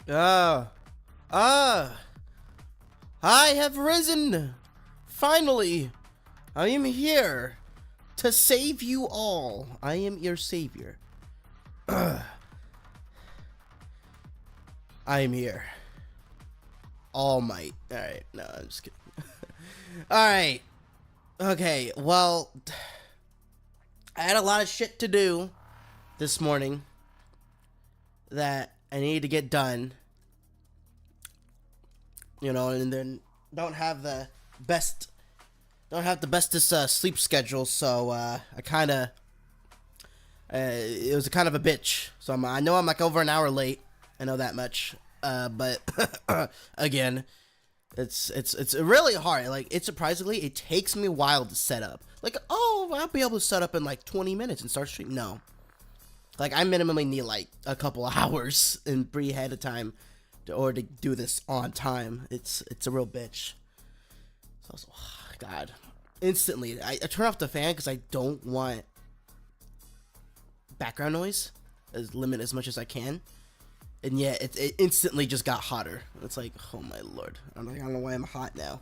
Ah, ah, I have risen. Finally, I am here to save you all. I am your savior. I am here. All Might. Alright, no, I'm just kidding. Alright. Okay, well, I had a lot of shit to do this morning that I needed to get done. You know, and then don't have the bestest sleep schedule, so I kind of it was kind of a bitch. So I know I'm like over an hour late. I know that much. But again, it's really hard. Like, it takes me a while to set up. Like, oh, I'll be able to set up in like 20 minutes and start streaming. No, like I minimally need like a couple of hours and pre ahead of time to do this on time. It's a real bitch. So, God, instantly I turn off the fan because I don't want background noise as much as I can. And yeah, it instantly just got hotter. It's like, oh my lord. I don't know why I'm hot now.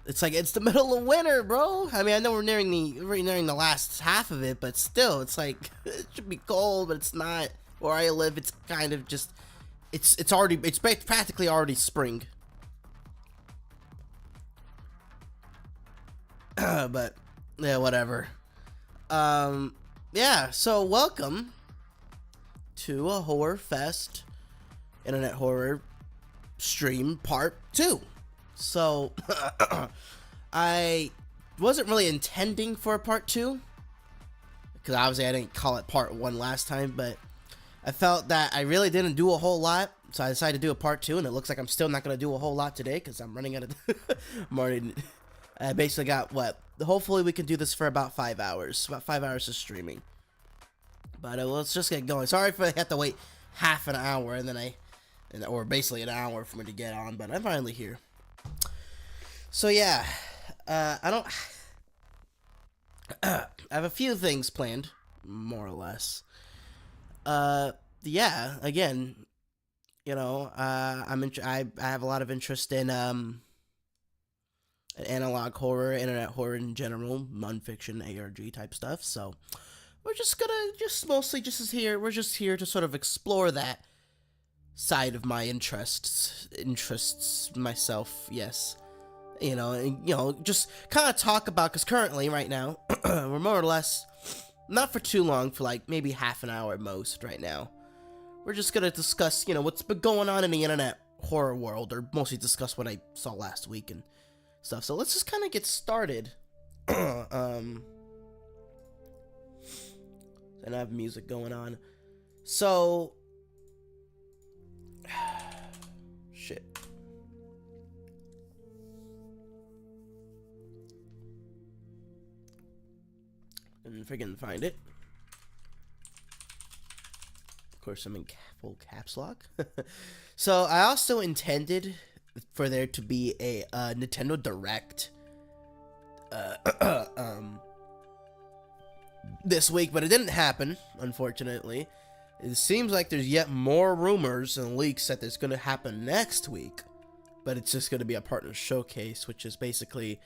It's like, it's the middle of winter, bro. I mean, I know we're nearing the last half of it, but still, it's like, it should be cold, but it's not. Where I live, it's kind of just, it's practically already spring. But, yeah, whatever. Yeah, so welcome to a Horror Fest Internet Horror stream part 2. So I wasn't really intending for a part 2 because obviously I didn't call it part 1 last time, but I felt that I really didn't do a whole lot, so I decided to do a part 2, and it looks like I'm still not going to do a whole lot today because I'm running out of I basically got hopefully we can do this for about 5 hours of streaming. But let's just get going. Sorry if I had to wait half an hour or basically an hour for me to get on, but I'm finally here. So yeah, I have a few things planned, more or less. Yeah, again, you know, I have a lot of interest in analog horror, internet horror in general, non-fiction, ARG type stuff. So we're just here to sort of explore that side of my interests myself. Yes, just kind of talk about, because currently right now we're more or less not for too long, for like maybe half an hour at most. Right now we're just gonna discuss what's been going on in the internet horror world, or mostly discuss what I saw last week and stuff. So let's just kind of get started. And I have music going on. So, shit. And freaking find it. Of course, I'm in full caps lock. So, I also intended for there to be a Nintendo Direct this week, but it didn't happen, unfortunately. It seems like there's yet more rumors and leaks that there's going to happen next week, but it's just going to be a partner showcase, which is basically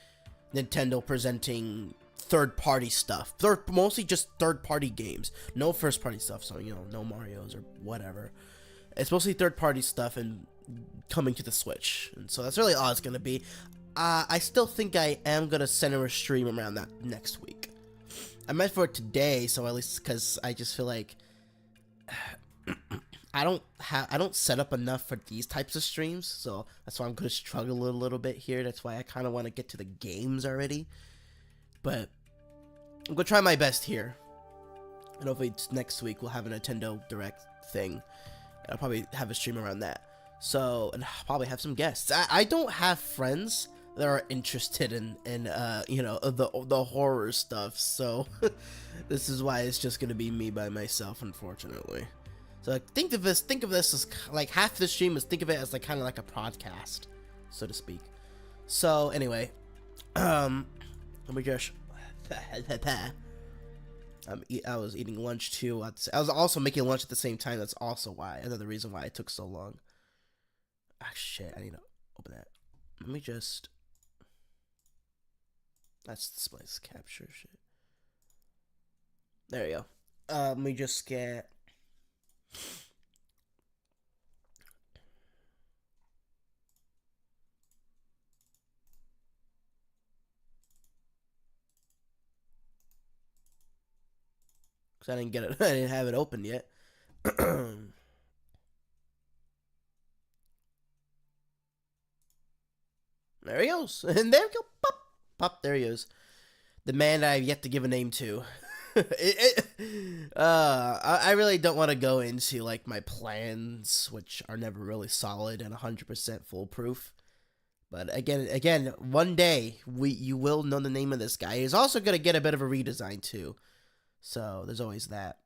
Nintendo presenting third-party stuff. Mostly just third-party games. No first-party stuff, so, no Marios or whatever. It's mostly third-party stuff and coming to the Switch, and so that's really all it's going to be. I still think I am going to center a stream around that next week. I meant for it today, so at least because I just feel like I don't set up enough for these types of streams, so that's why I'm gonna struggle a little bit here. That's why I kind of want to get to the games already, but I'm gonna try my best here. And hopefully next week we'll have a Nintendo Direct thing, and I'll probably have a stream around that. So, and I'll probably have some guests. I don't have friends that are interested in the horror stuff, so this is why it's just gonna be me by myself, unfortunately. So think of this as like half the stream think of it as like kind of like a podcast, so to speak. So anyway, let me just I was eating lunch too. I was also making lunch at the same time. That's also another reason why it took so long. Ah, shit. I need to open that. Let me just. That's displays capture shit. There you go. Let me just get. Because I didn't get it. I didn't have it open yet. There he goes. And there we go. Pop. Pop. There he is. The man I have yet to give a name to. I really don't want to go into like my plans, which are never really solid and 100% foolproof. But again, one day you will know the name of this guy. He's also gonna get a bit of a redesign too, so there's always that.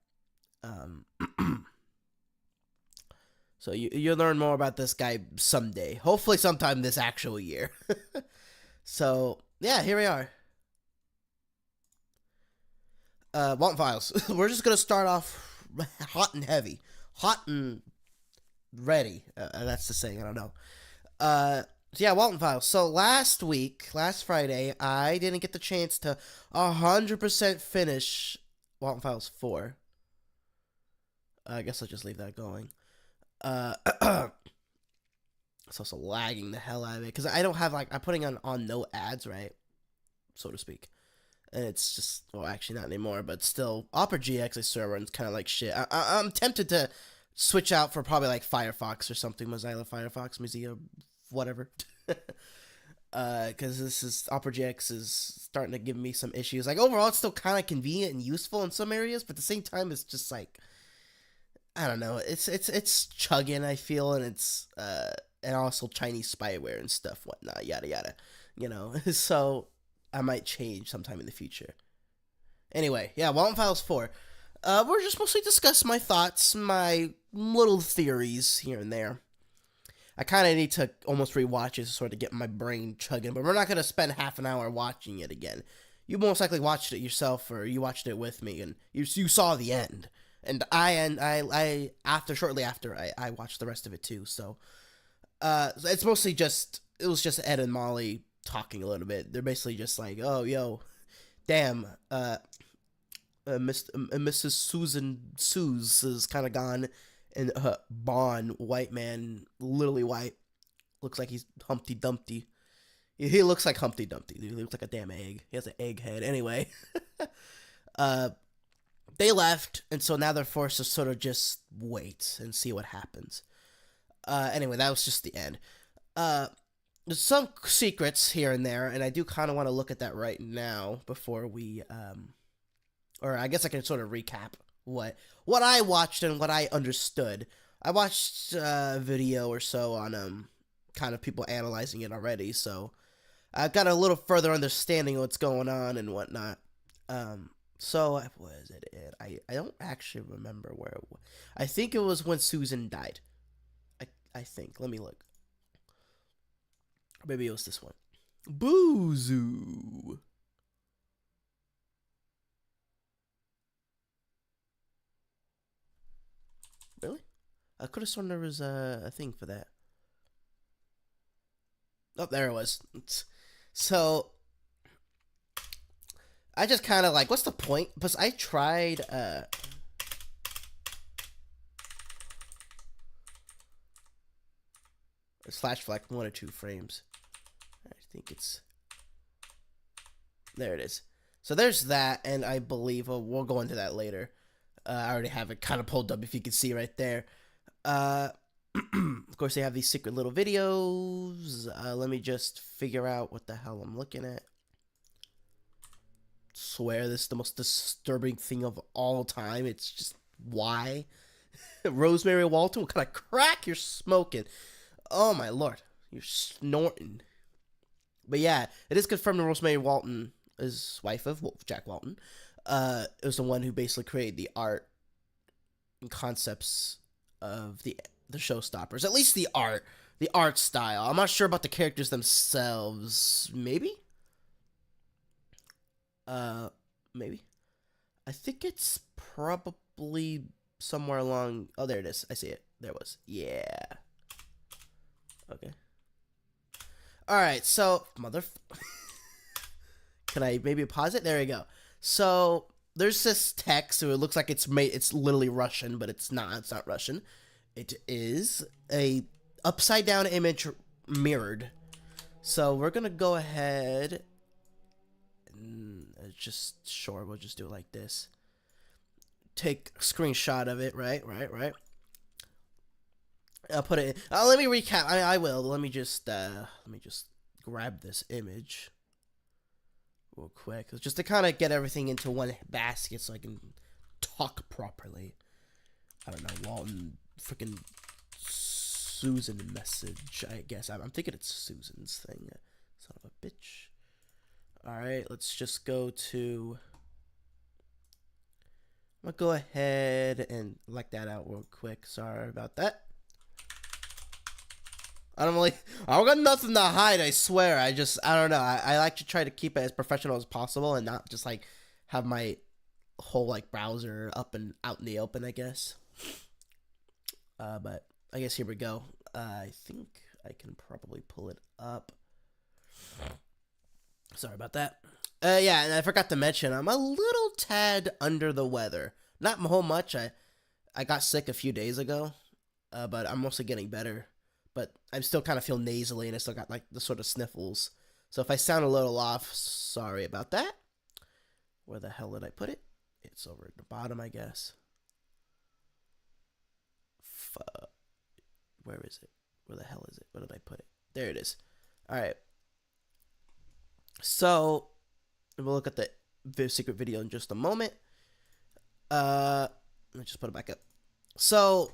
So you'll learn more about this guy someday. Hopefully, sometime this actual year. So yeah, here we are. Walten Files. We're just gonna start off hot and heavy, hot and ready. That's the saying. I don't know. So yeah, Walten Files. So last Friday, I didn't get the chance to 100% finish Walten Files 4. I guess I'll just leave that going. It's also lagging the hell out of it because I don't have like I'm putting on no ads, right, so to speak. And it's just, well, actually not anymore, but still, Opera GX server runs kind of like shit. I'm tempted to switch out for probably like Firefox or something, Mozilla Firefox, Mozilla, whatever. Because this is, Opera GX is starting to give me some issues. Like, overall, it's still kind of convenient and useful in some areas, but at the same time, it's just like, I don't know, it's chugging, I feel, and it's, and also Chinese spyware and stuff, whatnot, yada yada, you know, so I might change sometime in the future. Anyway, yeah, Walten Files 4. We're just mostly discuss my thoughts, my little theories here and there. I kind of need to almost rewatch it to sort of get my brain chugging, but we're not going to spend half an hour watching it again. You most likely watched it yourself, or you watched it with me, and you saw the end. And I shortly after, I watched the rest of it too, so. It's mostly just, it was just Ed and Molly talking a little bit. They're basically just like, oh, yo, damn, Mrs. Susan Suze is kind of gone, and Bon, white man, literally white, looks like he's Humpty Dumpty. He looks like Humpty Dumpty, dude. He looks like a damn egg. He has an egg head. Anyway, they left, and so now they're forced to sort of just wait and see what happens. Anyway, that was just the end. There's some secrets here and there, and I do kind of want to look at that right now before we, or I guess I can sort of recap what I watched and what I understood. I watched a video or so on, kind of people analyzing it already, so I've got a little further understanding of what's going on and whatnot. So, what was it? I don't actually remember where it was. I think it was when Susan died. I think. Let me look. Maybe it was this one. Boozoo. Really? I could have sworn there was a thing for that. Oh, there it was. So, I just kind of like, what's the point? Because I tried, slash for like 1 or 2 frames. I think it's, there it is. So there's that, and I believe, we'll go into that later. I already have it kind of pulled up, if you can see right there. Of course, they have these secret little videos. Let me just figure out what the hell I'm looking at. Swear this is the most disturbing thing of all time. It's just, why? Rosemary Walten, what kind of crack you're smoking? Oh my lord, you're snorting. But yeah, it is confirmed that Rosemary Walten is wife of Jack Walten. It was the one who basically created the art and concepts of the Showstoppers. At least the art style. I'm not sure about the characters themselves. Maybe. Maybe. I think it's probably somewhere along. Oh, there it is. I see it. There it was. Yeah. Okay. All right, so can I maybe pause it? There we go. So there's this text, so it looks like it's literally Russian, but it's not. It's not Russian. It is a upside down image mirrored. So we're gonna go ahead and we'll just do it like this. Take a screenshot of it, right. I'll put it in. Let me recap. I will. Let me just grab this image real quick, just to kind of get everything into one basket so I can talk properly. I don't know, Walten freaking Susan message, I guess. I'm thinking it's Susan's thing. Son of a bitch. Alright, let's just go to... I'm gonna go ahead and like that out real quick. Sorry about that. I don't got nothing to hide, I swear. I don't know. I like to try to keep it as professional as possible and not just, like, have my whole, like, browser up and out in the open, I guess. But I guess here we go. I think I can probably pull it up. Sorry about that. Yeah, and I forgot to mention, I'm a little tad under the weather. Not a whole much. I got sick a few days ago, but I'm mostly getting better. But I still kind of feel nasally, and I still got, like, the sort of sniffles. So if I sound a little off, sorry about that. Where the hell did I put it? It's over at the bottom, I guess. Where is it? Where the hell is it? Where did I put it? There it is. All right. So we'll look at the secret video in just a moment. Let me just put it back up. So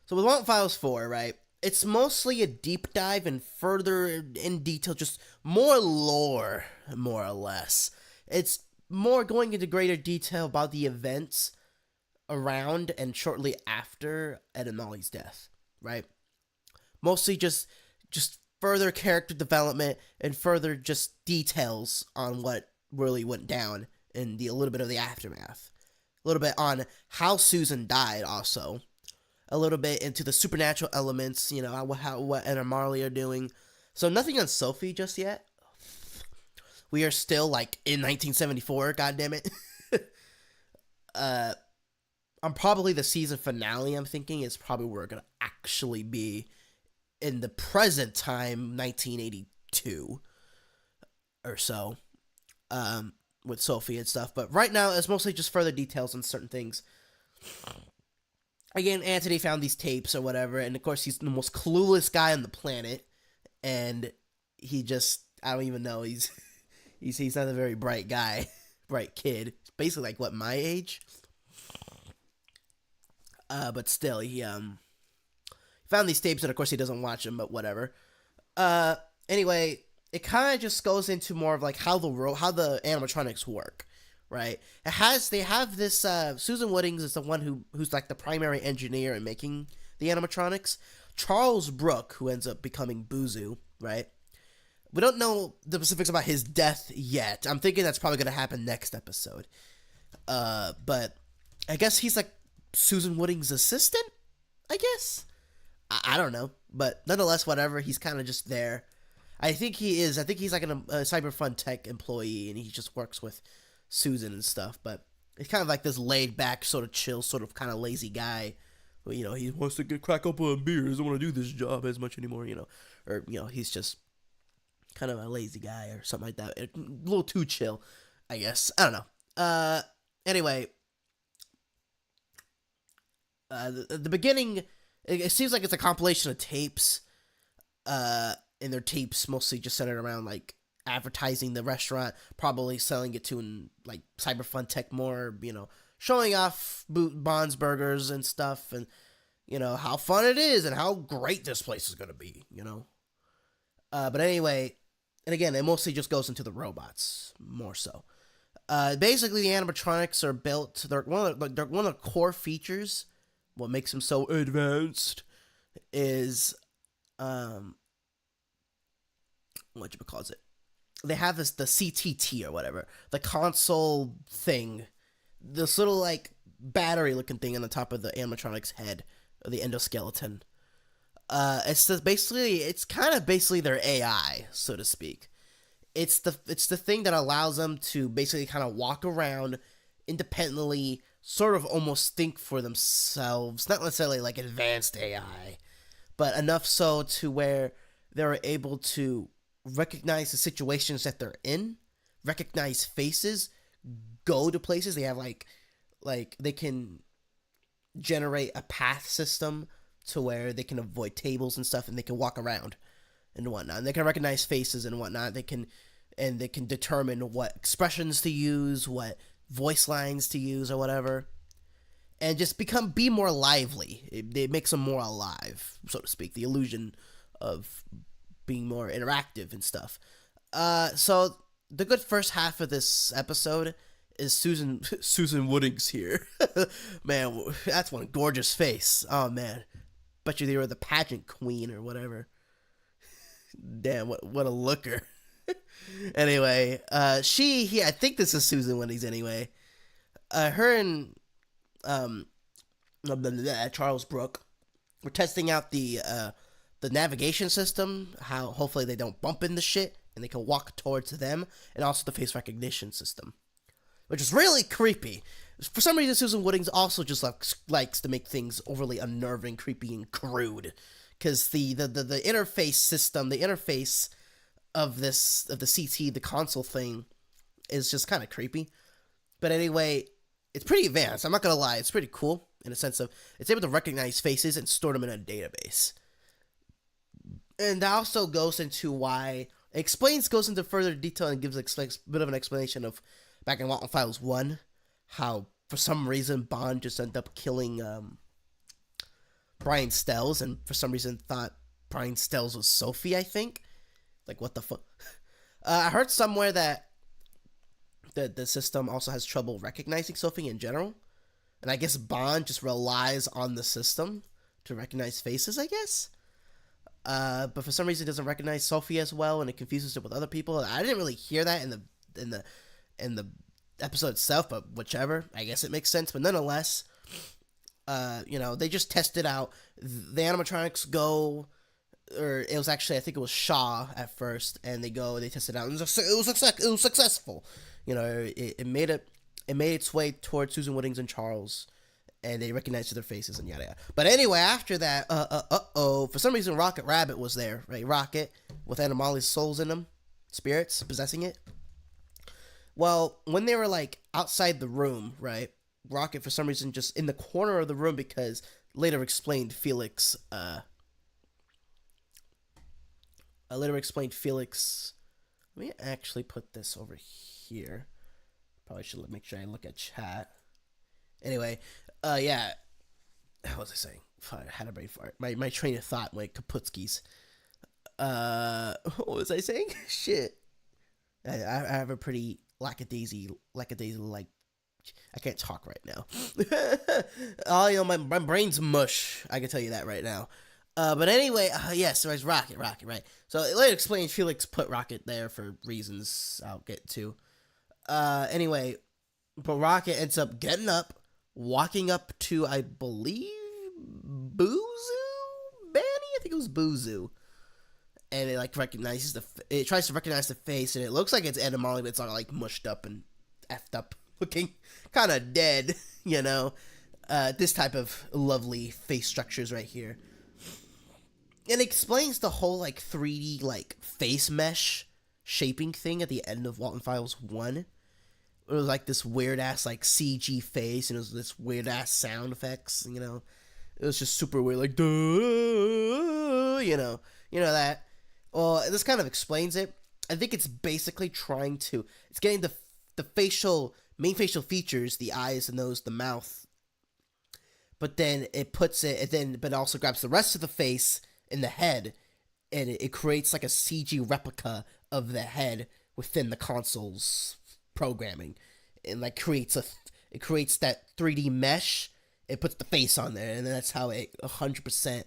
with Walten Files 4, right? It's mostly a deep dive and further in detail, just more lore, more or less. It's more going into greater detail about the events around and shortly after Ed and Molly's death, right? Mostly just further character development and further just details on what really went down in a little bit of the aftermath. A little bit on how Susan died also. A little bit into the supernatural elements, you know, what Ed and Marley are doing. So nothing on Sophie just yet. We are still, like, in 1974, goddammit. I'm probably the season finale, I'm thinking, is probably where we're going to actually be in the present time, 1982 or so, with Sophie and stuff. But right now, it's mostly just further details on certain things. Again, Anthony found these tapes or whatever, and of course, he's the most clueless guy on the planet, and he just, I don't even know, he's not a very bright guy, bright kid. Basically, like, what, my age? But still, he found these tapes, and of course he doesn't watch them, but whatever. Anyway, it kind of just goes into more of, like, how the animatronics work, right? They have this, Susan Woodings is the one who's like the primary engineer in making the animatronics. Charles Brooke, who ends up becoming Buzu, right? We don't know the specifics about his death yet. I'm thinking that's probably going to happen next episode. But I guess he's like Susan Wooding's assistant, I guess? I don't know. But nonetheless, whatever, he's kind of just there. I think he's like a Cyberfun Tech employee, and he just works with Susan and stuff. But he's kind of like this laid-back, sort of chill, sort of kind of lazy guy. But, you know, he wants to crack up on beer, doesn't want to do this job as much anymore, you know. Or, you know, he's just kind of a lazy guy or something like that. A little too chill, I guess. I don't know. Anyway, the beginning, it seems like it's a compilation of tapes, and their tapes mostly just centered around, like, advertising the restaurant, probably selling it to, like, Cyberfun Tech more, you know, showing off Bond's Burgers and stuff, and, you know, how fun it is and how great this place is going to be, you know. But anyway, and again, it mostly just goes into the robots, more so. Basically, the animatronics are built, they're one of the core features, what makes them so advanced, is, whatchamacallit? They have the CTT or whatever, the console thing, this little, like, battery-looking thing on the top of the animatronic's head, or the endoskeleton. It's kind of basically their AI, so to speak. It's the thing that allows them to basically kind of walk around independently, sort of almost think for themselves. Not necessarily like advanced AI, but enough so to where they're able to recognize the situations that they're in, recognize faces, go to places. They have like they can generate a path system to where they can avoid tables and stuff, and they can walk around and whatnot. And they can recognize faces and whatnot. They can determine what expressions to use, what voice lines to use, or whatever, and just be more lively. It makes them more alive, so to speak. The illusion of being more interactive and stuff. So the good first half of this episode is Susan Woodings here. Man, that's one gorgeous face. Oh man, bet you they were the pageant queen or whatever. Damn, what a looker. Anyway, I think this is Susan Woodings anyway. Her and Charles Brooke were testing out the navigation system. How hopefully they don't bump into shit and they can walk towards them, and also the face recognition system, which is really creepy. For some reason, Susan Woodings also just likes to make things overly unnerving, creepy, and crude. Because the interface system, the interface of the CT, the console thing, is just kind of creepy. But anyway, it's pretty advanced. I'm not gonna lie, it's pretty cool in a sense of it's able to recognize faces and store them in a database. And that also goes into goes into further detail and gives a bit of an explanation of back in Walten Files 1, how for some reason Bond just ended up killing Brian Stells, and for some reason thought Brian Stells was Sophie, I think. Like, what the fuck? I heard somewhere that the system also has trouble recognizing Sophie in general. And I guess Bond just relies on the system to recognize faces, I guess. But for some reason it doesn't recognize Sophie as well, and it confuses it with other people. I didn't really hear that in the episode itself, but whichever. I guess it makes sense. But nonetheless, they just tested out. The animatronics go, or it was actually, I think it was Shaw at first, and they tested it out, and it was successful. It made its way towards Susan Woodings and Charles, and they recognized their faces and yada yada. But anyway, after that, for some reason Rocket Rabbit was there, right? Rocket with Animali's souls in him, spirits possessing it. Well, when they were like outside the room, right? Rocket for some reason just in the corner of the room, because later explained Felix. Let me actually put this over here. Probably should make sure I look at chat. Anyway, yeah. What was I saying? I had a brain fart. My train of thought went kaputskis. What was I saying? Shit. I have a pretty lackadaisy, like, I can't talk right now. Oh, my brain's mush. I can tell you that right now. But anyway, yes, so it's Rocket, right. So it later explains Felix put Rocket there for reasons I'll get to. Anyway, but Rocket ends up getting up, walking up to, I believe, Boozoo? Banny? I think it was Boozoo. And it recognizes it tries to recognize the face, and it looks like it's Edamame, but it's all mushed up and effed up, looking kind of dead, this type of lovely face structures right here. And it explains the whole 3D face mesh shaping thing at the end of Walten Files 1. It was this weird ass CG face, and it was this weird ass sound effects, It was just super weird, duh, that. Well, this kind of explains it. I think it's basically it's getting the main facial features, the eyes, the nose, the mouth, but then but it also grabs the rest of the face in the head, and it creates a CG replica of the head within the console's programming, and creates that 3D mesh. It puts the face on there, and that's how it 100%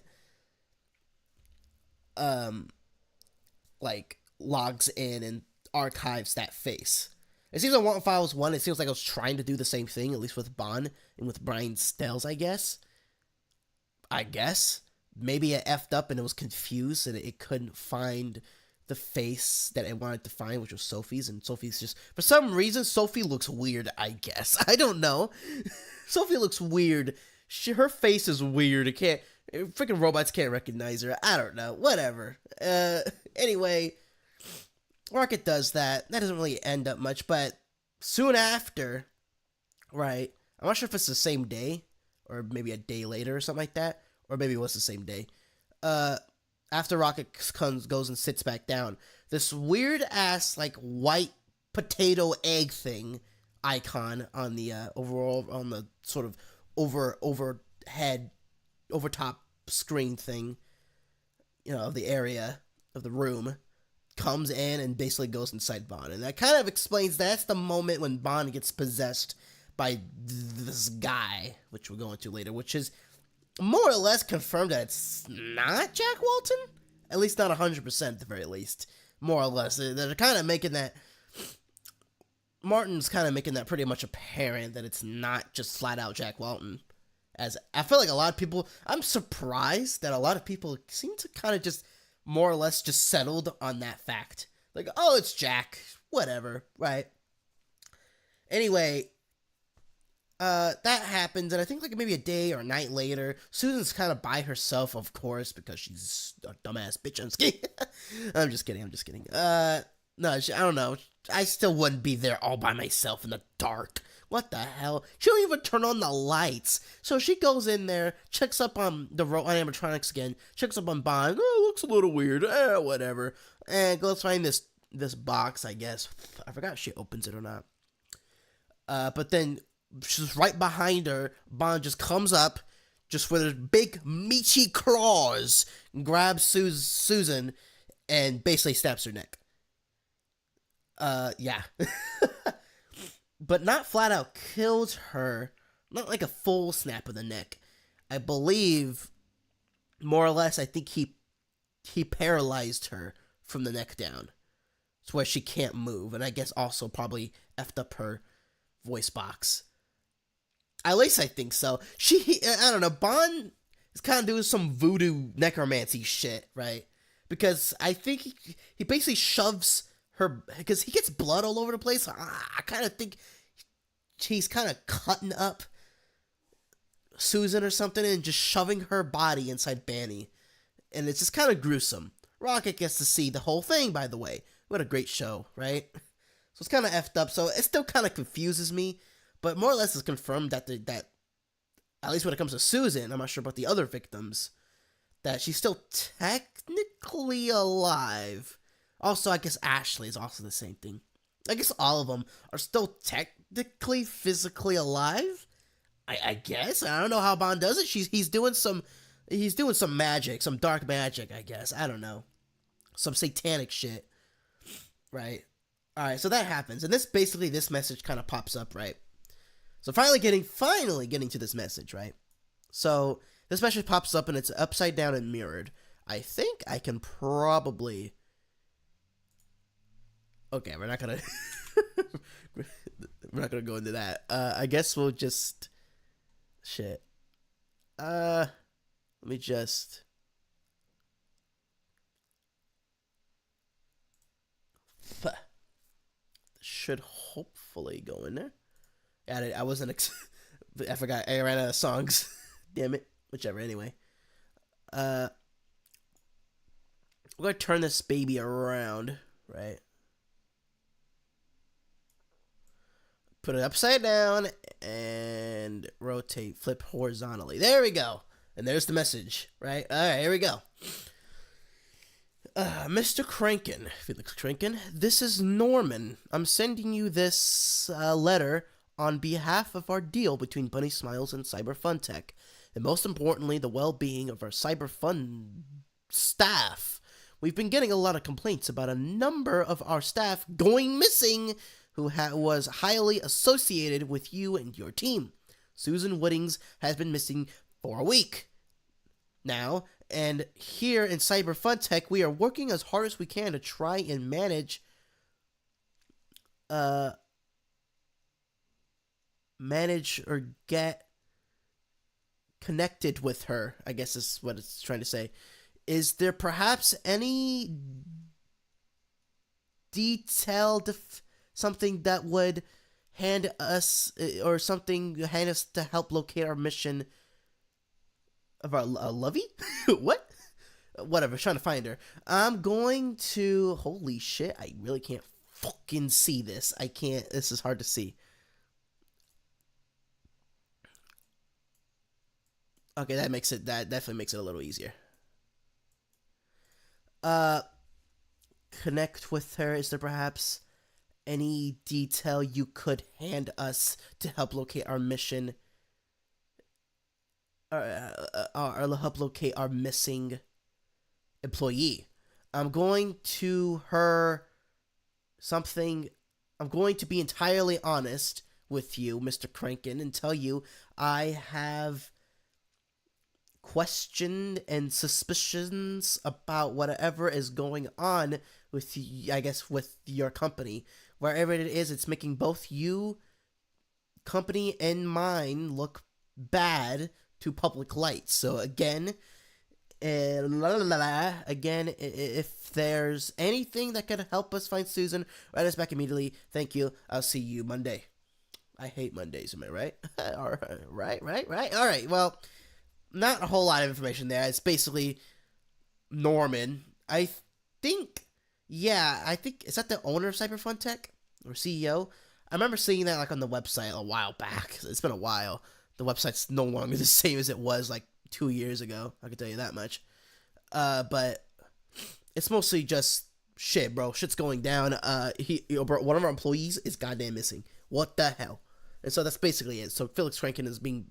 logs in and archives that face. It seems like Walten Files 1, it seems like I was trying to do the same thing, at least with Bond and with Brian Stells, I guess. maybe it effed up and it was confused and it couldn't find the face that it wanted to find, which was Sophie's. And Sophie's just, for some reason, Sophie looks weird, I guess. I don't know. Sophie looks weird. Her face is weird. It can't, freaking robots can't recognize her. I don't know. Whatever. Anyway, Rocket does that. That doesn't really end up much, but soon after, right? I'm not sure if it's the same day or maybe a day later or something like that, or maybe it was the same day. After Rocket goes and sits back down, this weird ass like white potato egg thing icon on the overall on the sort of overhead overtop screen thing, of the area of the room, comes in and basically goes inside Bond. And that kind of explains that's the moment when Bond gets possessed by this guy, which we'll go into later, which is more or less confirmed that it's not Jack Walton. At least not 100% at the very least. More or less. They're kind of making that... Martin's kind of making that pretty much apparent that it's not just flat out Jack Walton. As I feel like a lot of people... I'm surprised that a lot of people seem to kind of just more or less just settled on that fact. Like, oh, it's Jack. Whatever, right? Anyway... that happens, and I think like maybe a day or a night later, Susan's kind of by herself, of course, because she's a dumbass bitch. I'm just kidding. I'm just kidding. No, I don't know. I still wouldn't be there all by myself in the dark. What the hell? She don't even turn on the lights. So she goes in there, checks up on the animatronics again, checks up on Bond. Oh, looks a little weird. Whatever. And goes find this box, I guess. I forgot if she opens it or not. But then... she's right behind her. Bond just comes up, just with his big meaty claws, grabs Susan, and basically snaps her neck. Yeah. But not flat out kills her. Not like a full snap of the neck. I believe, more or less, I think he paralyzed her from the neck down. It's where she can't move, and I guess also probably effed up her voice box. At least I think so. I don't know, Bond is kind of doing some voodoo necromancy shit, right? Because I think he basically shoves her, because he gets blood all over the place. I kind of think he's kind of cutting up Susan or something and just shoving her body inside Banny. And it's just kind of gruesome. Rocket gets to see the whole thing, by the way. What a great show, right? So it's kind of effed up, so it still kind of confuses me. But more or less it's confirmed that at least when it comes to Susan, I'm not sure about the other victims, that she's still technically alive. Also, I guess Ashley is also the same thing. I guess all of them are still technically physically alive. I guess. I don't know how Bond does it. He's doing some magic, some dark magic, I guess. I don't know. Some satanic shit. Right? Alright, so that happens. And this message kind of pops up, right? So finally getting to this message, right? So this message pops up and it's upside down and mirrored. I think I can probably... Okay, we're not gonna go into that. I guess we'll just... Shit. Let me just... Should hopefully go in there. I wasn't... I forgot. I ran out of songs. Damn it. Whichever, anyway. We're going to turn this baby around, right? Put it upside down and rotate, flip horizontally. There we go. And there's the message, right? All right, here we go. Mr. Crankin, Felix Crankin, this is Norman. I'm sending you this letter on behalf of our deal between Bunny Smiles and Cyber Fun Tech, and most importantly, the well-being of our Cyber Fun staff. We've been getting a lot of complaints about a number of our staff going missing who was highly associated with you and your team. Susan Whittings has been missing for a week now, and here in Cyber Fun Tech, we are working as hard as we can to try and manage or get connected with her, I guess is what it's trying to say. Is there perhaps any detailed something that would hand us or something hand us to help locate our mission of our lovey? What? Whatever, trying to find her. I'm going to. Holy shit! I really can't fucking see this. I can't. This is hard to see. Okay, that makes it. That definitely makes it a little easier. Uh, connect with her. Is there perhaps any detail you could hand us to help locate our mission? Or help locate our missing employee. I'm going to her something. I'm going to be entirely honest with you, Mr. Crankin, and tell you I have questioned and suspicions about whatever is going on with, I guess, with your company. Wherever it is, it's making both you, company, and mine look bad to public light. So again, if there's anything that could help us find Susan, write us back immediately. Thank you. I'll see you Monday. I hate Mondays, am I right? All right, right. All right, well, not a whole lot of information there. It's basically Norman. I think, is that the owner of Cyberfun Tech? Or CEO? I remember seeing that like on the website a while back. It's been a while. The website's no longer the same as it was like 2 years ago. I can tell you that much. But it's mostly just shit, bro. Shit's going down. Bro, one of our employees is goddamn missing. What the hell? And so that's basically it. So Felix Franken is being...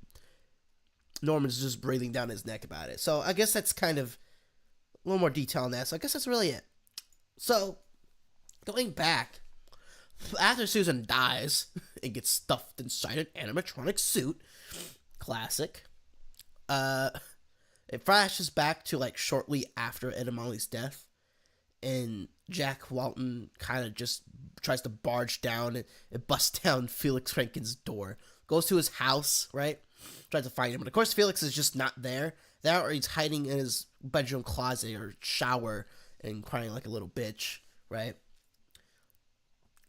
Norman's just breathing down his neck about it. So I guess that's kind of a little more detail on that. So I guess that's really it. So, going back, after Susan dies and gets stuffed inside an animatronic suit, classic, it flashes back to like shortly after Ed and Molly's death, and Jack Walton kind of just tries to barge down and bust down Felix Franken's door. Goes to his house, right? Tries to find him, but of course Felix is just not there. Or he's hiding in his bedroom closet or shower and crying like a little bitch, right?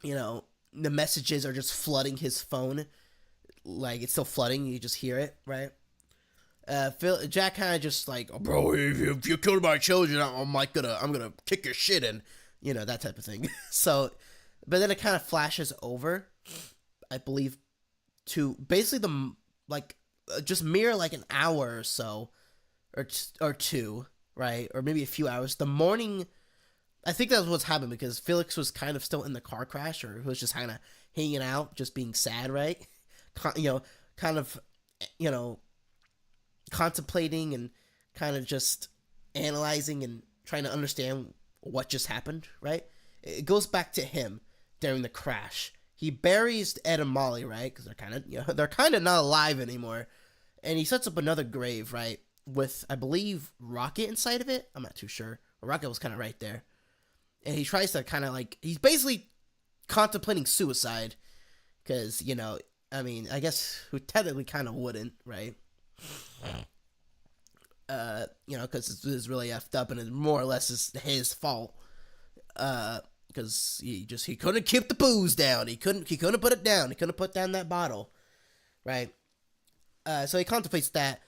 You know, the messages are just flooding his phone. Like, it's still flooding, you just hear it, right? Jack kind of just like, oh, bro, if you killed my children, I'm gonna kick your shit in, you know, that type of thing. So, but then it kind of flashes over, I believe, to basically just mere like an hour or so, or two, right, or maybe a few hours. The morning, I think that's what's happened because Felix was kind of still in the car crash, or was just kind of hanging out, just being sad, right? Kind of contemplating and kind of just analyzing and trying to understand what just happened, right? It goes back to him during the crash. He buries Ed and Molly, right? Because they're kind of not alive anymore, and he sets up another grave, right, with I believe Rocket inside of it. I'm not too sure. Rocket was kind of right there, and he tries to kind of like he's basically contemplating suicide, because I guess who technically kind of wouldn't, right? Because it's really effed up, and it more or less is his fault. Because he couldn't keep the booze down. He couldn't put it down. He couldn't put down that bottle, right? So he contemplates that.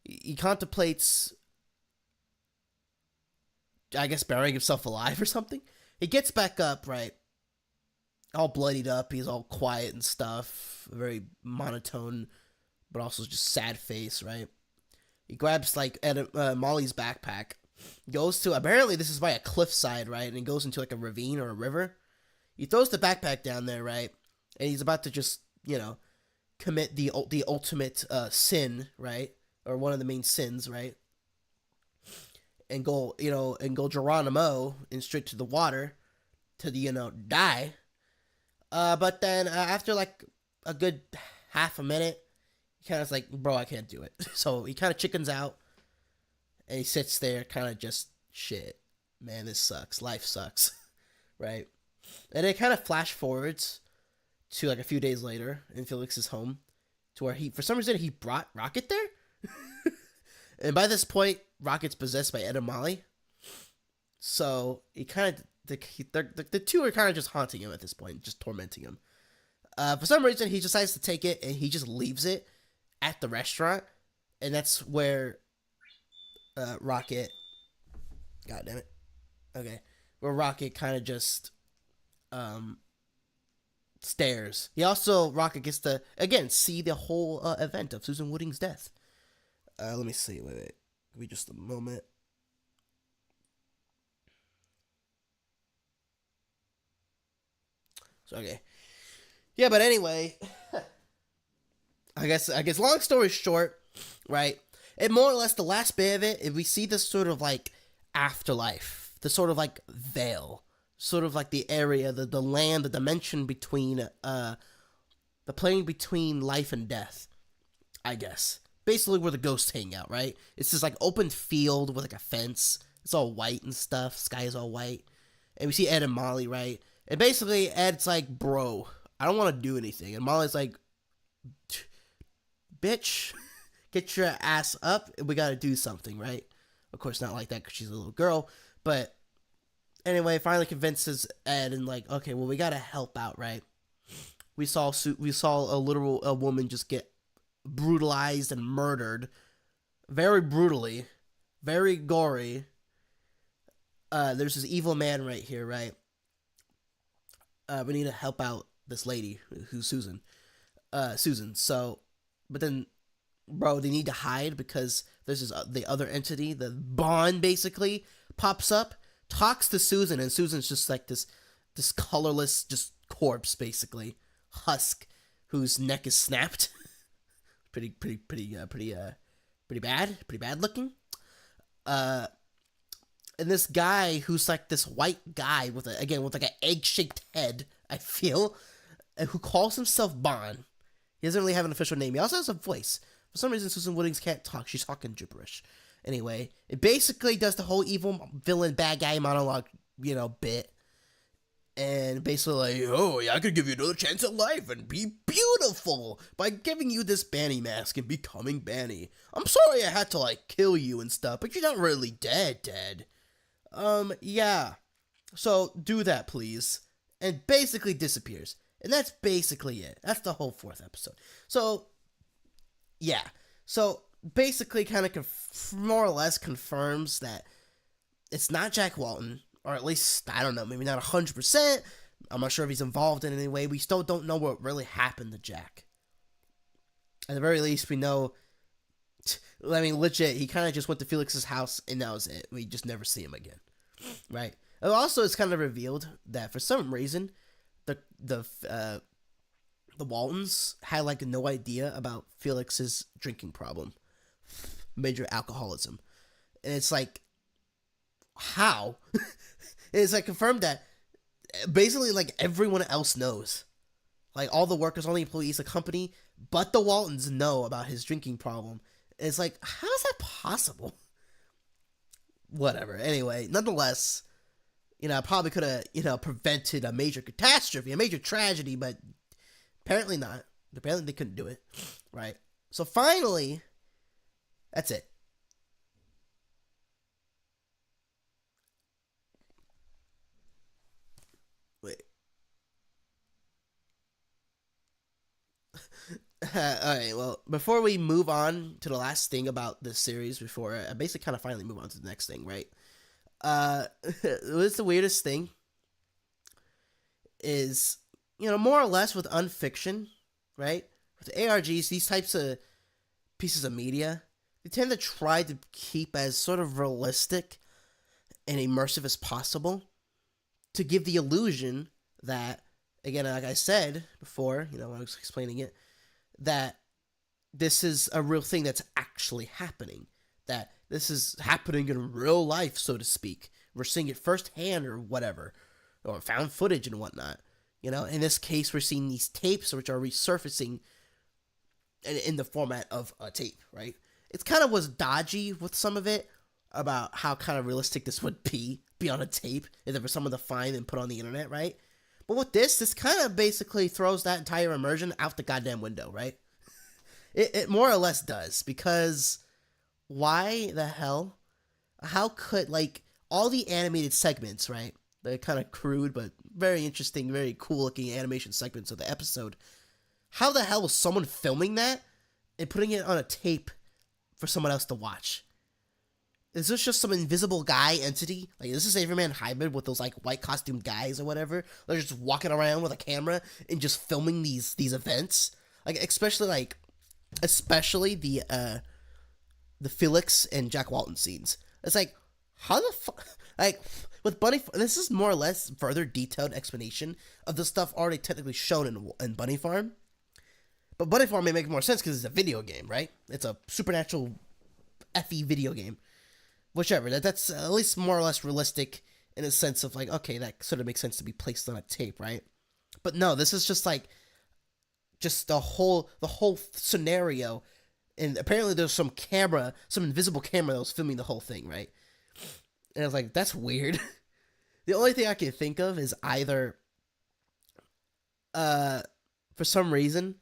He contemplates, I guess, burying himself alive or something. He gets back up, right? All bloodied up. He's all quiet and stuff. Very monotone, but also just sad face, right? He grabs like Molly's backpack. Goes to, apparently this is by a cliffside, right? And he goes into like a ravine or a river. He throws the backpack down there, right? And he's about to just, commit the ultimate sin, right? Or one of the main sins, right? And go Geronimo and straight to the water to die. But then after like a good half a minute, he kind of like, bro, I can't do it. So he kind of chickens out. And he sits there kind of just, shit, man, this sucks. Life sucks, right? And it kind of flash forwards to like a few days later in Felix's home, to where for some reason he brought Rocket there. And by this point, Rocket's possessed by Ed and Molly. So he kind of the two are kind of just haunting him at this point, just tormenting him. For some reason, he decides to take it and he just leaves it at the restaurant, and that's where Rocket. God damn it. Okay, where Rocket kind of just stares. He also Rocket gets to again see the whole event of Susan Wooding's death. Let me see. Wait. Give me just a moment. So okay. Yeah, but anyway, I guess long story short, right? And more or less the last bit of it, if we see this sort of like afterlife, the sort of like veil, sort of like the area, the land, the dimension between the plane between life and death, I guess. Basically where the ghosts hang out, right? It's this like open field with like a fence. It's all white and stuff. Sky is all white. And we see Ed and Molly, right? And basically Ed's like, bro, I don't want to do anything. And Molly's like, bitch, get your ass up. We got to do something, right? Of course, not like that because she's a little girl. But anyway, finally convinces Ed and like, okay, well, we got to help out, right? We saw a woman just get brutalized and murdered. Very brutally. Very gory. There's this evil man right here, right? We need to help out this lady who's Susan. So, but then, bro, they need to hide because there's this, the other entity, the Bond, basically pops up, talks to Susan, and Susan's just like this colorless, just corpse, basically, husk, whose neck is snapped. pretty bad looking. And this guy who's like this white guy with like an egg-shaped head, I feel, who calls himself Bond. He doesn't really have an official name. He also has a voice. For some reason, Susan Woodings can't talk. She's talking gibberish. Anyway, it basically does the whole evil villain bad guy monologue, bit. And basically like, oh, yeah, I could give you another chance at life and be beautiful by giving you this Banny mask and becoming Banny. I'm sorry I had to, like, kill you and stuff, but you're not really dead. Yeah. So, do that, please. And basically disappears. And that's basically it. That's the whole 4th episode. So, yeah. So, basically kind of more or less confirms that it's not Jack Walton, or at least, I don't know, maybe not 100%. I'm not sure if he's involved in any way. We still don't know what really happened to Jack. At the very least, we know, I mean, legit, he kind of just went to Felix's house, and that was it. We just never see him again. Right? And also, it's kind of revealed that for some reason, the Waltons had, like, no idea about Felix's drinking problem. Major alcoholism. And it's like, how? It's like confirmed that basically like everyone else knows. Like all the workers, all the employees, the company, but the Waltons know about his drinking problem. And it's like, how is that possible? Whatever. Anyway, nonetheless, I probably could have, prevented a major catastrophe, a major tragedy, but apparently not. Apparently they couldn't do it. Right? So finally, that's it. Wait. Alright, well, before we move on to the last thing about this series, before I basically kind of finally move on to the next thing, right? What's the weirdest thing is, more or less with unfiction, right? With ARGs, these types of pieces of media, they tend to try to keep as sort of realistic and immersive as possible to give the illusion that, again, like I said before, when I was explaining it, that this is a real thing that's actually happening. That this is happening in real life, so to speak. We're seeing it firsthand or whatever. Or found footage and whatnot. In this case, we're seeing these tapes which are resurfacing in the format of a tape, right? It kind of was dodgy with some of it about how kind of realistic this would be on a tape if there was someone to find and put on the internet, right? But with this kind of basically throws that entire immersion out the goddamn window, right? It more or less does, because why the hell? How could, like, all the animated segments, right? They're kind of crude, but very interesting, very cool looking animation segments of the episode. How the hell was someone filming that and putting it on a tape for someone else to watch? Is this just some invisible guy entity? Like, is this Everyman hybrid with those, like, white costumed guys or whatever? They're just walking around with a camera and just filming these events? Like, especially the Felix and Jack Walton scenes. It's like, how the fuck? Like, with Bunny, this is more or less further detailed explanation of the stuff already technically shown in Bunny Farm. But Bunny Farm may make more sense because it's a video game, right? It's a supernatural FE video game. Whichever, that's at least more or less realistic in a sense of, like, okay, that sort of makes sense to be placed on a tape, right? But no, this is just like, just the whole scenario, and apparently there's some invisible camera that was filming the whole thing, right? And I was like, that's weird. The only thing I can think of is either, for some reason,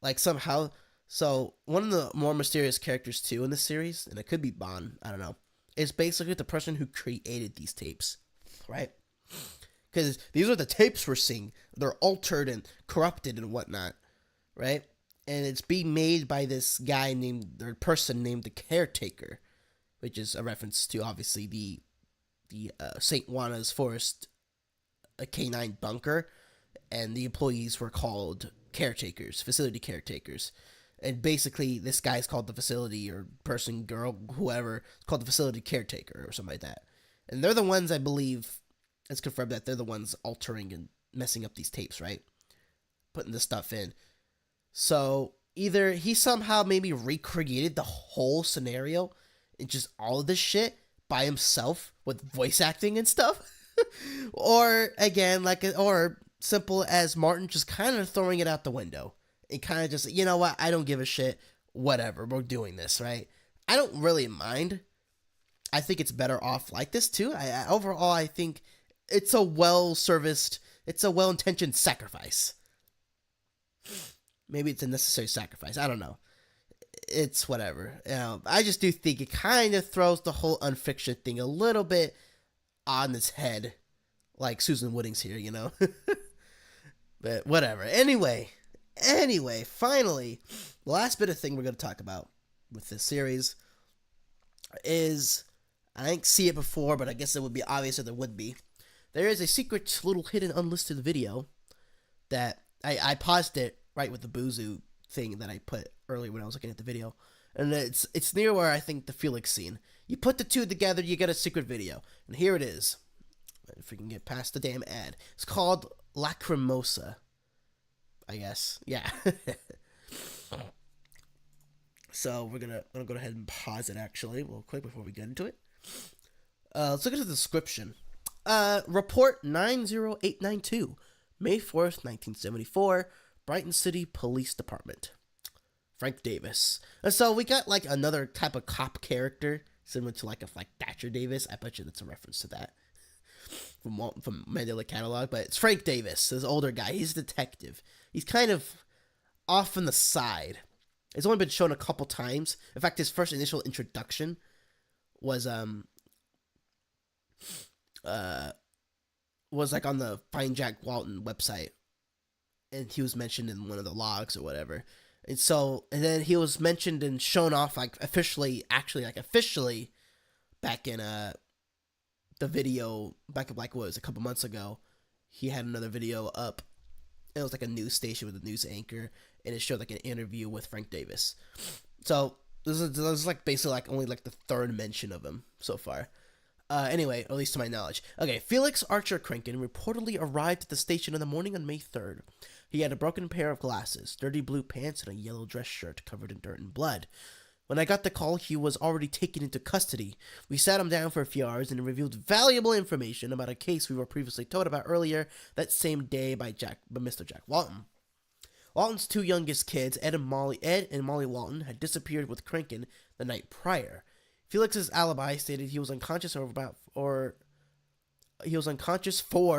like somehow, so one of the more mysterious characters too in the series, and it could be Bond, I don't know, is basically the person who created these tapes, right? Because these are the tapes we're seeing. They're altered and corrupted and whatnot, right? And it's being made by this guy person named the Caretaker, which is a reference to, obviously, the St. Juana's Forest K9 bunker, and the employees were called caretakers, facility caretakers. And basically, this guy's called the facility, or person, girl, whoever, it's called the facility caretaker or something like that. And they're the ones, I believe, it's confirmed that they're the ones altering and messing up these tapes, right? Putting this stuff in. So either he somehow maybe recreated the whole scenario and just all of this shit by himself with voice acting and stuff. Or, again, or simple as Martin just kind of throwing it out the window. It kind of just, you know what, I don't give a shit, whatever, we're doing this, right? I don't really mind. I think it's better off like this, too. Overall, I think it's a well-serviced, it's a well-intentioned sacrifice. Maybe it's a necessary sacrifice, I don't know. It's whatever. I just do think it kind of throws the whole unfiction thing a little bit on its head, like Susan Wooding's here, you know? But whatever. Anyway, finally, the last bit of thing we're going to talk about with this series is, I didn't see it before, but I guess it would be obvious that there would be. There is a secret little hidden unlisted video that I paused it right with the Buzu thing that I put earlier when I was looking at the video. And it's near where I think the Felix scene. You put the two together, you get a secret video. And here it is. If we can get past the damn ad. It's called Lacrimosa, I guess. Yeah. So we're gonna go ahead and pause it actually real quick before we get into it. Let's look at the description. Report 90892, May 4th, 1974, Brighton City Police Department. Frank Davis. And so we got like another type of cop character, similar to like Thatcher Davis. I bet you that's a reference to that from Mandela Catalog, but it's Frank Davis, this older guy. He's a detective. He's kind of off on the side. It's only been shown a couple times. In fact, his first initial introduction was like on the Find Jack Walton website, and he was mentioned in one of the logs or whatever. And then he was mentioned and shown off officially back in the video back in what was a couple months ago. He had another video up. It was like a news station with a news anchor, and it showed like an interview with Frank Davis. So this is like basically like only like the third mention of him so far. Anyway, or at least to my knowledge. Okay, Felix Archer Krinken reportedly arrived at the station in the morning on May 3rd. He had a broken pair of glasses, dirty blue pants, and a yellow dress shirt covered in dirt and blood. When I got the call, he was already taken into custody. We sat him down for a few hours and revealed valuable information about a case we were previously told about earlier that same day by Mr. Jack Walton. Walton's two youngest kids, Ed and Molly Walton, had disappeared with Krinken the night prior. Felix's alibi stated he was unconscious for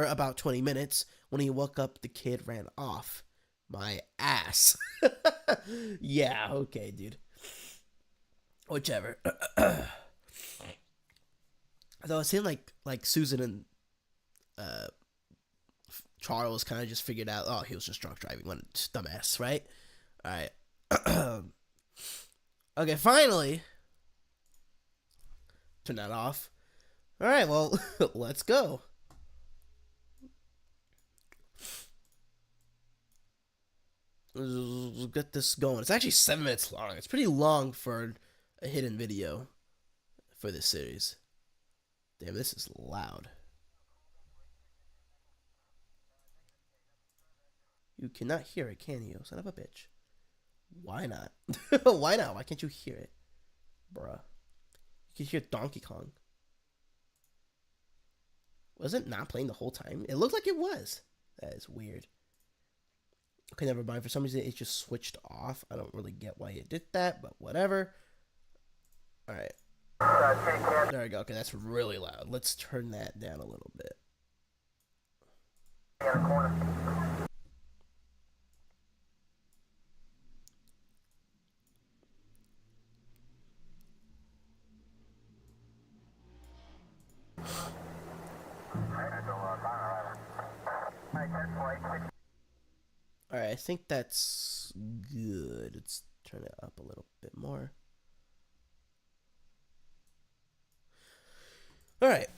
about 20 minutes. When he woke up, the kid ran off. My ass. Yeah, okay, dude. Whichever. Though it seemed like Susan and Charles kind of just figured out, oh, he was just drunk driving. What a dumbass, right? All right. Okay, finally. Turn that off. All right, well, let's go. Let's get this going. It's actually 7 minutes long. It's pretty long for a hidden video for this series. Damn, this is loud. You cannot hear it, can you? Son of a bitch. Why not? Why not? Why can't you hear it? Bruh. You can hear Donkey Kong. Was it not playing the whole time? It looked like it was. That is weird. Okay, never mind. For some reason, it just switched off. I don't really get why it did that, but whatever. Alright. There we go. Okay, that's really loud. Let's turn that down a little bit. Alright, I think that's good. Let's turn it up a little bit more. Alright.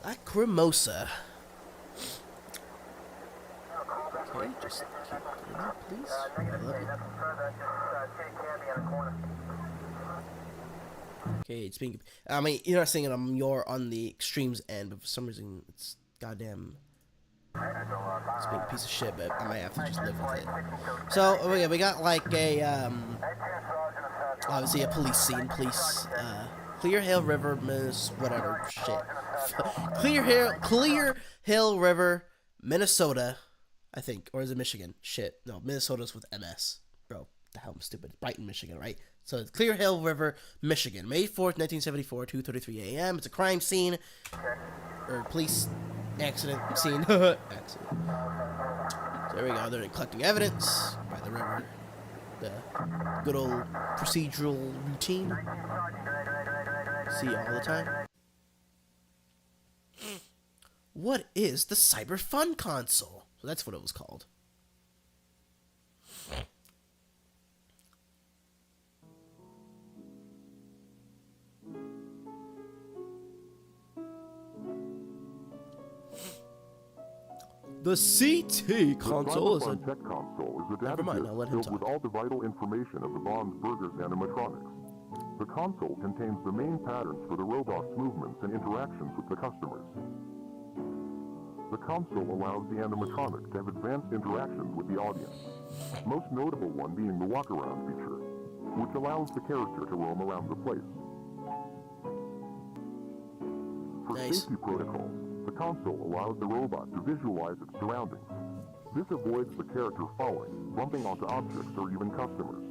Lacrimosa. Okay, just keep doing that, please. I love it. Okay, it's being... I mean, you're not saying it, you're on the extremes end, but for some reason, it's goddamn... It's being a piece of shit, but I might have to just live with it. So, okay, we got like a, obviously a police scene. Clear Hill River, whatever, shit. Clear Hill River, Minnesota, I think. Or is it Michigan? Shit. No, Minnesota's with MS. Bro, the hell, I'm stupid. Brighton, Michigan, right? So, it's Clear Hill River, Michigan. May 4th, 1974, 2:33 a.m. It's a crime scene. Or police... accident scene. Accident. So there we go. They're collecting evidence by the river. The good old procedural routine. See all the time. What is the Cyber Fun console? So that's what it was called. The CT console is a... tech console is a Never mind, I'll let him database filled with all the vital information of the Bonds, Burgers, animatronics. The console contains the main patterns for the robot's movements and interactions with the customers. The console allows the animatronic to have advanced interactions with the audience, most notable one being the walk-around feature, which allows the character to roam around the place. For safety protocols, the console allows the robot to visualize its surroundings. This avoids the character falling, bumping onto objects or even customers.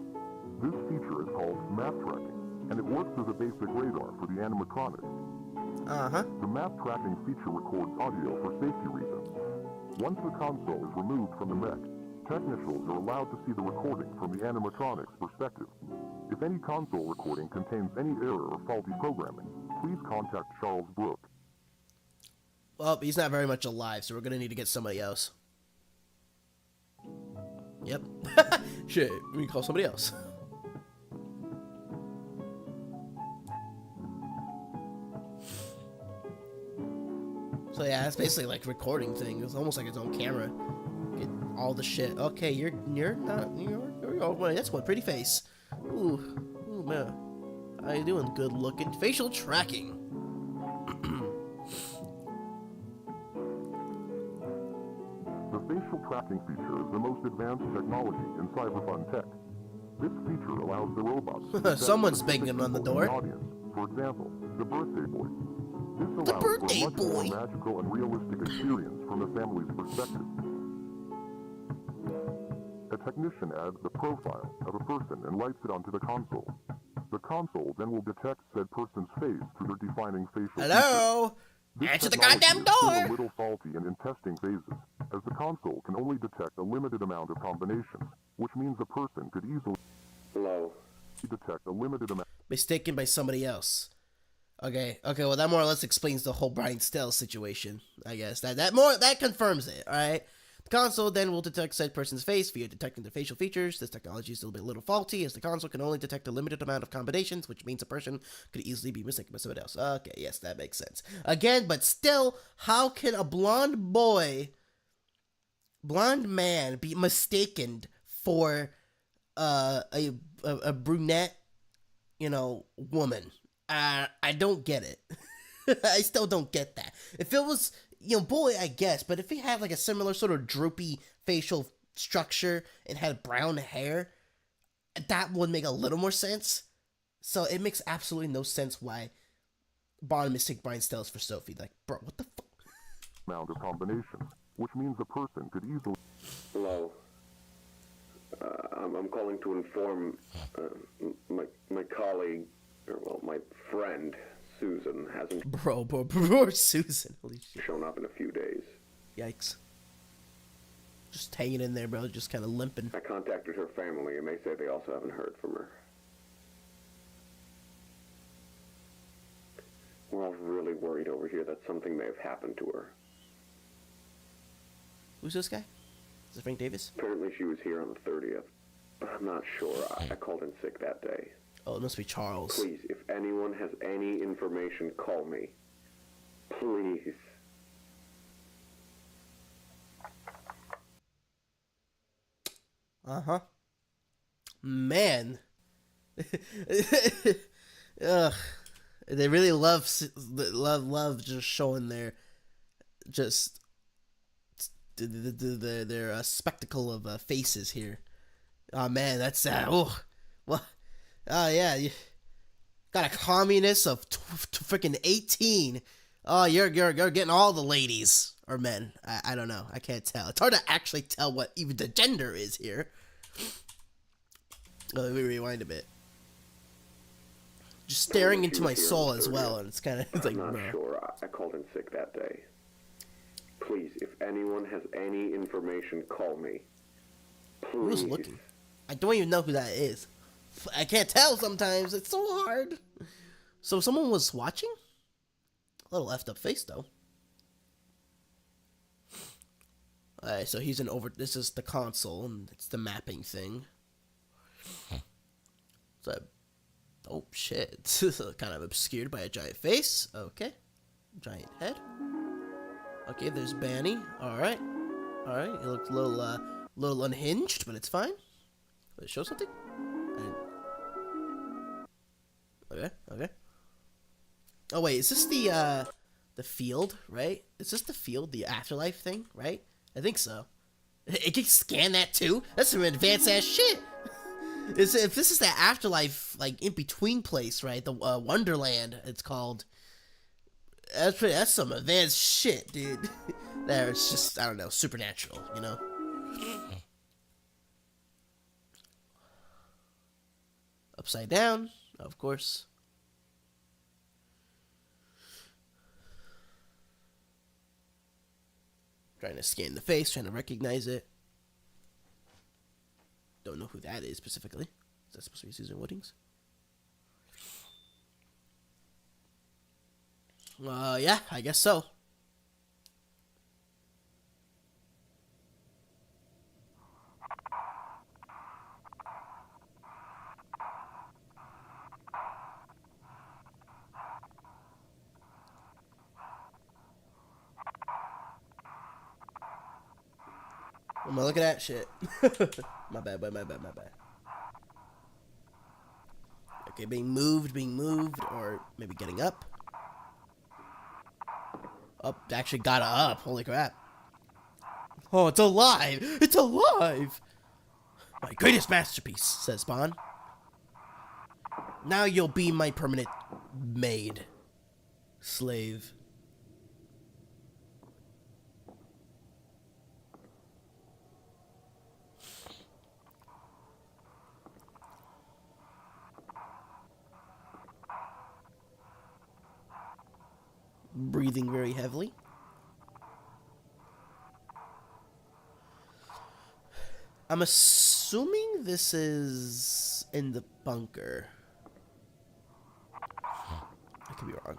This feature is called map tracking, and it works as a basic radar for the animatronic. The map tracking feature records audio for safety reasons. Once the console is removed from the mech, technicians are allowed to see the recording from the animatronic's perspective. If any console recording contains any error or faulty programming, please contact Charles Brooke. Well, he's not very much alive, so we're gonna need to get somebody else. Yep. Shit, we can call somebody else. So yeah, it's basically like recording thing. It's almost like its own camera. Get all the shit. Okay, you're that's one pretty face. Ooh man. How you doing? Good looking. Facial tracking. The facial tracking feature is the most advanced technology in CyberFun tech. This feature allows the robots someone's banging on the door. Audience. For example, the birthday boy. This allows for a much more magical and realistic experience from the family's perspective. A technician adds the profile of a person and lights it onto the console. The console then will detect said person's face through their defining facial Hello? features. Answer the goddamn door! Is still a little faulty and in testing phases, as the console can only detect a limited amount of combinations, which means a person could easily... Hello. detect a limited amount. Mistaken by somebody else. Okay, well that more or less explains the whole Brian Stells situation. I guess that confirms it. All right. The console then will detect said person's face via detecting their facial features. This technology is still a little faulty, as the console can only detect a limited amount of combinations, which means a person could easily be mistaken by somebody else. Okay, yes, that makes sense. Again, but still, how can a blonde man be mistaken for a brunette, woman? I don't get it. I still don't get that. If it was, boy, I guess, but if he had like a similar sort of droopy facial structure and had brown hair, that would make a little more sense. So it makes absolutely no sense why Bond mistake Brian Stells for Sophie. Like, bro, what the fuck? Amount of combinations, which means a person could easily. Hello. I'm calling to inform my colleague, or well, my friend Susan hasn't Bro, Susan. Holy shit. shown up in a few days. Yikes. Just hanging in there, bro. Just kind of limping. I contacted her family, and they say they also haven't heard from her. We're all really worried over here that something may have happened to her. Who's this guy? Is it Frank Davis? Apparently she was here on the 30th, but I'm not sure. I called in sick that day. Oh, it must be Charles. Please, if anyone has any information, call me. Please. Uh-huh. Man. Ugh. They really love just showing their their spectacle of faces here. Oh man, that's oh yeah, you got a communist of freaking 18. Oh, you're getting all the ladies or men. I don't know. I can't tell. It's hard to actually tell what even the gender is here. Let me rewind a bit. Just staring into my soul as well, and it's kind of like. I'm not sure. I called in sick that day. Please, if anyone has any information, call me. Please. Who's looking? I don't even know who that is. I can't tell sometimes. It's so hard. So someone was watching? A little effed up face, though. Alright, so he's this is the console, and it's the mapping thing. So, oh shit. It's kind of obscured by a giant face. Okay. Giant head. Okay, there's Banny. Alright. Alright, he looks a little unhinged, but it's fine. Did it show something? Okay. Oh wait, is this the field, right? Is this the field, the afterlife thing, right? I think so. It can scan that too? That's some advanced ass shit! If this is the afterlife, like, in-between place, right? The Wonderland, it's called. That's some advanced shit, dude. There, it's just, I don't know, supernatural, you know? Upside down, of course. Trying to scan the face, trying to recognize it. Don't know who that is specifically. Is that supposed to be Susan Woodings? Yeah, I guess so. Am I looking at shit? My bad. Okay, being moved, or maybe getting up. Up, actually got up. Holy crap. Oh, it's alive! It's alive! My greatest masterpiece, says Bond. Now you'll be my permanent maid. Slave. Breathing very heavily. I'm assuming this is in the bunker. I could be wrong.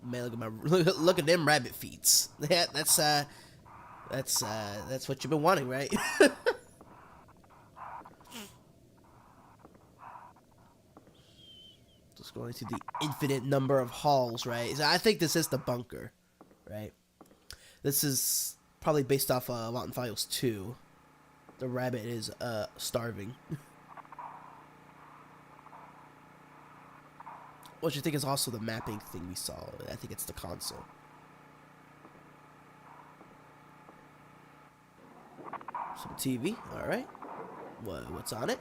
Man, look at my look at them rabbit feet. Yeah, that's what you've been wanting, right? Just going to the infinite number of halls, right? So I think this is the bunker, right? This is probably based off Walten Files 2. The rabbit is starving. Which I think is also the mapping thing we saw. I think it's the console. Some TV, alright. What's on it?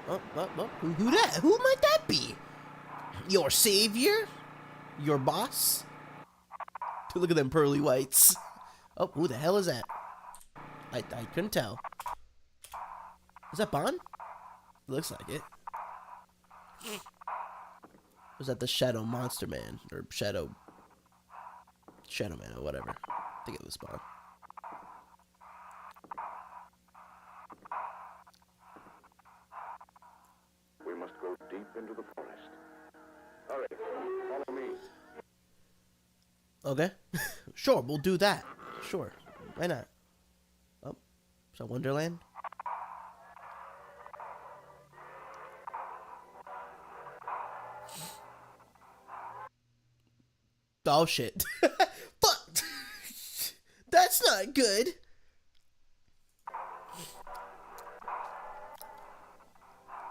Oh, who that? Who might that be? Your savior? Your boss? Look at them pearly whites. Oh, who the hell is that? I couldn't tell. Is that Bond? Looks like it. Was that the Shadow Monster Man? Or Shadow Man or whatever. I think it was Bond. We must go deep into the forest. All right, follow me. Okay. Sure, we'll do that. Sure. Why not? Oh, is that Wonderland? Oh, shit. But that's not good.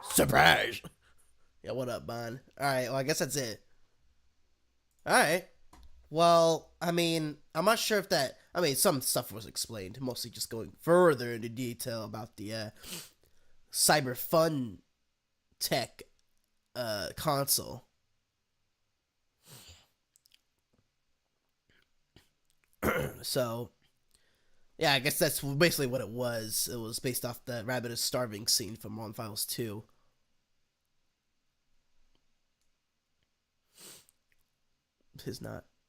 Surprise. Yeah, what up, Bond? Alright, well, I guess that's it. Alright. Well, I mean, I'm not sure if that... I mean, some stuff was explained. Mostly just going further into detail about the cyber fun tech console. So, yeah, I guess that's basically what it was. It was based off the Rabbit is Starving scene from Walten Files 2.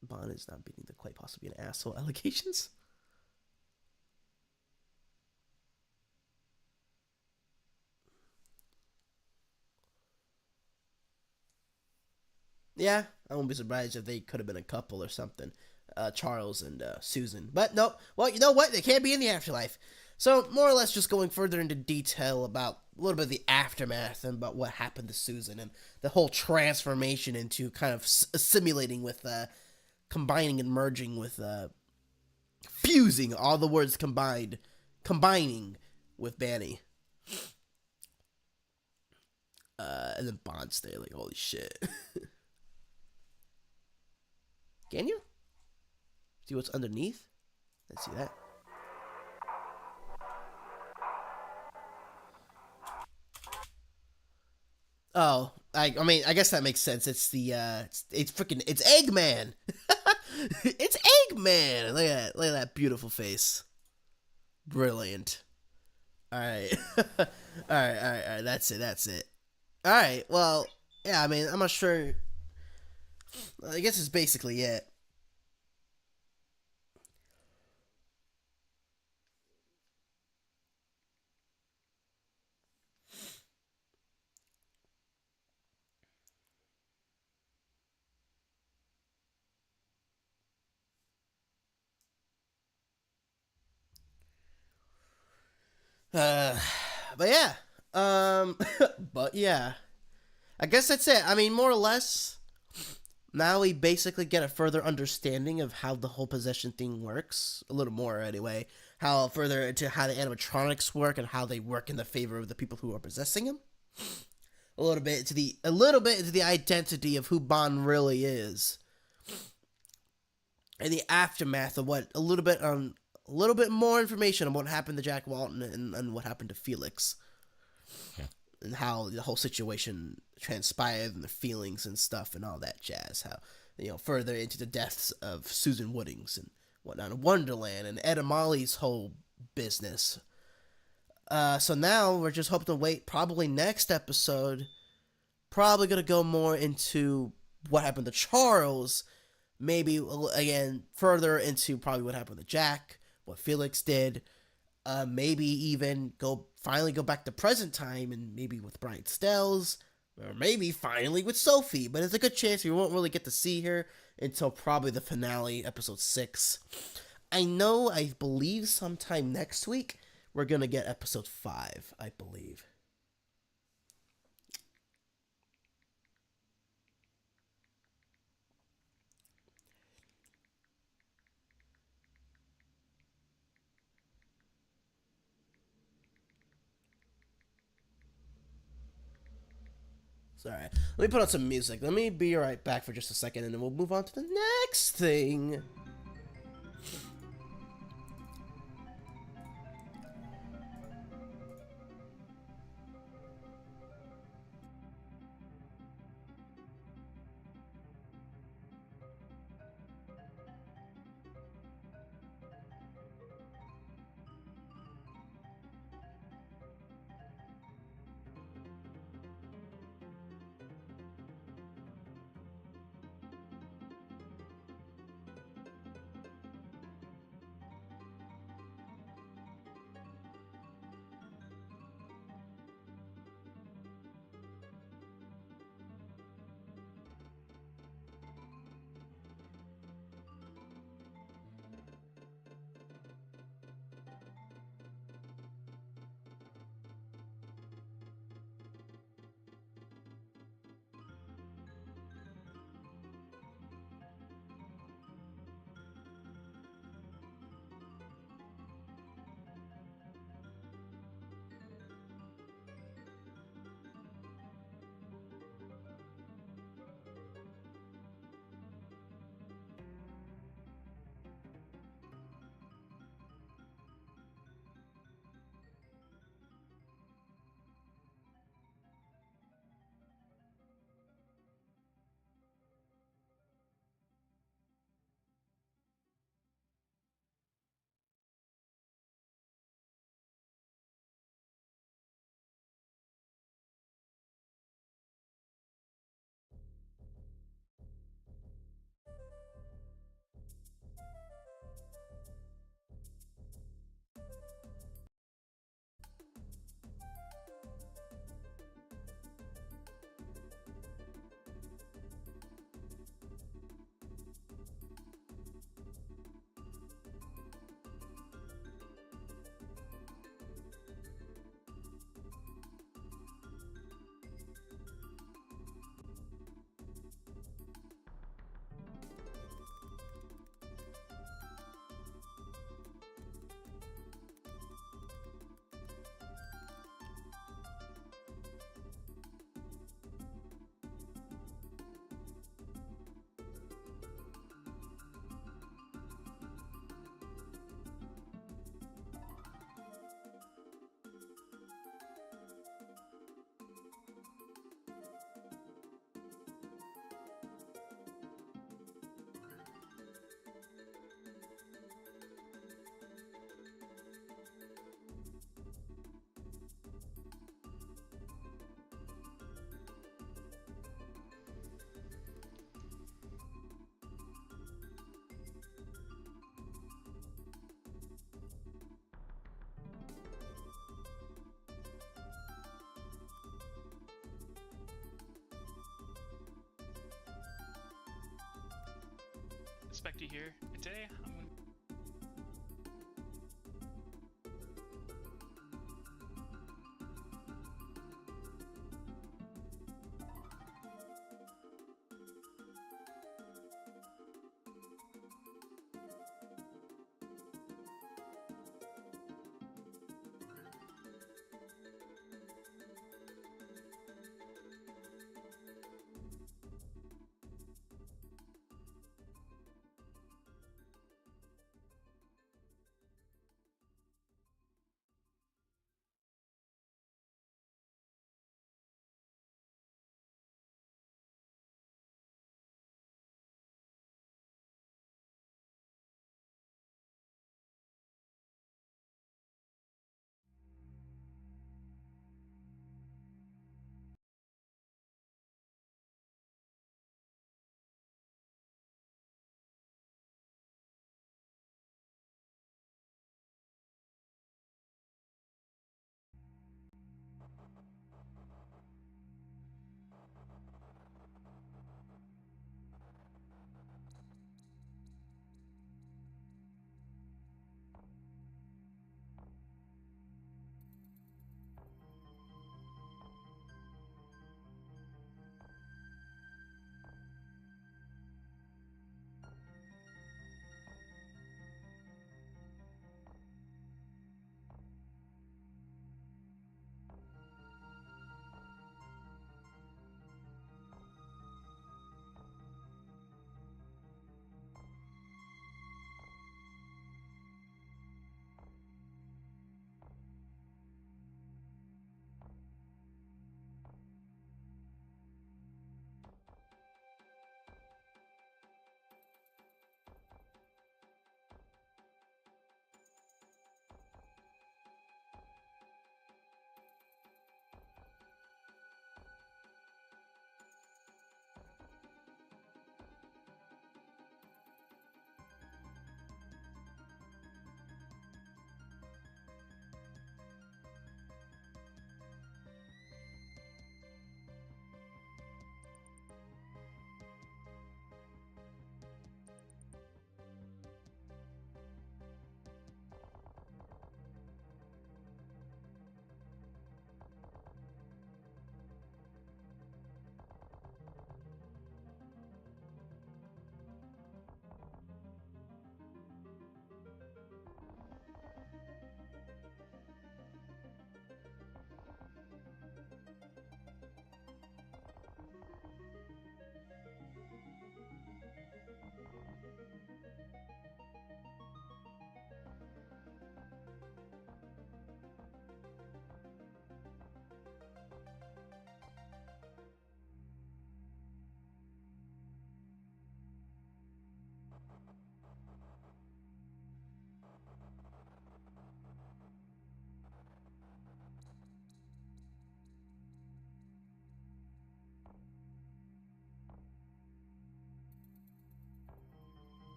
Bond is not beating the quite possibly an asshole allegations. Yeah, I won't be surprised if they could have been a couple or something. Charles and Susan. But no, well, you know what? They can't be in the afterlife. So, more or less just going further into detail about a little bit of the aftermath and about what happened to Susan and the whole transformation into kind of assimilating with, combining and merging with, fusing, all the words combined, combining with Banny. And then Bond's there, like, holy shit. Can you? See what's underneath? Let's see that. Oh, I mean, I guess that makes sense. It's the, it's freaking, it's Eggman! It's Eggman! Look at that beautiful face. Brilliant. Alright. Alright, that's it. Alright, well, yeah, I mean, I'm not sure. I guess it's basically it. But yeah. But yeah. I guess that's it. I mean, more or less, now we basically get a further understanding of how the whole possession thing works. A little more, anyway. How further into how the animatronics work and how they work in the favor of the people who are possessing them. A little bit into the identity of who Bond really is. And the aftermath of what a little bit more information on what happened to Jack Walton and what happened to Felix. and how the whole situation transpired and the feelings and stuff and all that jazz. How, further into the deaths of Susan Woodings and whatnot in Wonderland and Ed Amali's whole business. So now we're just hoping to wait. Probably next episode, probably going to go more into what happened to Charles. Maybe, again, further into probably what happened to Jack, what Felix did. Maybe even finally go back to present time and maybe with Brian Stells, or maybe finally with Sophie. But it's a good chance we won't really get to see her until probably the finale, episode 6. I believe sometime next week we're going to get episode 5, I believe. Sorry. Let me put on some music. Let me be right back for just a second, and then we'll move on to the next thing. Specty here, and today I'm going to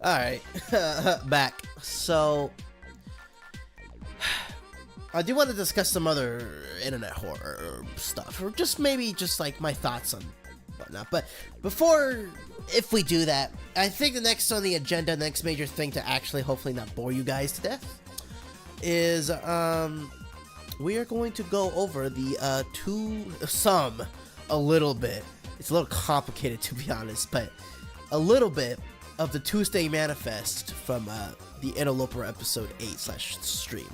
Alright, back. So, I do want to discuss some other internet horror stuff, or just maybe just like my thoughts on whatnot. But before, if we do that, I think the next on the agenda, next major thing to actually hopefully not bore you guys to death, is we are going to go over the a little bit. It's a little complicated to be honest, but a little bit of the Tuesday Manifest from the Interloper episode 8/stream.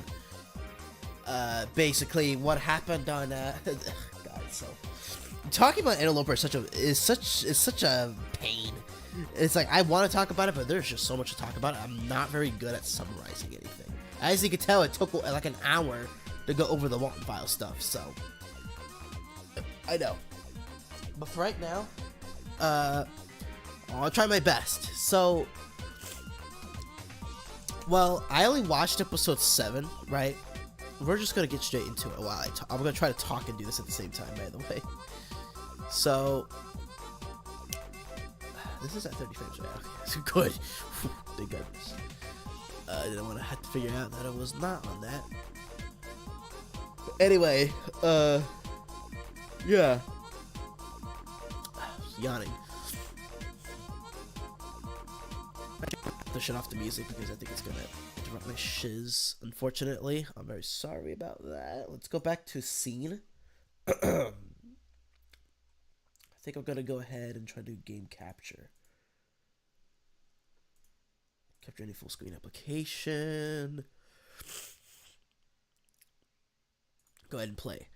Basically, what happened on God, so talking about Interloper is such a pain. It's like I want to talk about it, but there's just so much to talk about it. I'm not very good at summarizing anything. As you can tell, it took like an hour to go over the Walten Files stuff. So I know, but for right now, I'll try my best. So, well, I only watched episode 7, right? We're just gonna get straight into it while I'm gonna try to talk and do this at the same time, by the way. So, this is at 30 frames right now. Okay, good. Thank goodness. I didn't want to have to figure out that it was not on that. Anyway, yeah. Yawning. To shut off the music because I think it's gonna interrupt my shiz. Unfortunately, I'm very sorry about that. Let's go back to scene. I think I'm gonna go ahead and try to do game capture. Capture any full screen application. Go ahead and play.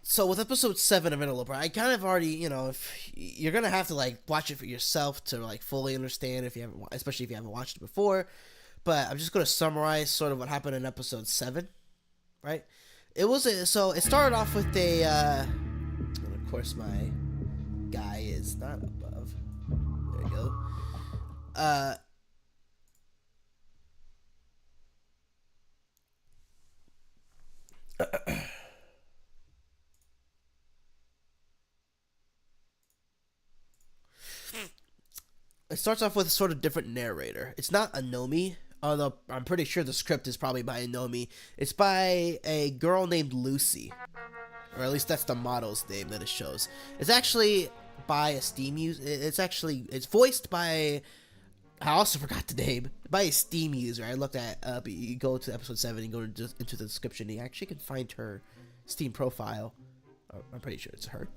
So with episode 7 of Interloper, I kind of already, if you're gonna have to like watch it for yourself to like fully understand if you haven't, especially if you haven't watched it before. But I'm just gonna summarize sort of what happened in episode 7, right? So it started off with and of course my guy is not above. There we go. It starts off with a sort of different narrator. It's not Anomi, although I'm pretty sure the script is probably by Anomi. It's by a girl named Lucy, or at least that's the model's name that it shows. It's actually by a Steam user. It's voiced by, I also forgot the name, by a Steam user. I looked at, you go to episode 7 and go into the description, you actually can find her Steam profile. Oh, I'm pretty sure it's her.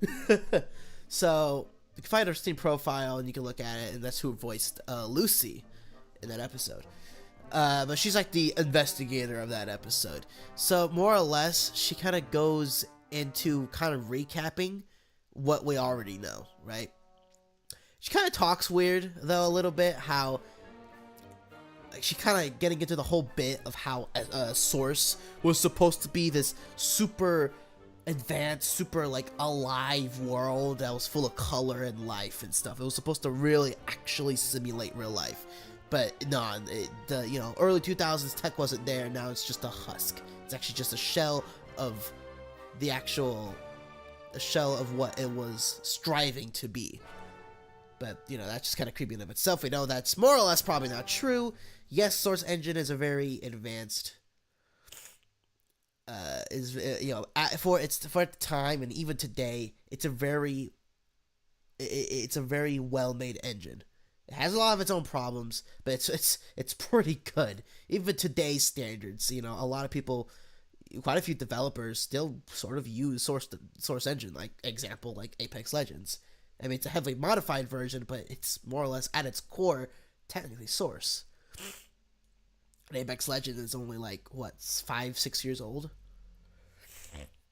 So you can find her Steam profile and you can look at it, and that's who voiced Lucy in that episode. But she's like the investigator of that episode. So more or less, she kind of goes into kind of recapping what we already know, right? She kind of talks weird, though, a little bit, how like, she kind of getting into the whole bit of how Source was supposed to be this super advanced, super like alive world that was full of color and life and stuff. It was supposed to really actually simulate real life, but no, the early 2000s tech wasn't there. Now it's just a husk. It's actually just a shell of what it was striving to be. But that's just kind of creepy in of itself. We know that's more or less probably not true. Yes, Source Engine is a very advanced for the time, and even today it's a very well-made engine. It has a lot of its own problems, but it's pretty good even today's standards. A lot of people, quite a few developers still sort of use Source Engine, like Apex Legends. I mean, it's a heavily modified version, but it's more or less at its core technically Source. And Apex Legends is only like 5-6 years old.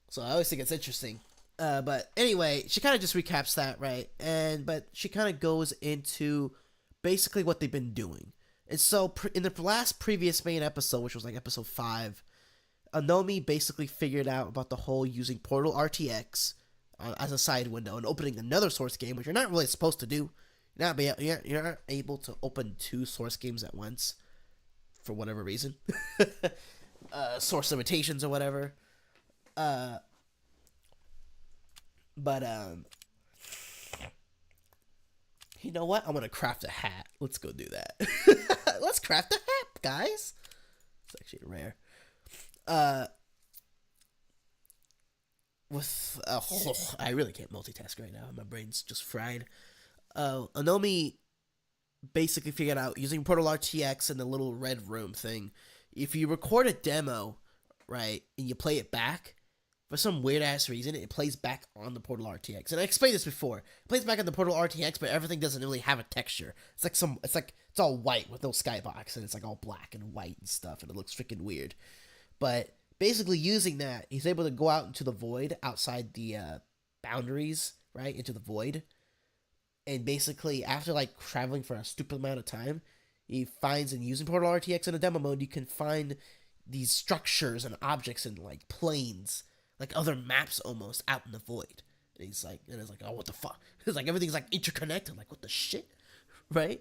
So I always think it's interesting. But anyway, she kind of just recaps that, right? But she kind of goes into basically what they've been doing. And so in the previous main episode, which was like episode 5, Anomi basically figured out about the whole using Portal RTX as a side window and opening another Source game, which you're not really supposed to do. You're not able to open 2 Source games at once for whatever reason. Source limitations or whatever. You know what? I'm gonna craft a hat. Let's go do that. Let's craft a hat, guys. It's actually rare. I really can't multitask right now. My brain's just fried. Anomi basically figured out using Portal RTX and the little red room thing. If you record a demo, right, and you play it back, for some weird ass reason, it plays back on the Portal RTX. And I explained this before. It plays back on the Portal RTX, but everything doesn't really have a texture. It's all white with no skybox, and it's like all black and white and stuff, and it looks freaking weird. But basically using that, he's able to go out into the void outside the boundaries, right, into the void. And basically, after like traveling for a stupid amount of time, he finds, and using Portal RTX in a demo mode, you can find these structures and objects and like planes, like other maps almost out in the void. And it's like, oh, what the fuck? It's like everything's like interconnected. Like, what the shit, right?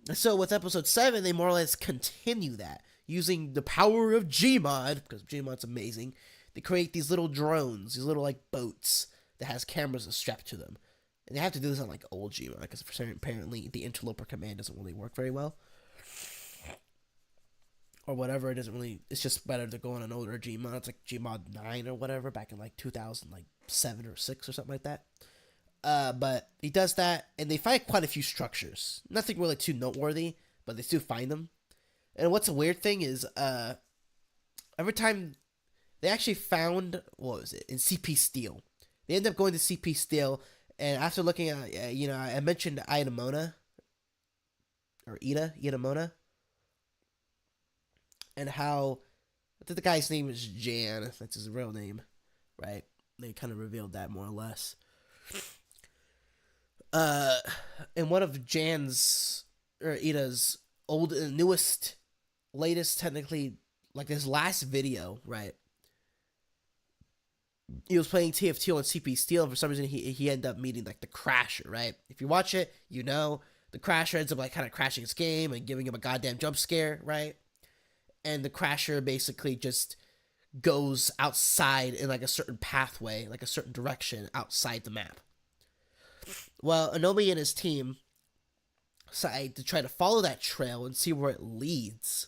And so with episode 7, they more or less continue that using the power of Gmod, because Gmod's amazing. They create these little drones, these little like boats that has cameras strapped to them. And they have to do this on like old Gmod, because apparently the Interloper command doesn't really work very well. Or whatever, it's just better to go on an older Gmod. It's like Gmod 9 or whatever, back in like 2007 or 6 or something like that. But he does that, and they find quite a few structures. Nothing really too noteworthy, but they still find them. And what's a weird thing is, every time they actually found, what was it, in CP Steel. They end up going to CP Steel, and after looking at, I mentioned Idamona, or Idamona, and how, I think the guy's name is Jan, that's his real name, right? They kind of revealed that more or less. And one of Jan's, or Ida's latest, technically, like his last video, right? He was playing TF2 on CP Steel, and for some reason he ended up meeting like the Crasher, right? If you watch it, you know the Crasher ends up like kind of crashing his game and giving him a goddamn jump scare, right? And the Crasher basically just goes outside in like a certain pathway, like a certain direction outside the map. Well, Anomi and his team decide to try to follow that trail and see where it leads,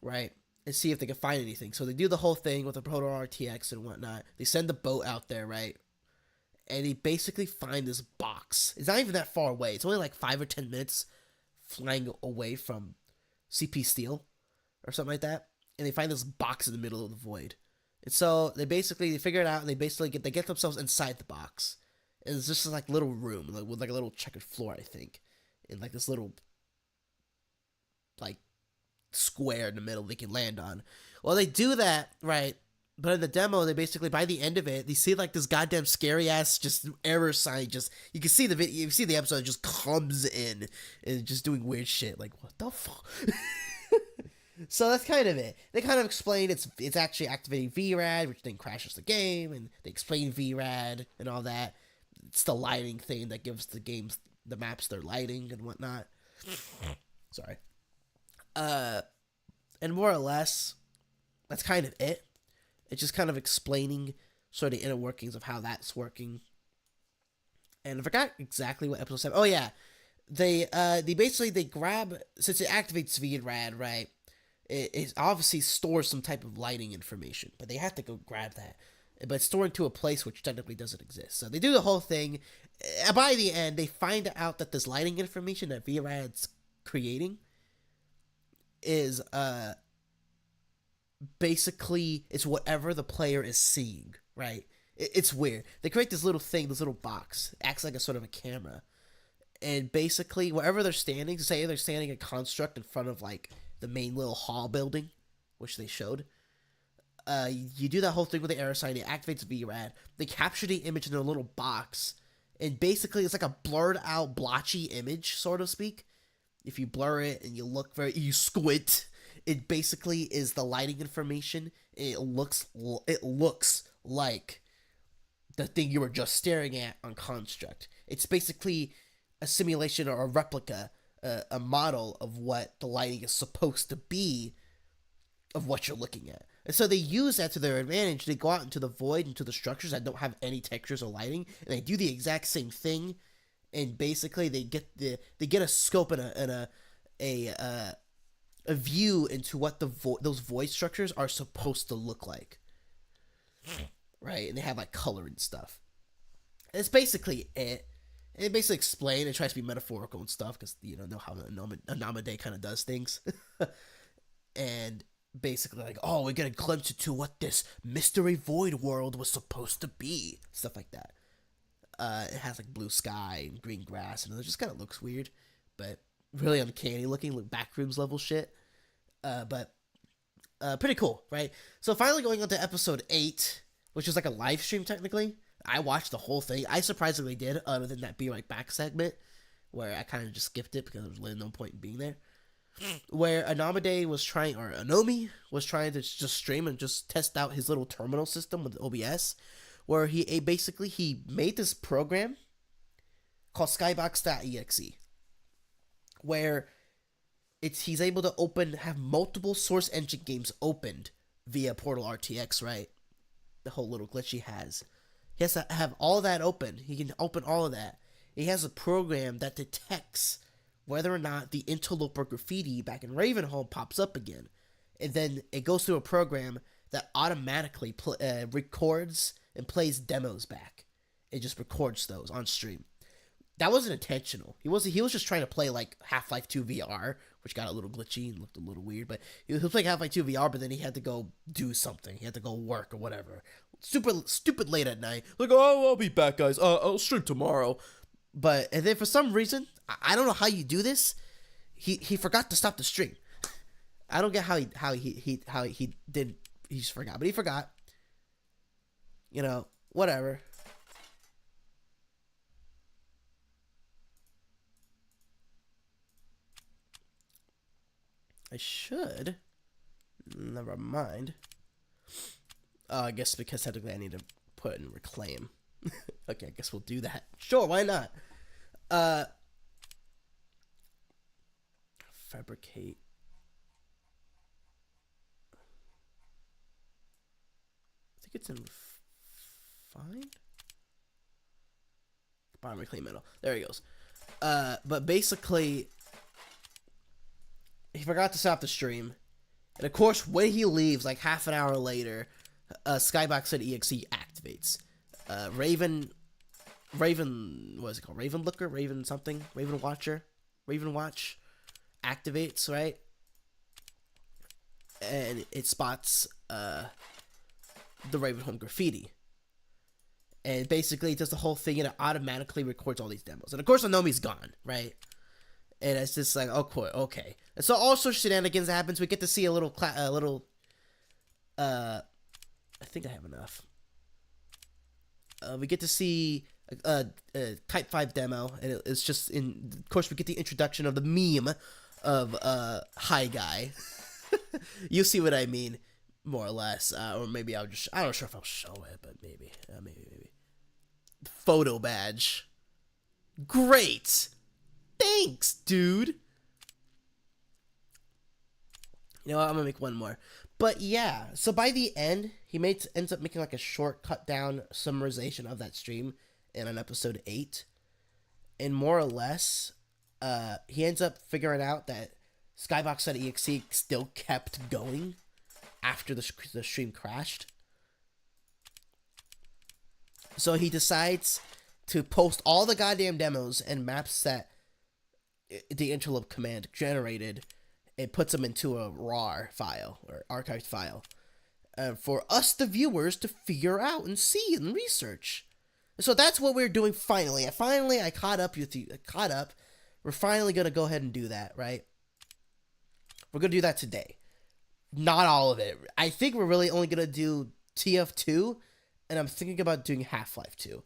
right? And see if they can find anything. So they do the whole thing with the Proto RTX and whatnot. They send the boat out there, right? And they basically find this box. It's not even that far away. It's only like 5 or 10 minutes flying away from CP Steel or something like that. And they find this box in the middle of the void. And so they figure it out, and they get themselves inside the box. And it's just like little room, like, with like a little checkered floor, I think. And like this little like square in the middle they can land on. Well, they do that, right? But in the demo, they basically, by the end of it, they see like this goddamn scary ass just error sign. Just, you can see the video, you see the episode, it just comes in and just doing weird shit. Like, what the fuck? So that's kind of it. They kind of explain it's actually activating VRAD, which then crashes the game, and they explain VRAD and all that. It's the lighting thing that gives the maps their lighting and whatnot. Sorry. And more or less, that's kind of it. It's just kind of explaining sort of the inner workings of how that's working. And I forgot exactly what episode 7. Oh yeah, they grab, since it activates VRAD, right? It obviously stores some type of lighting information, but they have to go grab that. But it's stored to a place which technically doesn't exist. So they do the whole thing. By the end, they find out that this lighting information that VRAD's creating is basically it's whatever the player is seeing, right? It's weird. They create this little thing, this little box, acts like a sort of a camera, and basically wherever they're standing, say they're standing a construct in front of like the main little hall building, which they showed. You do that whole thing with the arrow sign. It activates VRAD. They capture the image in a little box, and basically it's like a blurred out, blotchy image, sort of speak. If you blur it and you squint, it basically is the lighting information. It looks like the thing you were just staring at on Construct. It's basically a simulation or a replica, a model of what the lighting is supposed to be of what you're looking at. And so they use that to their advantage. They go out into the void, into the structures that don't have any textures or lighting, and they do the exact same thing and basically they get a scope and a view into what those voice structures are supposed to look like, right? And they have like color and stuff. It's basically it. It basically explains. It tries to be metaphorical and stuff because you know how Anamade kind of does things, and basically like, oh, we get a glimpse into what this mystery void world was supposed to be, stuff like that. It has like blue sky and green grass, and it just kind of looks weird, but really uncanny looking, like backrooms level shit. But pretty cool, right? So finally going on to episode 8, which is like a live stream technically. I watched the whole thing. I surprisingly did, other than that Be Right Back segment, where I kind of just skipped it because there was really no point in being there. Where Anomade was trying, or Anomi was trying to just stream and just test out his little terminal system with OBS, where he made this program called Skybox.exe, where he's able to have multiple Source Engine games opened via Portal RTX, right? The whole little glitch he has. He has to have all that open. He can open all of that. He has a program that detects whether or not the Interloper graffiti back in Ravenholm pops up again. And then it goes through a program that automatically records and plays demos back. It just records those on stream. That wasn't intentional. He was just trying to play like Half-Life 2 VR, which got a little glitchy and looked a little weird. But he was playing Half-Life 2 VR, but then he had to go do something. He had to go work or whatever. Stupid late at night. Like, oh, I'll be back, guys. I'll stream tomorrow. And then for some reason, I don't know how you do this. He forgot to stop the stream. I don't get how he did. He just forgot, but he forgot. You know, whatever. I should. Never mind. I guess because technically I need to put in reclaim. Okay, I guess we'll do that. Sure, why not? Fabricate. I think it's in find. Bottom reclaim metal. There he goes. But basically, he forgot to stop the stream, and of course, when he leaves, like half an hour later, Skybox.exe activates. Raven, what is it called? Raven Looker, Raven something, Raven Watcher, Raven Watch activates, right? And it spots the Ravenholm graffiti. And basically it does the whole thing, and it automatically records all these demos. And of course Anomi's gone, right? And it's just like, oh, cool, okay. And so all sorts of shenanigans happens. We get to see a little, I think I have enough. We get to see a Type 5 demo, and it's just of course, we get the introduction of the meme of Hi Guy. You see what I mean, more or less. Or maybe I'm not sure if I'll show it, but maybe. Photo badge. Great! Thanks, dude! You know what, I'm gonna make one more. But yeah, so by the end, he ends up making like a short cut down summarization of that stream in an episode 8. And more or less, he ends up figuring out that Skybox.exe still kept going after the stream crashed. So he decides to post all the goddamn demos and maps that the Interloper command generated. It puts them into a RAR file, or archived file, for us, the viewers, to figure out and see and research. So that's what we're doing finally. I caught up with you. We're finally going to go ahead and do that, right? We're going to do that today. Not all of it. I think we're really only going to do TF2, and I'm thinking about doing Half-Life 2.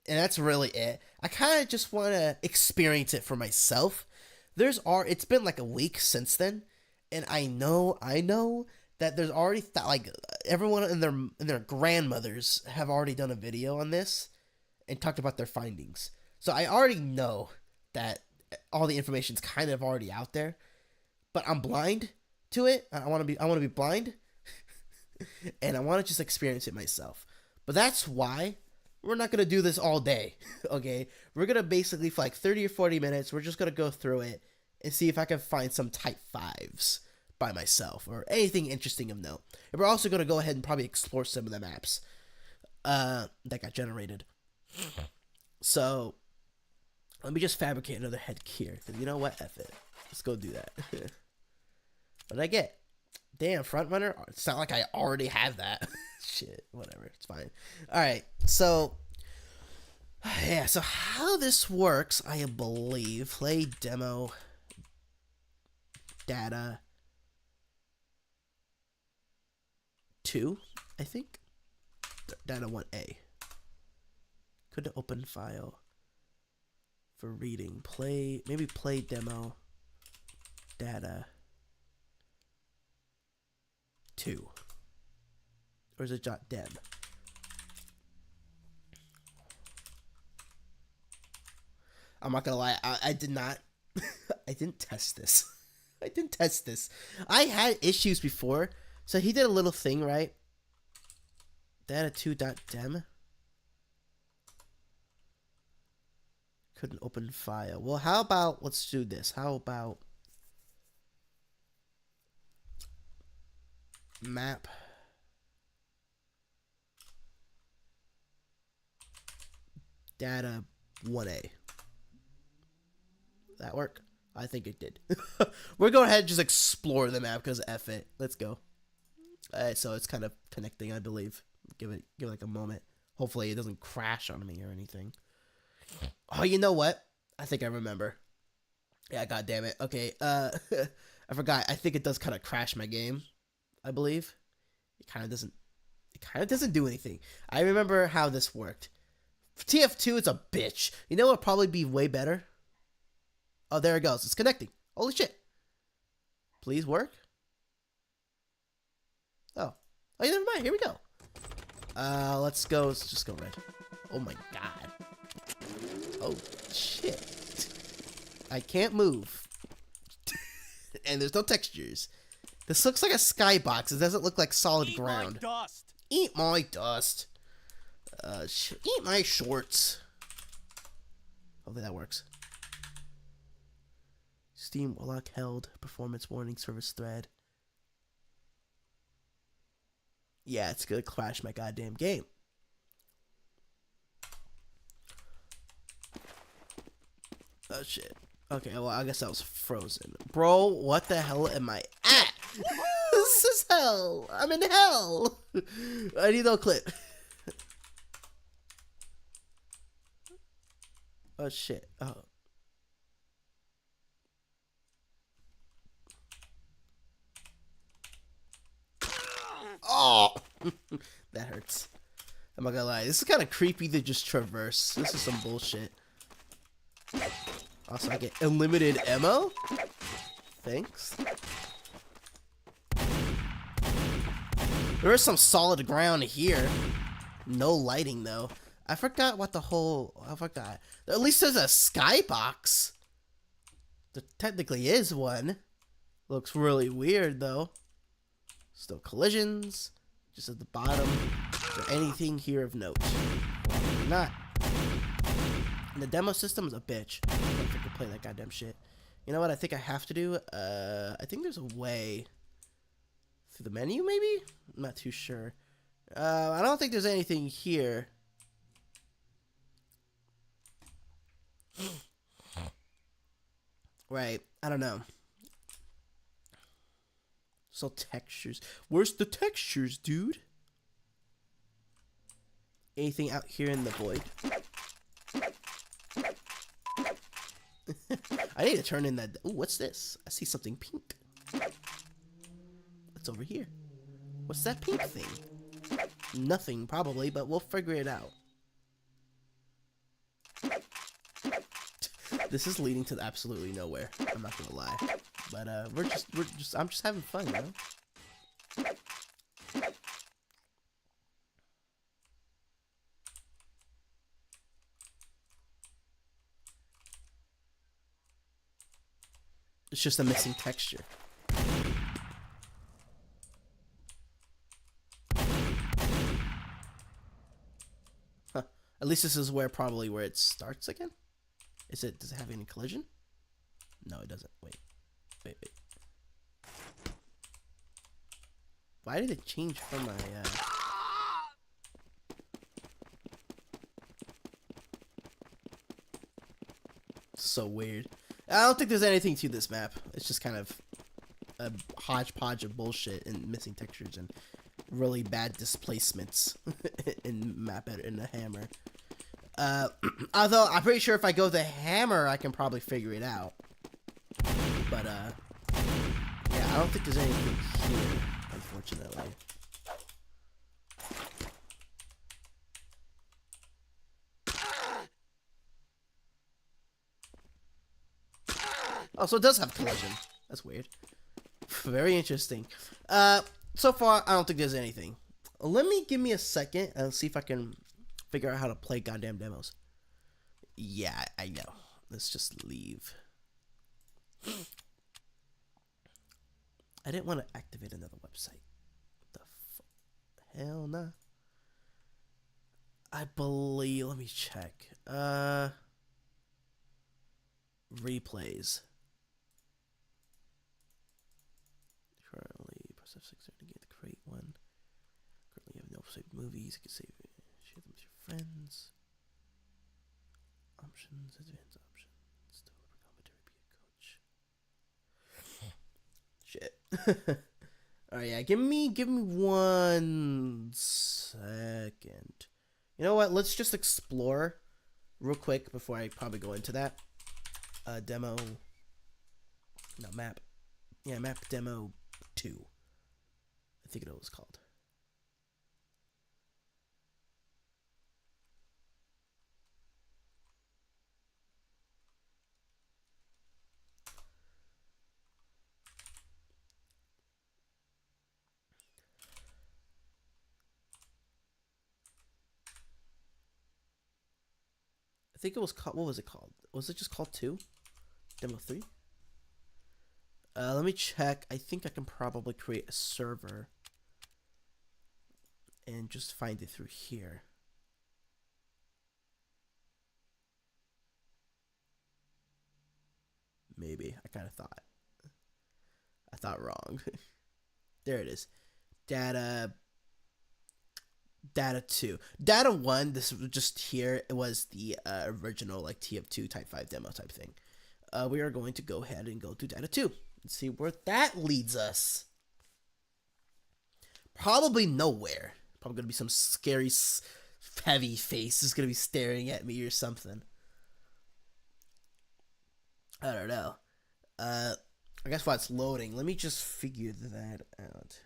And that's really it. I kind of just want to experience it for myself. It's been like a week since then, and I know that there's already everyone and their grandmothers have already done a video on this and talked about their findings. So I already know that all the information's kind of already out there, but I'm blind to it. I want to be blind, and I want to just experience it myself. But that's why we're not gonna do this all day. Okay, we're gonna basically for like 30 or 40 minutes. We're just gonna go through it and see if I can find some type 5s by myself or anything interesting of note. And we're also gonna go ahead and probably explore some of the maps that got generated. So let me just fabricate another head here, because you know what? F it. Let's go do that. What did I get? Damn, front runner. It's not like I already have that. Shit, whatever. It's fine. All right, so yeah. So how this works, I believe, play demo data 2, I think. Data 1A. Couldn't open file for reading. Maybe play demo data 2. Or is it .dem? I'm not gonna lie, I did not I didn't test this. I didn't test this. I had issues before. So he did a little thing, right? Data2.dem. Couldn't open file. Well, how about, let's do this. How about map data 1A. That work? I think it did. We're going ahead and just explore the map because F it. Let's go. So it's kind of connecting, I believe. Give it like a moment. Hopefully it doesn't crash on me or anything. Oh, you know what? I think I remember. Yeah, god damn it. Okay, I forgot. I think it does kind of crash my game, I believe. It kind of doesn't do anything. I remember how this worked. For TF2, it's a bitch. You know what would probably be way better? Oh, there it goes. It's connecting. Holy shit. Please work. Oh, never mind. Here we go. Let's go. Let's just go red. Oh my god. Oh shit. I can't move. And there's no textures. This looks like a skybox. It doesn't look like solid ground. Eat my dust. Eat my dust. Eat my shorts. Hopefully that works. Steam lock held. Performance warning service thread. Yeah, it's gonna crash my goddamn game. Oh shit. Okay, well I guess I was frozen. Bro, what the hell am I at? This is hell. I'm in hell. I need no clip. Oh shit. Oh. Oh, that hurts. I'm not gonna lie. This is kind of creepy to just traverse. This is some bullshit. Also, I get unlimited ammo. Thanks. There is some solid ground here. No lighting though. I forgot what the whole. I forgot. At least there's a skybox. There technically is one. Looks really weird though. Still collisions. Just at the bottom. Is there anything here of note? Not. And the demo system is a bitch. I don't think I can play that goddamn shit. You know what I think I have to do? I think there's a way. Through the menu, maybe? I'm not too sure. I don't think there's anything here. Right. I don't know. So textures. Where's the textures, dude? Anything out here in the void? I need to turn in that. Ooh, what's this? I see something pink. What's over here? What's that pink thing? Nothing, probably, but we'll figure it out. This is leading to absolutely nowhere. I'm not gonna lie, but I'm just having fun, you know. It's just a missing texture. Huh. At least this is probably where it starts again. Does it have any collision? No, it doesn't. Wait. Why did it change from my so weird. I don't think there's anything to this map. It's just kind of a hodgepodge of bullshit and missing textures and really bad displacements in the hammer. Although I'm pretty sure if I go the hammer, I can probably figure it out. But yeah, I don't think there's anything here, unfortunately. Oh, so it does have collision. That's weird. Very interesting. So far, I don't think there's anything. Give me a second and see if I can figure out how to play goddamn demos. Yeah, I know. Let's just leave. I didn't want to activate another website. What the hell nah. I believe, let me check. Replays. Currently, press F6 to get the create one. Currently, you have no saved movies. You can save it, share them with your friends. Options, advanced options. Developer commentary, be a coach. Shit. Alright, yeah, give me 1 second. You know what? Let's just explore real quick before I probably go into that. Demo. No, map. Yeah, map demo 2. I think it was called. I think it was called, what was it called? Was it just called 2? Demo 3? Let me check. I think I can probably create a server and just find it through here. Maybe. I kind of thought. I thought wrong. There it is. Data 2. Data 1, this was just here. It was the original like TF2 Type 5 demo type thing. We are going to go ahead and go to Data 2 and see where that leads us. Probably nowhere. Probably going to be some scary, heavy face is going to be staring at me or something. I don't know. I guess while it's loading, let me just figure that out.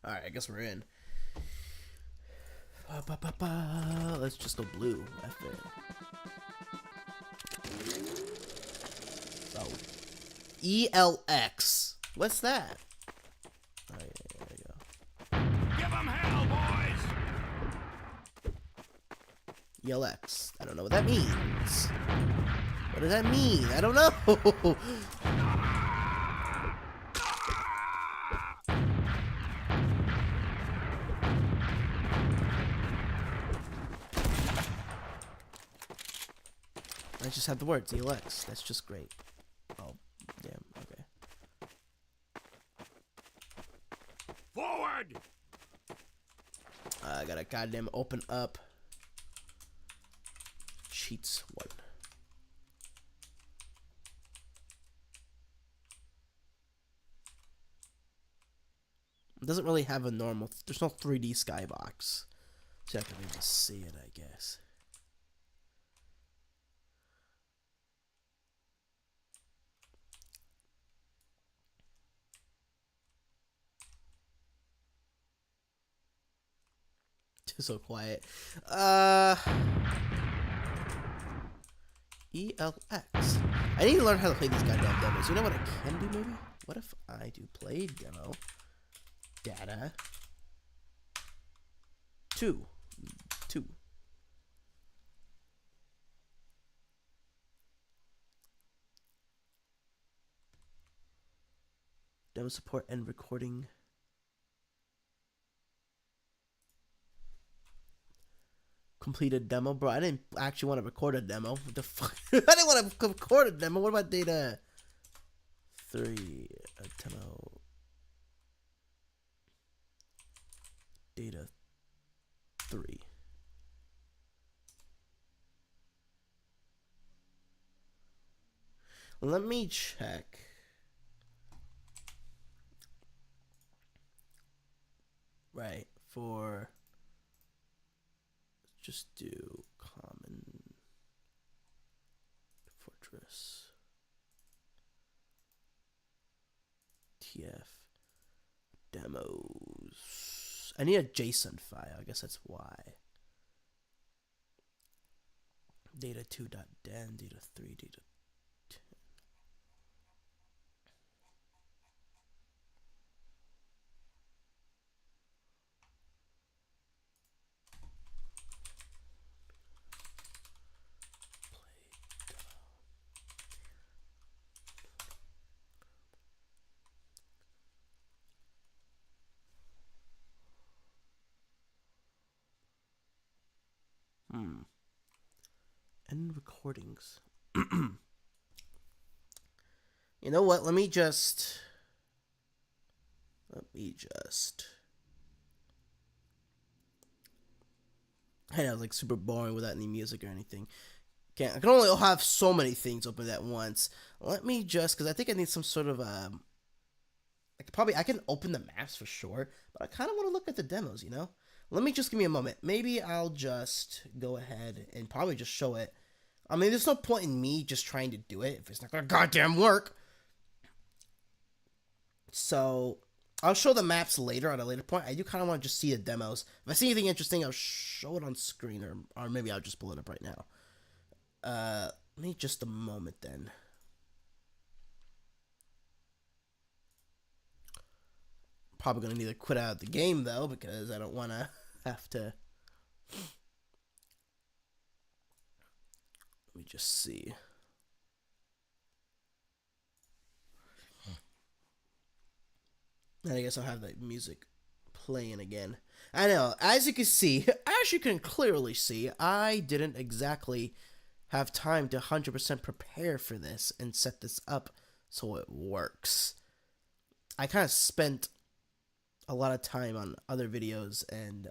Alright, I guess we're in. Let's just go blue. F it. Oh. ELX. What's that? Oh, yeah, there we go. Give 'em hell, boys! ELX. I don't know what that means. What does that mean? I don't know. I just have the words ELX. That's just great. Oh, damn. Okay. Forward! I gotta goddamn open up Cheats 1. It doesn't really have a normal. There's no 3D skybox, so I can really see it, I guess. So quiet. ELX. I need to learn how to play these goddamn demos. You know what I can do maybe? What if I do play demo data 2. Demo support and recording. Completed demo, bro. I didn't actually want to record a demo. What the fuck? I didn't want to record a demo. What about data 3? A demo. Data 3. Let me check. Right, for just do common fortress TF demos. I need a JSON file. I guess that's why. Data 2.den, data 3, data 10. And recordings. You know what? Let me just. I know, like super boring without any music or anything. I can only have so many things open at once. Let me just, because I think I need some sort of I can open the maps for sure, but I kind of want to look at the demos, you know? Let me just give me a moment. Maybe I'll just go ahead and probably just show it. I mean, there's no point in me just trying to do it if it's not gonna goddamn work. So, I'll show the maps later at a later point. I do kind of want to just see the demos. If I see anything interesting, I'll show it on screen, or maybe I'll just pull it up right now. Let me just a moment then. Probably gonna need to quit out the game though, because I don't want to have to. Let me just see. And I guess I'll have the music playing again. I know, as you can see, as you can clearly see, I didn't exactly have time to 100% prepare for this and set this up so it works. I kind of spent a lot of time on other videos, and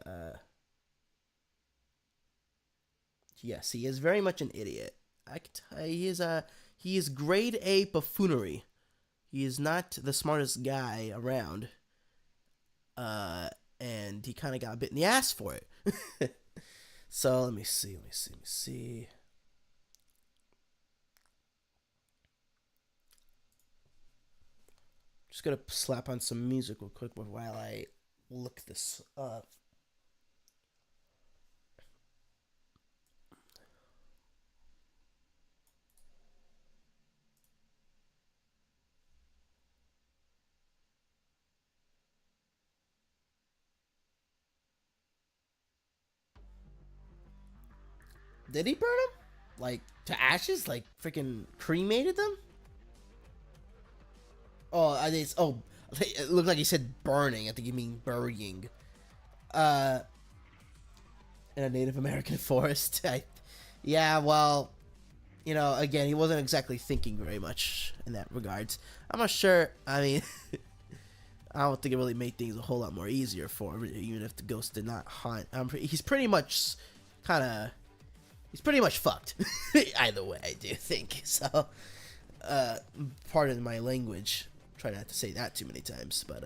yes, he is very much an idiot. I can tell you, he is grade A buffoonery. He is not the smartest guy around, and he kind of got bit in the ass for it. So let me see. Just gonna slap on some music real quick while I look this up. Did he burn them? Like, to ashes? Like, freaking cremated them? Oh, it looked like he said burning. I think you mean burying. In a Native American forest. Yeah, well, you know, again, he wasn't exactly thinking very much in that regards. I'm not sure. I mean, I don't think it really made things a whole lot more easier for him, even if the ghost did not haunt. He's pretty much fucked. Either way, I do think. So, pardon my language. Try not to say that too many times, but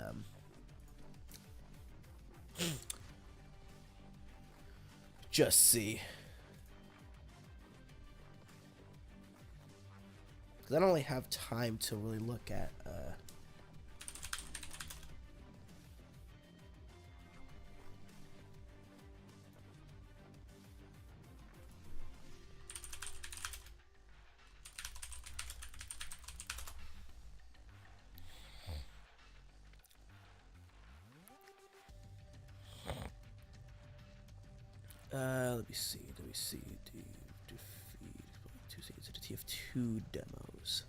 just see. Because I don't really have time to really look at see. Let me see. Defeat 2 seconds into TF2 demos.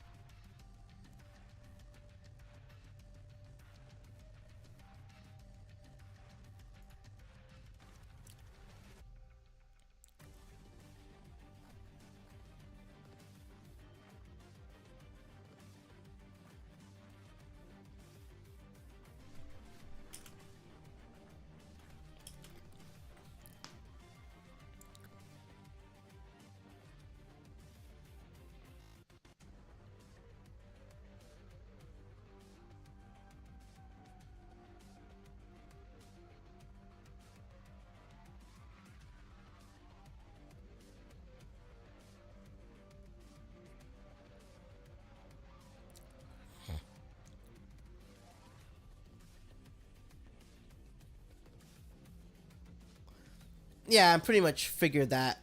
Yeah, I pretty much figured that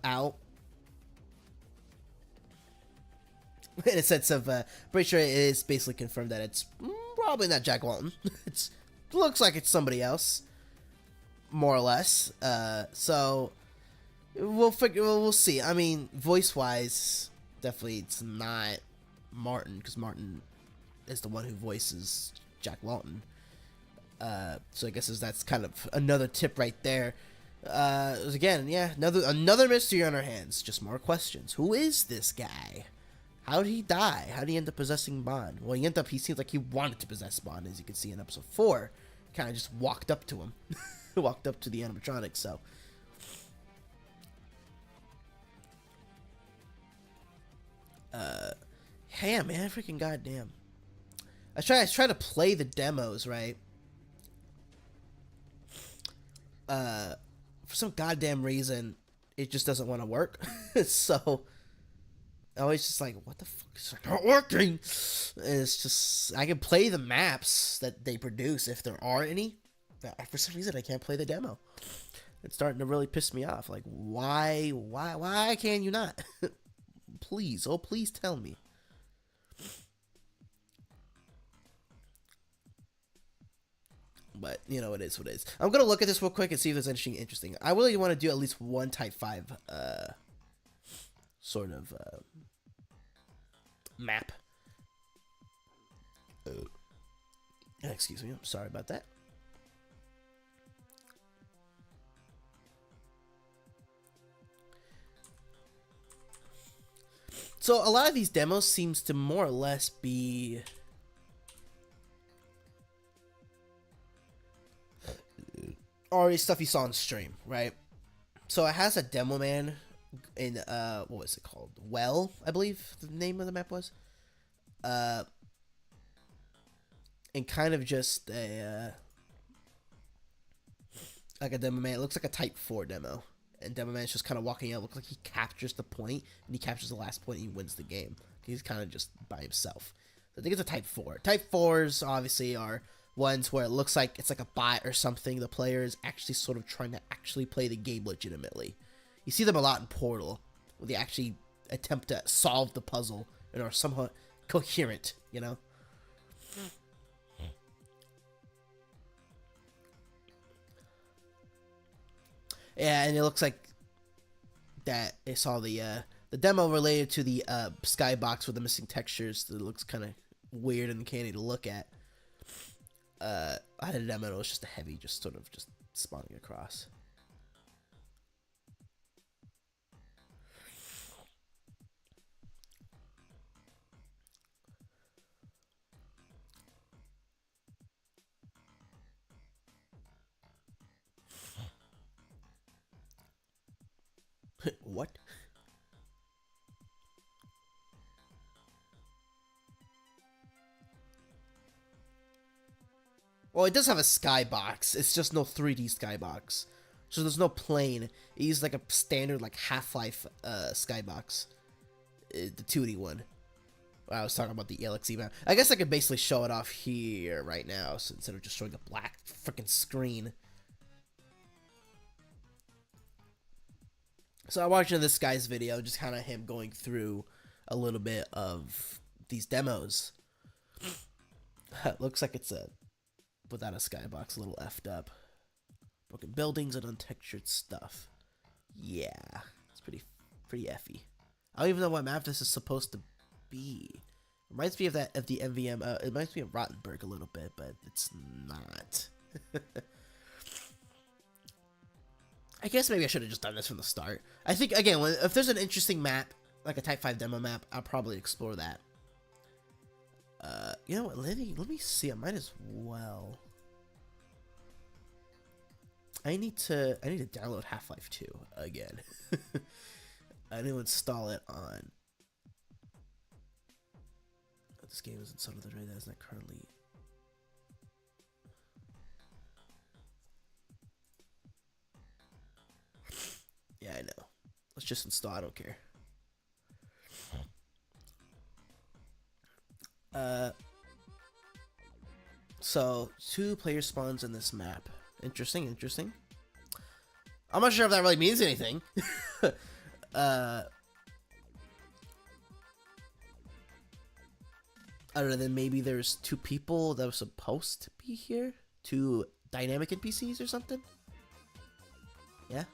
out. In a sense of, pretty sure it is basically confirmed that it's probably not Jack Walton. It looks like it's somebody else, more or less. So we'll see. I mean, voice-wise, definitely it's not Martin, because Martin is the one who voices Jack Walton. So I guess that's kind of another tip right there. Again, yeah, another mystery on our hands. Just more questions. Who is this guy? How did he die? How did he end up possessing Bond? Well, he seems like he wanted to possess Bond, as you can see in episode 4. Kind of just walked up to him. Walked up to the animatronic, so. Yeah, man, freaking goddamn. I try to play the demos, right? For some goddamn reason, it just doesn't want to work. So, I was just like, what the fuck is not working? And it's just, I can play the maps that they produce if there are any. But for some reason, I can't play the demo. It's starting to really piss me off. Like, why can you not? Please, oh, please tell me. But, you know, it is what it is. I'm going to look at this real quick and see if there's anything interesting. I really want to do at least one Type 5 sort of map. Excuse me. I'm sorry about that. So, a lot of these demos seems to more or less be already stuff you saw on stream, right? So it has a demo man in what was it called? Well, I believe the name of the map was. And kind of just a like a demo man. It looks like a Type 4 demo. And demo man's just kind of walking out. Looks like he captures the point, and he captures the last point, and he wins the game. He's kind of just by himself. So I think it's a Type 4. Type 4s obviously are ones where it looks like it's like a bot or something. The player is actually sort of trying to actually play the game legitimately. You see them a lot in Portal, where they actually attempt to solve the puzzle and are somewhat coherent, you know? Yeah, and it looks like that it's all the demo related to the skybox with the missing textures. That looks kind of weird and canny to look at. I had a demo. It was just a heavy, just sort of just spawning across. What? Well, it does have a skybox. It's just no 3D skybox. So there's no plane. It uses like a standard like Half-Life skybox. The 2D one. I was talking about the ELXE map. I guess I could basically show it off here right now, so instead of just showing a black freaking screen. So I'm watching this guy's video, just kind of him going through a little bit of these demos. It looks like it's a without a skybox, a little effed up. Broken buildings and untextured stuff. Yeah, it's pretty effy. I don't even know what map this is supposed to be. Reminds me of that of the MVM. It reminds me of Rottenburg a little bit, but it's not. I guess maybe I should have just done this from the start. I think again, if there's an interesting map, like a Type 5 demo map, I'll probably explore that. You know what? Let me see. I might as well. I need to download Half-Life 2 again. I need to install it on. Oh, this game is installed on the right. That is not currently. Yeah, I know. Let's just install. I don't care. So 2 player spawns in this map. Interesting. I'm not sure if that really means anything. Other than maybe there's 2 people that were supposed to be here, 2 dynamic NPCs or something. Yeah,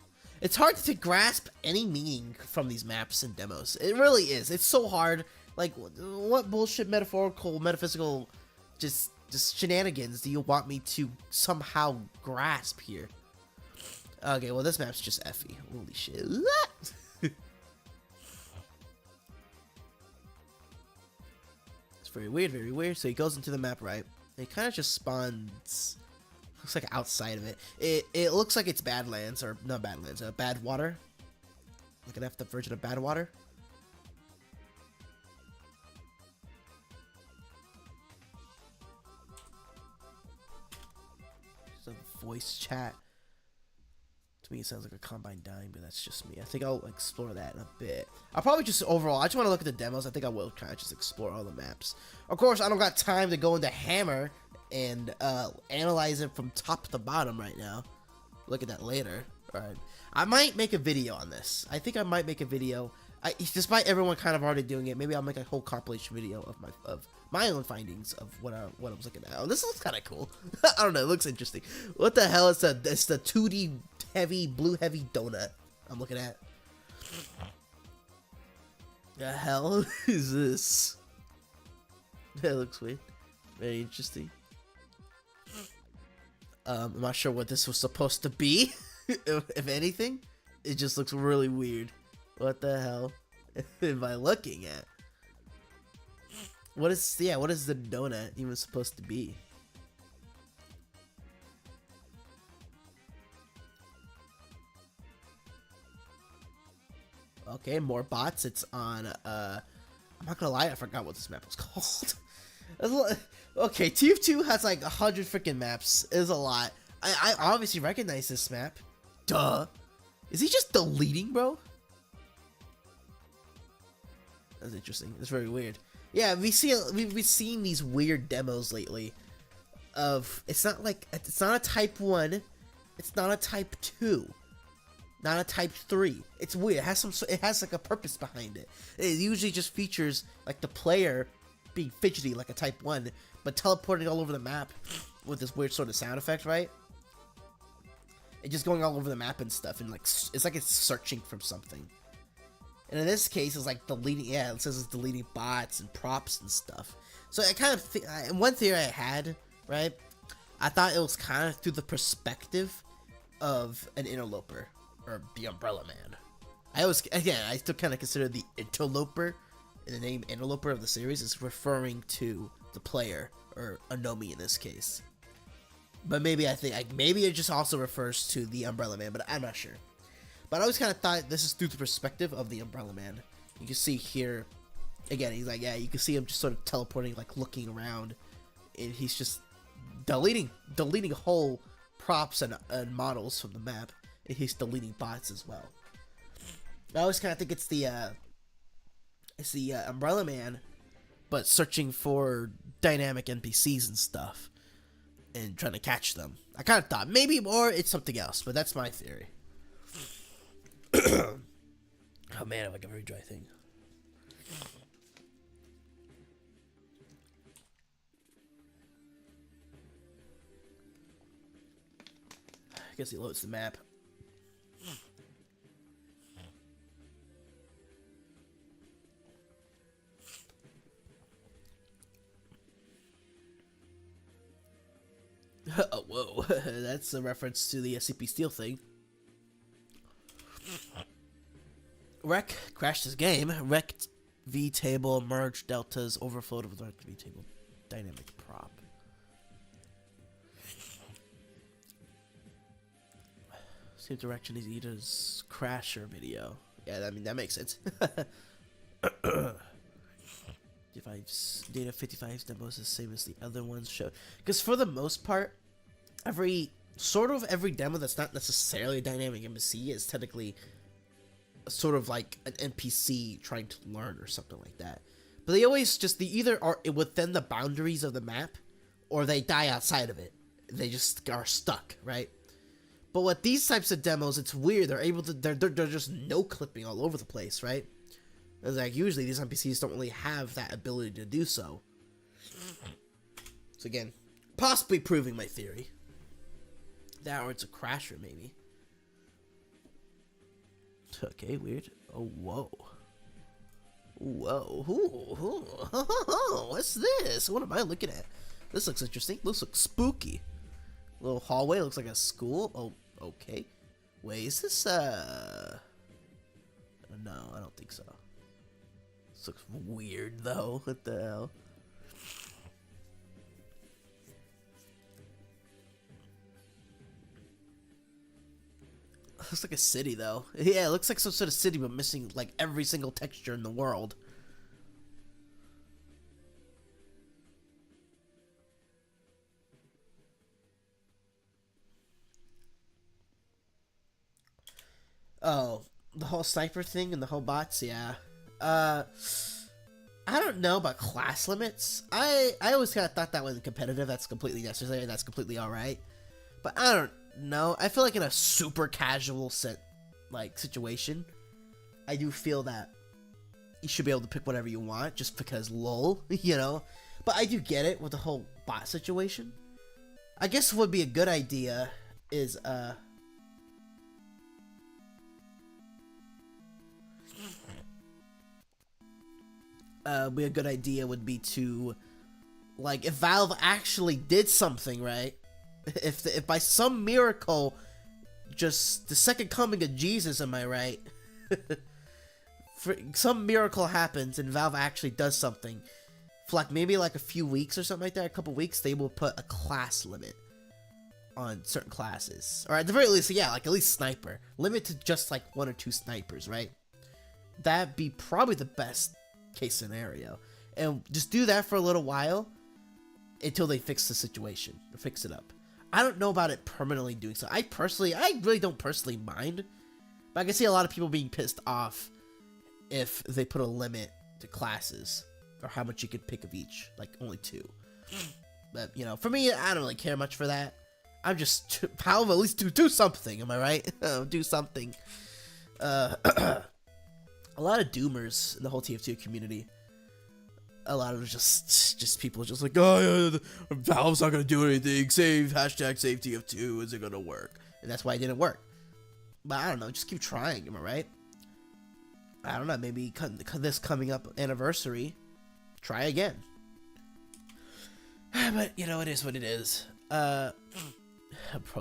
it's hard to grasp any meaning from these maps and demos. It really is. It's so hard. Like, what bullshit metaphorical, metaphysical, just shenanigans do you want me to somehow grasp here? Okay, well this map's just effy. Holy shit. It's very weird. So he goes into the map, right? It kind of just spawns. Looks like outside of it. It looks like it's Badlands, or not Badlands, Bad Water. Like an F the version of Bad Water. There's a voice chat. To me, it sounds like a Combine dying, but that's just me. I think I'll explore that in a bit. I'll probably just overall, I just want to look at the demos. I think I will kind of just explore all the maps. Of course, I don't got time to go into Hammer and analyze it from top to bottom right now. Look at that later. Alright. I might make a video on this. I think I might make a video. Despite everyone kind of already doing it, maybe I'll make a whole compilation video of my own findings of what I was looking at. Oh, this looks kind of cool. I don't know. It looks interesting. What the hell is that? It's the 2D heavy, blue heavy donut I'm looking at. The hell is this? That looks weird. Very interesting. I'm not sure what this was supposed to be. If anything, it just looks really weird. What the hell am I looking at? What is the donut even supposed to be? Okay, more bots. It's on I'm not gonna lie, I forgot what this map was called. Okay, TF2 has like 100 freaking maps. It is a lot. I obviously recognize this map. Duh. Is he just deleting, bro? That's interesting. It's very weird. Yeah, we've seen these weird demos lately. It's not a Type 1. It's not a Type 2. Not a Type 3. It's weird. It has like a purpose behind it. It usually just features like the player being fidgety like a Type 1, but teleporting all over the map with this weird sort of sound effect, right? And just going all over the map and stuff, and like it's like it's searching for something. And in this case, it's like deleting. Yeah, it says it's deleting bots and props and stuff. So I kind of one theory I had, right? I thought it was kind of through the perspective of an interloper or the Umbrella Man. I still kind of consider the interloper, in the name Interloper of the series, is referring to the player, or Anomi in this case. But maybe maybe it just also refers to the Umbrella Man, but I'm not sure. But I always kind of thought this is through the perspective of the Umbrella Man. You can see here, again, he's like, yeah, you can see him just sort of teleporting, like looking around, and he's just deleting whole props and models from the map, and he's deleting bots as well. I always kind of think it's the Umbrella Man, but searching for dynamic NPCs and stuff, and trying to catch them. I kind of thought maybe more it's something else, but that's my theory. Oh man, I'm like a very dry thing. I guess he loads the map. Oh, whoa, that's a reference to the SCP Steel thing. Rec crashed his game. Rec V table merged deltas overflowed with rec V table dynamic prop. Same direction as Ida's crasher video. Yeah, I mean that makes sense. Data 55's demo is the same as the other ones showed. Because for the most part, every demo that's not necessarily a dynamic NPC is technically sort of like an NPC trying to learn or something like that. But they always they either are within the boundaries of the map or they die outside of it. They just are stuck, right? But with these types of demos, it's weird. They're just no clipping all over the place, right? It's like usually these NPCs don't really have that ability to do so. So again, possibly proving my theory. That or it's a crasher, maybe. Okay, weird. Oh, whoa. Whoa. Ooh. What's this? What am I looking at? This looks interesting. This looks spooky. Little hallway. Looks like a school. Oh, okay. Wait, is this, no, I don't think so. This looks weird, though. What the hell? Looks like a city, though. Yeah, it looks like some sort of city, but missing, like, every single texture in the world. Oh, the whole sniper thing and the whole bots, yeah. I don't know about class limits. I always kind of thought that when competitive, that's completely necessary. That's completely alright. But I don't know. I feel like in a super casual situation, I do feel that you should be able to pick whatever you want just because lol, you know? But I do get it with the whole bot situation. I guess what would be a good idea is, be a good idea would be to, like, if Valve actually did something, right? If by some miracle, just the second coming of Jesus, am I right? For some miracle happens and Valve actually does something, for like maybe like a few weeks or something like that, a couple weeks, they will put a class limit on certain classes, or at the very least, yeah, like at least sniper, limit to just like 1 or 2 snipers, right? That'd be probably the best case scenario, and just do that for a little while until they fix the situation or fix it up. I don't know about it permanently doing so. I really don't personally mind, but I can see a lot of people being pissed off if they put a limit to classes or how much you could pick of each, like only 2. But you know, for me, I don't really care much for that. I'm just, Valve, at least do something. Am I right? Do something. A lot of doomers in the whole TF2 community. A lot of just people just like, oh, yeah, Valve's not gonna do anything. Save TF2. Is it gonna work? And that's why it didn't work. But I don't know. Just keep trying. Am I right? I don't know. Maybe this coming up anniversary, try again. But you know, it is what it is. Bro,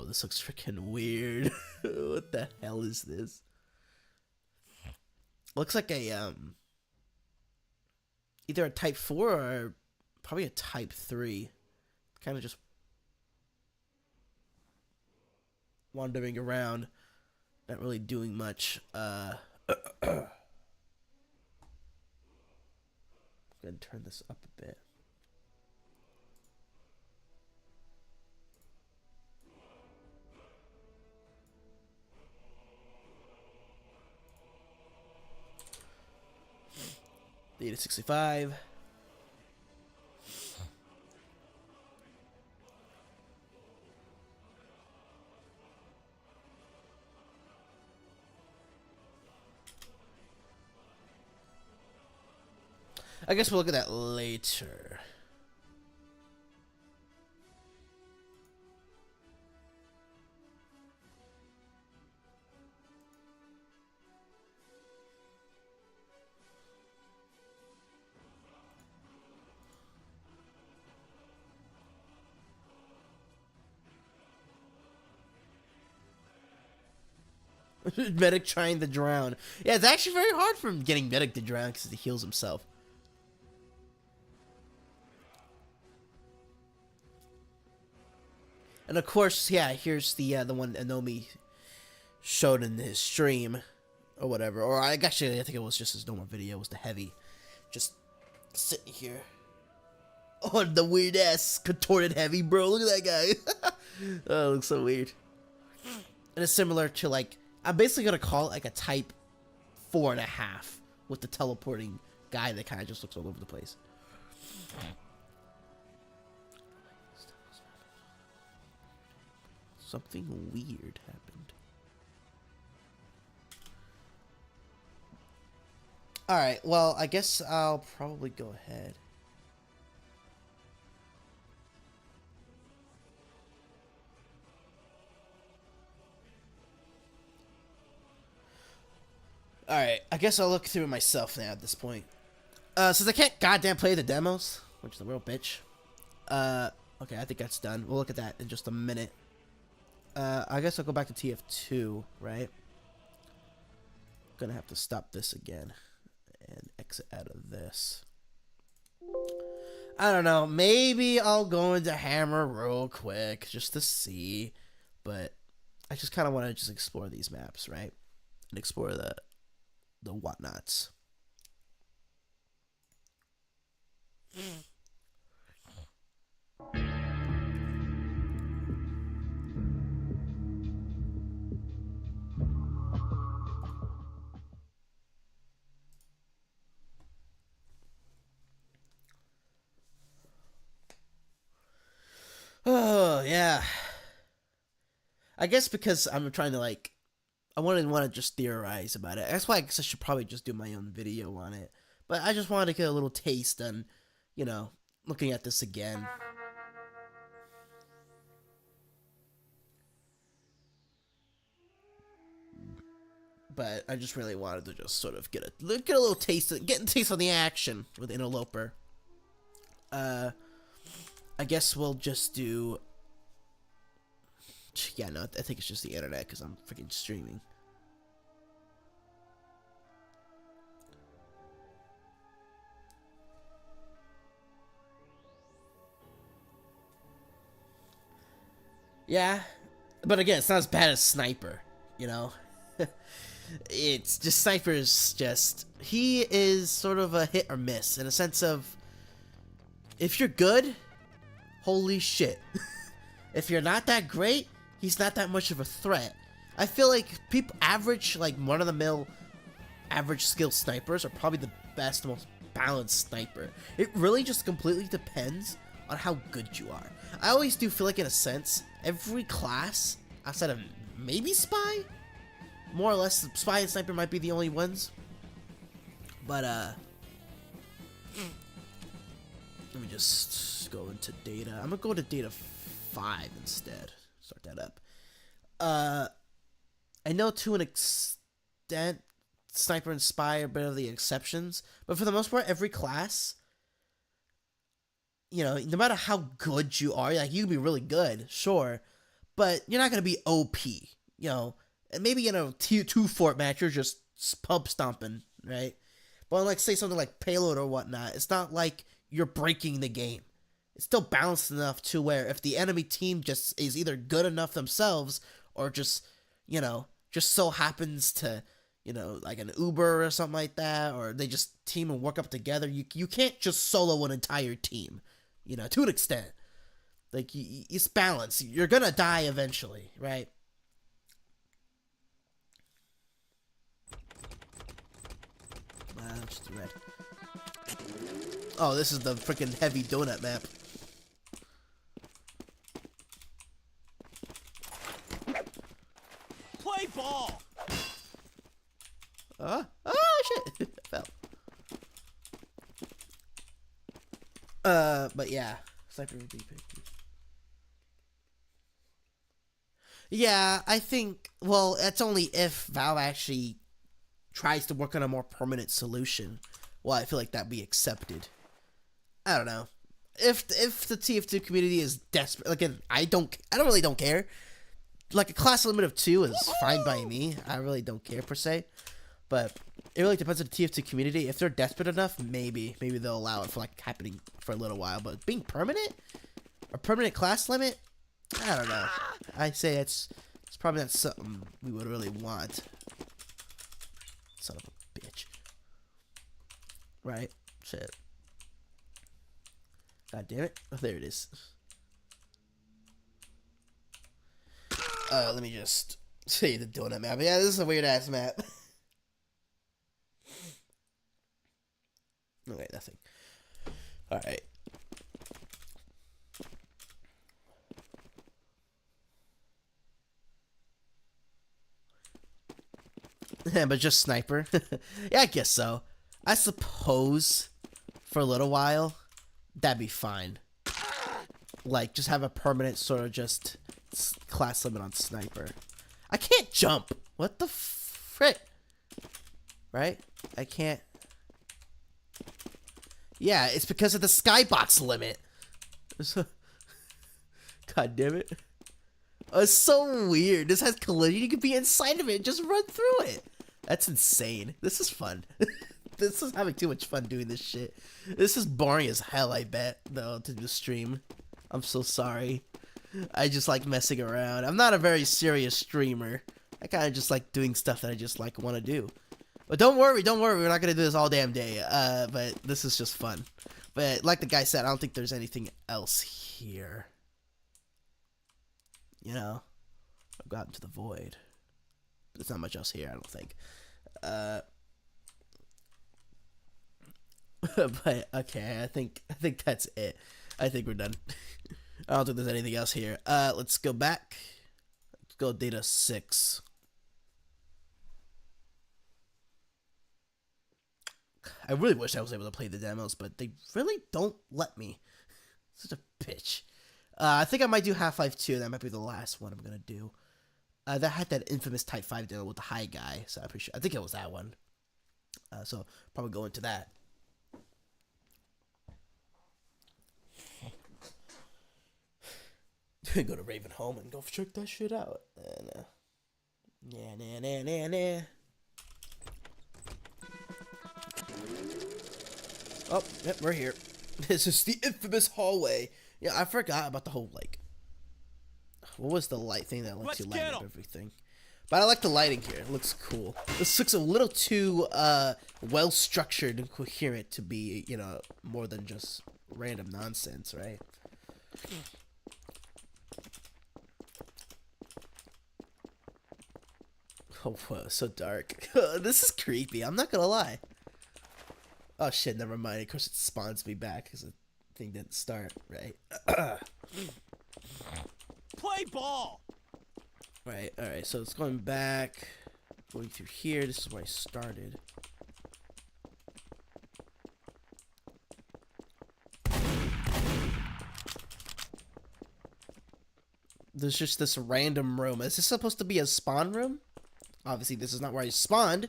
this looks freaking weird. What the hell is this? Looks like a either a Type 4 or probably a Type 3. Kind of just wandering around, not really doing much. Go ahead and turn this up a bit. The 8065. I guess we'll look at that later. Medic trying to drown. Yeah, it's actually very hard for him getting Medic to drown because he heals himself. And of course, yeah, here's the one Anomi showed in his stream or whatever. Or I think it was just his normal video. It was the heavy, just sitting here on the weird ass contorted heavy, bro. Look at that guy. Oh, it looks so weird. And it's similar to, like, I'm basically gonna call it like a type 4.5 with the teleporting guy that kind of just looks all over the place. Something weird happened. Alright, well, I guess I'll probably go ahead. Alright, I guess I'll look through it myself now at this point. Since I can't goddamn play the demos, which is a real bitch. Okay, I think that's done. We'll look at that in just a minute. I guess I'll go back to TF2, right? Gonna have to stop this again and exit out of this. I don't know, maybe I'll go into Hammer real quick just to see, but I just kind of want to just explore these maps, right? And explore the whatnots. Oh, yeah. I guess because I'm trying to, like, I want to just theorize about it. That's why I guess I should probably just do my own video on it. But I just wanted to get a little taste on, you know, looking at this again. But I just really wanted to just sort of get a little taste, get a taste on the action with Interloper. I guess we'll just do... Yeah, no, I think it's just the internet because I'm freaking streaming. Yeah, but again, it's not as bad as Sniper, you know? It's just, Sniper's just... He is sort of a hit or miss in a sense of... If you're good, holy shit. If you're not that great, he's not that much of a threat. I feel like people average, like run-of-the-mill average skill snipers are probably the best, most balanced sniper. It really just completely depends on how good you are. I always do feel like, in a sense, every class, outside of maybe Spy, more or less, Spy and Sniper might be the only ones. But, let me just go into data. I'm gonna go to data 5 instead. Start that up. I know to an extent, Sniper and Spy are a bit of the exceptions, but for the most part, every class, you know, no matter how good you are, like, you can be really good, sure, but you're not gonna be OP, you know, and maybe in a tier 2 fort match, you're just pub stomping, right? But like, say something like Payload or whatnot, it's not like you're breaking the game. It's still balanced enough to where if the enemy team just is either good enough themselves or just, you know, just so happens to, you know, like an Uber or something like that, or they just team and work up together, you can't just solo an entire team, you know, to an extent. Like, it's balanced. You're gonna die eventually, right? Just red. Oh, this is the freaking heavy donut map. Play ball. Oh shit! Fell. But yeah, Sniper would be pretty good. Yeah, I think. Well, that's only if Valve actually tries to work on a more permanent solution. Well, I feel like that'd be accepted. I don't know. If the TF2 community is desperate, again, I don't really care. like a class limit of 2 is fine by me. I really don't care per se, but it really depends on the TF2 community. If they're desperate enough, maybe they'll allow it for like happening for a little while. But being permanent, a permanent class limit, I don't know. I say it's probably not something we would really want. Son of a bitch. Right? Shit. God damn it. Oh, there it is. Let me just see the donut map. Yeah, this is a weird ass map. Okay, nothing. Alright. Yeah, but just sniper. Yeah, I guess so. I suppose for a little while, that'd be fine. Like, just have a permanent sort of just class limit on sniper. I can't jump. What the frick? Right? I can't. Yeah, it's because of the skybox limit. God damn it. Oh, it's so weird. This has collision. You could be inside of it and just run through it. That's insane. This is fun. This is having too much fun doing this shit. This is boring as hell, I bet, though, to do stream. I'm so sorry. I just like messing around. I'm not a very serious streamer. I kind of just like doing stuff that I just like want to do. But don't worry. We're not going to do this all damn day. But this is just fun. But like the guy said, I don't think there's anything else here. You know? I've gotten to the void. There's not much else here, I don't think. But okay, I think that's it. I think we're done. I don't think there's anything else here. Let's go back. Let's go data 6. I really wish I was able to play the demos, but they really don't let me. Such a bitch. I think I might do Half-Life 2. That might be the last one I'm gonna do. That had that infamous Type 5 demo with the high guy, so I'm pretty sure. I think it was that one. So probably go into that. Go to Raven Home and go check that shit out. Nah. Oh, yep, we're here. This is the infamous hallway. Yeah, I forgot about the whole, like, what was the light thing that lets you light up everything? But I like the lighting here. It looks cool. This looks a little too well structured and coherent to be, you know, more than just random nonsense, right? Oh, whoa, so dark. This is creepy. I'm not gonna lie. Oh shit, never mind. Of course it spawns me back because the thing didn't start, right? Play ball. Alright, so it's going back. Going through here. This is where I started. There's just this random room. Is this supposed to be a spawn room? Obviously, this is not where I spawned.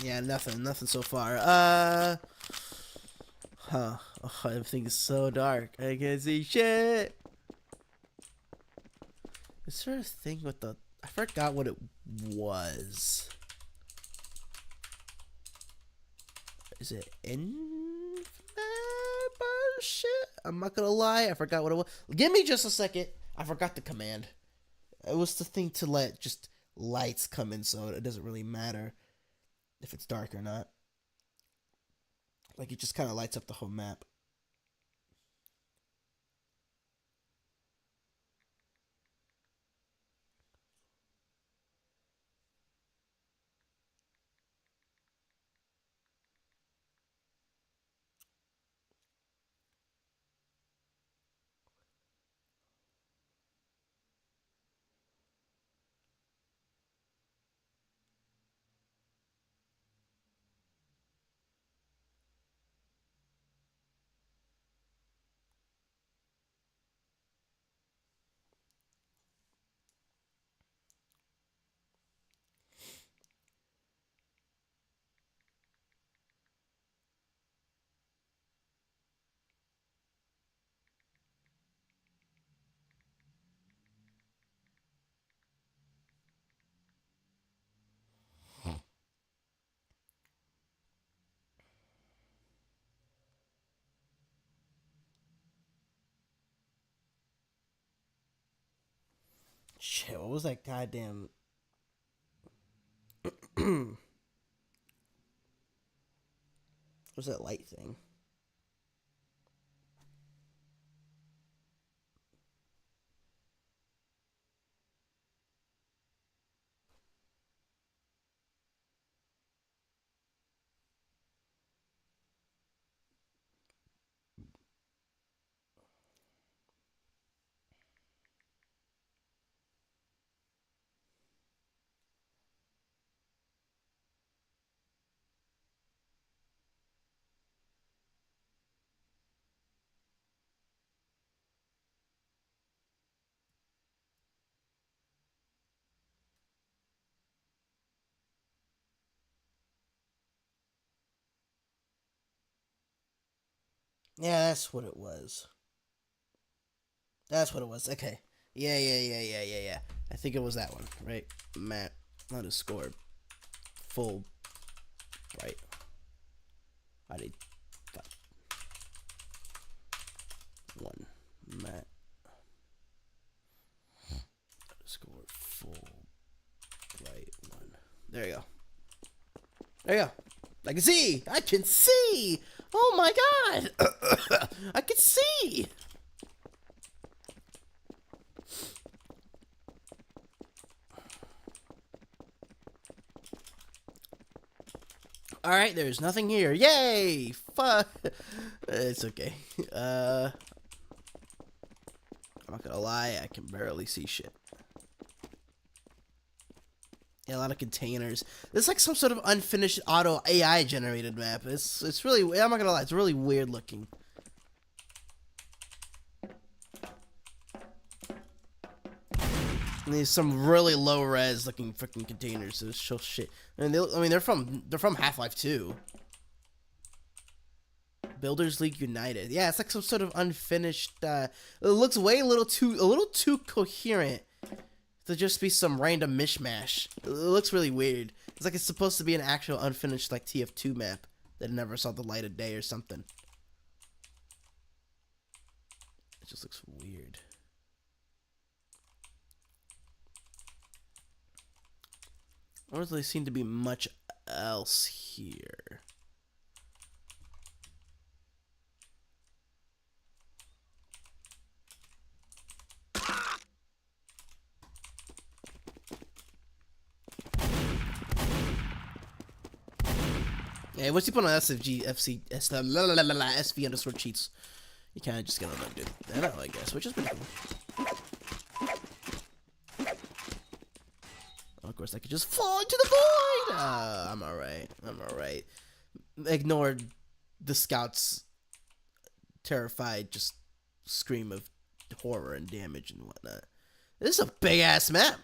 Yeah, nothing so far. Huh. Oh, everything is so dark. I can't see shit. Is there a thing with the... I forgot what it was. Is it Intnet? Shit? I'm not gonna lie. I forgot what it was. Give me just a second. I forgot the command. It was the thing to let just lights come in, so it doesn't really matter if it's dark or not. Like, it just kind of lights up the whole map. Shit, what was that goddamn... what was that light thing? Yeah, that's what it was. That's what it was. Okay. Yeah. I think it was that one, right? Map underscore full right. I did one Matt underscore full right one. There you go. There you go. I can see. I can see. Oh my god. I can see. All right, there's nothing here. Yay! Fuck. It's okay. I'm not gonna lie, I can barely see shit. Yeah, a lot of containers. It's like some sort of unfinished auto AI generated map. It's really, I'm not gonna lie, it's really weird looking. And there's some really low res looking freaking containers. There's so shit. And they're from Half-Life 2. Builders League United. Yeah, it's like some sort of unfinished. It looks a little too coherent to just be some random mishmash. It looks really weird. It's like it's supposed to be an actual unfinished like TF2 map that never saw the light of day or something. It just looks weird. Or does there seem to be much else here? Yeah, once you put on SFG, FC, SV underscore cheats, you kind of just get on undo that, I guess, which is pretty cool. Of course, I could just fall into the void! I'm alright. I'm alright. Ignore the scouts' terrified just scream of horror and damage and whatnot. This is a big-ass map.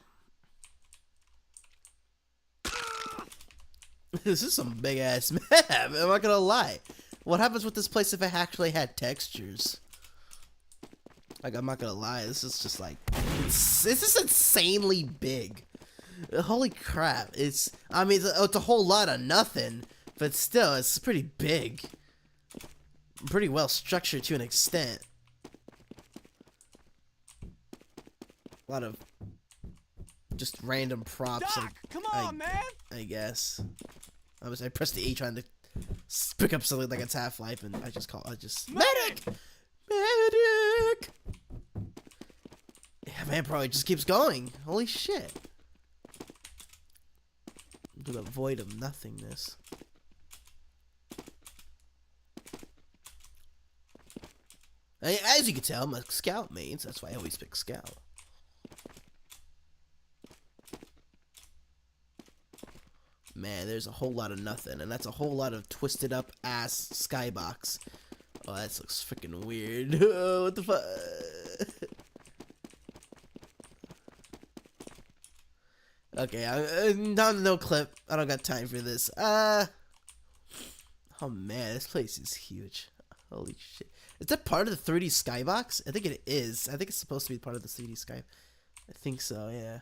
This is some big-ass map. I'm not gonna lie. What happens with this place if it actually had textures? Like, I'm not gonna lie. This is just like... This is insanely big. Holy crap. I mean, it's a whole lot of nothing, but still, it's pretty big. Pretty well structured to an extent. A lot of just random props. Doc, come on, man! I guess. I pressed the A trying to pick up something like it's Half-Life, and I just medic! Medic! Yeah, man, probably just keeps going. Holy shit. To the void of nothingness. As you can tell, I'm a scout main, so that's why I always pick scout. Man, there's a whole lot of nothing, and that's a whole lot of twisted up ass skybox. Oh, that looks freaking weird. Oh, what the fuck? Okay, no clip. I don't got time for this. Oh man, this place is huge. Holy shit. Is that part of the 3D skybox? I think it is. I think it's supposed to be part of the 3D sky. I think so, yeah.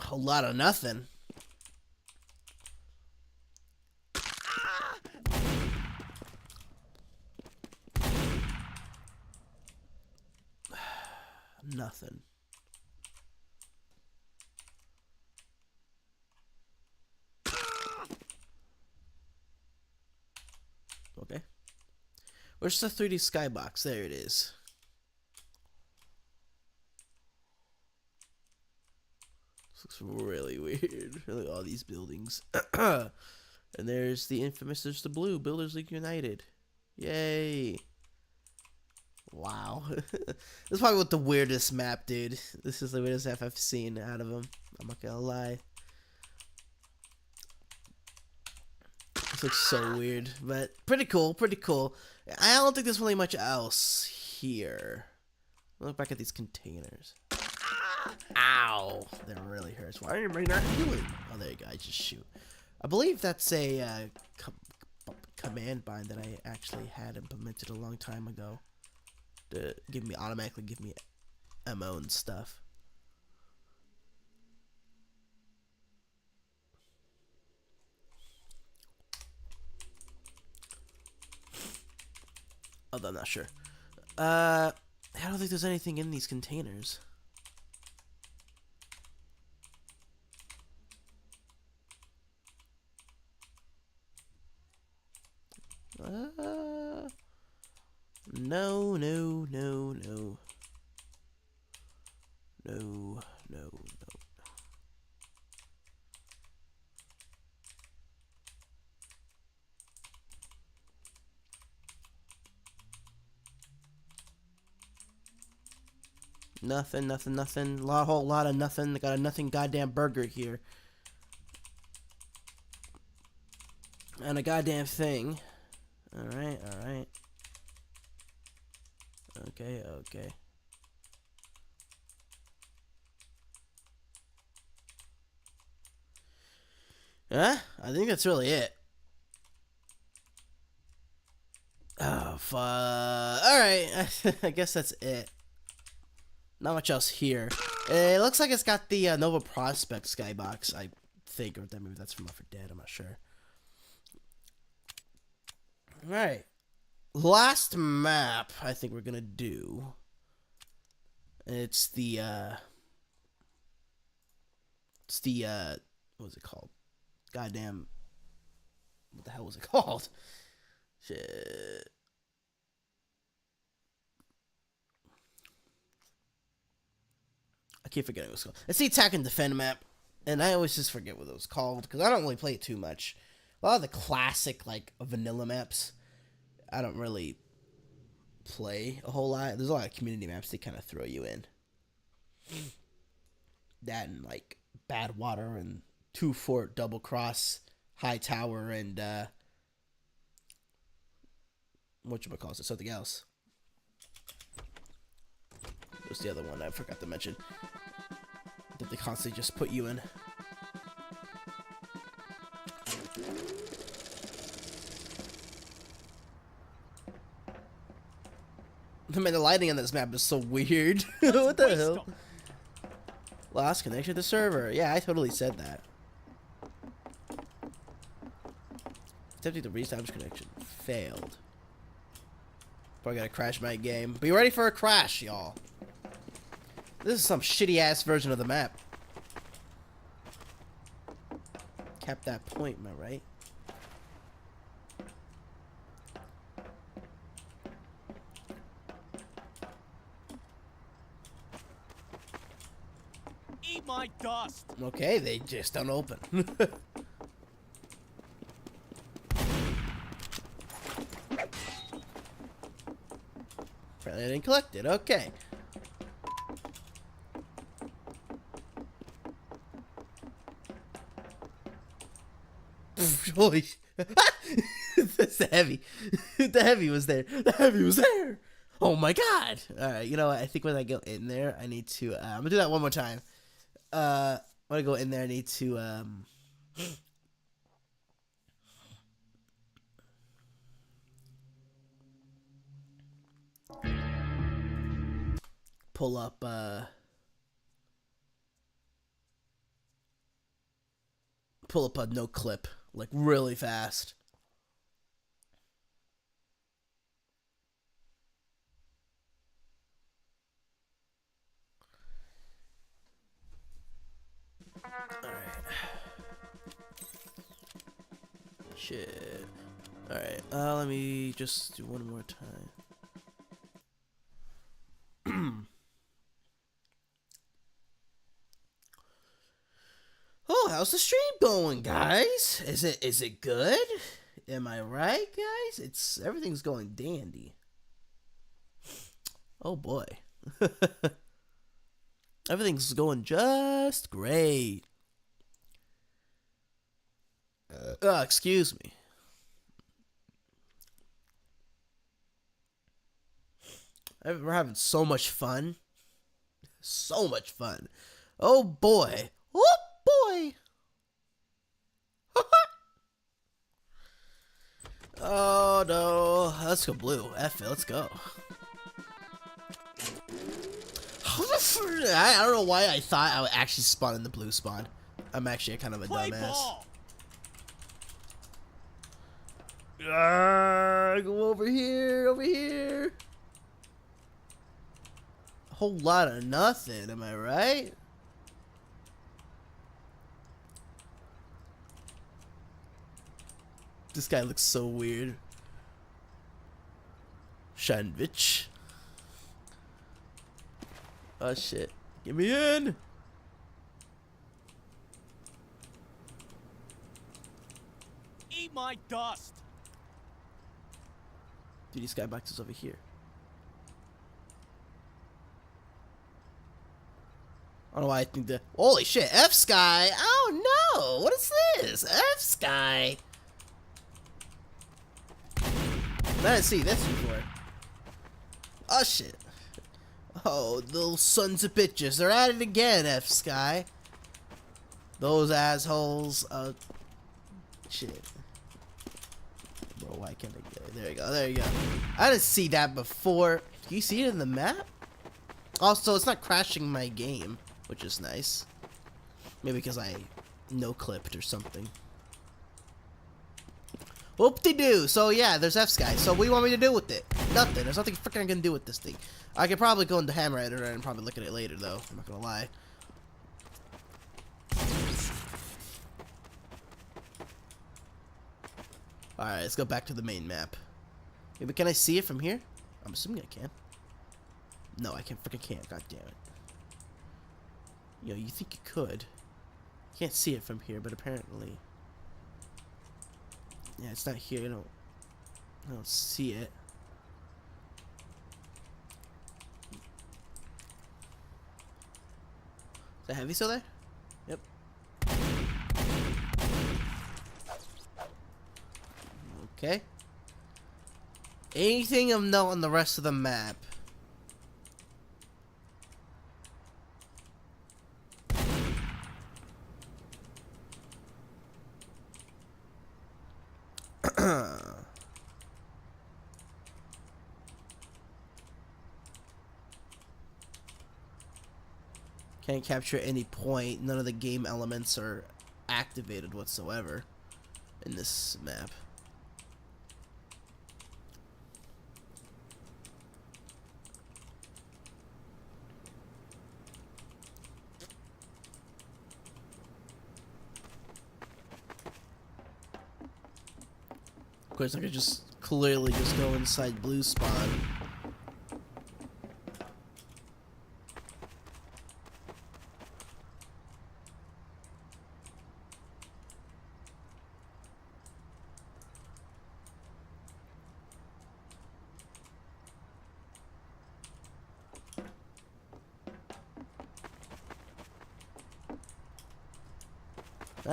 whole lot of nothing. Nothing. Okay. Where's the 3D skybox? There it is. This looks really weird. Look at all these buildings. And there's the infamous, there's the blue, Builders League United. Yay. Wow. This is probably what the weirdest map, dude. This is the weirdest map I've seen out of them. I'm not gonna lie. This looks so weird, but pretty cool, pretty cool. I don't think there's really much else here. Look back at these containers. Ow! That really hurts. Why are you not healing? Oh, there you go. I just shoot. I believe that's a command bind that I actually had implemented a long time ago to automatically give me ammo and stuff. Although I'm not sure. I don't think there's anything in these containers. No, no, no, no. No, no, no. Nothing, nothing, nothing. Whole lot of nothing. Got a nothing goddamn burger here. And a goddamn thing. Alright, alright. Okay, okay. Huh? I think that's really it. Oh, fuck. Alright, I guess that's it. Not much else here. It looks like it's got the Nova Prospect skybox, I think. Or maybe that's from Left 4 Dead, I'm not sure. Alright. Last map I think we're gonna do. It's the what was it called? Goddamn, what the hell was it called? Shit. I keep forgetting what it's called. It's the Attack and Defend map, and I always just forget what it was called because I don't really play it too much. A lot of the classic like vanilla maps, I don't really play a whole lot. There's a lot of community maps they kind of throw you in. That and like Bad Water and Two Fort, Double Cross, High Tower, and whatchamacallit, something else. What's the other one I forgot to mention? That they constantly just put you in. Man, the lighting on this map is so weird. What the hell? Lost connection to server. Yeah, I totally said that. Attempting to reestablish connection. Failed. Probably gotta crash my game. Be ready for a crash, y'all. This is some shitty ass version of the map. Cap that point, am I right? Eat my dust. Okay, they just don't open. Apparently I didn't collect it. Okay. Holy that's the heavy. The heavy was there. The heavy was there. Oh my god. Alright, you know what? I think when I go in there, I need to I'm gonna do that one more time. When I go in there, I need to pull up pull up a no clip like really fast. Alright. Shit. Alright, let me just do one more time. Oh, how's the stream going, guys? Is it good? Am I right, guys? Everything's going dandy. Oh boy. Everything's going just great. Excuse me. We're having so much fun. So much fun. Oh boy. Oh boy. Oh no. Let's go blue. F it. Let's go. I don't know why I thought I would actually spawn in the blue spawn. I'm actually kind of a dumbass. Go over here, over here. A whole lot of nothing, am I right? This guy looks so weird. Sandwich. Oh shit. Get me in! Eat my dust! Dude, these skyboxes over here. I don't know why I think that. Holy shit, F Sky! Oh no! What is this? F Sky! I didn't see this before. Oh shit. Oh, those sons of bitches. They're at it again, F Sky. Those assholes. Shit. Bro, why can't I get it? There you go, there you go. I didn't see that before. Can you see it in the map? Also, it's not crashing my game, which is nice. Maybe because I no-clipped or something. Whoop-de-doo. So yeah, there's F-Sky. So what do you want me to do with it? Nothing. There's nothing freaking I can do with this thing. I could probably go into Hammer Editor and probably look at it later, though. I'm not gonna lie. Alright, let's go back to the main map. Maybe can I see it from here? I'm assuming I can. No, I freaking can't. God damn it. Yo, you think you could. You can't see it from here, but apparently. Yeah, it's not here. I don't see it. Is that heavy still there? Yep. Okay. Anything of note on the rest of the map? Can't capture any point. None of the game elements are activated whatsoever in this map. Of course, I could just clearly just go inside blue spawn.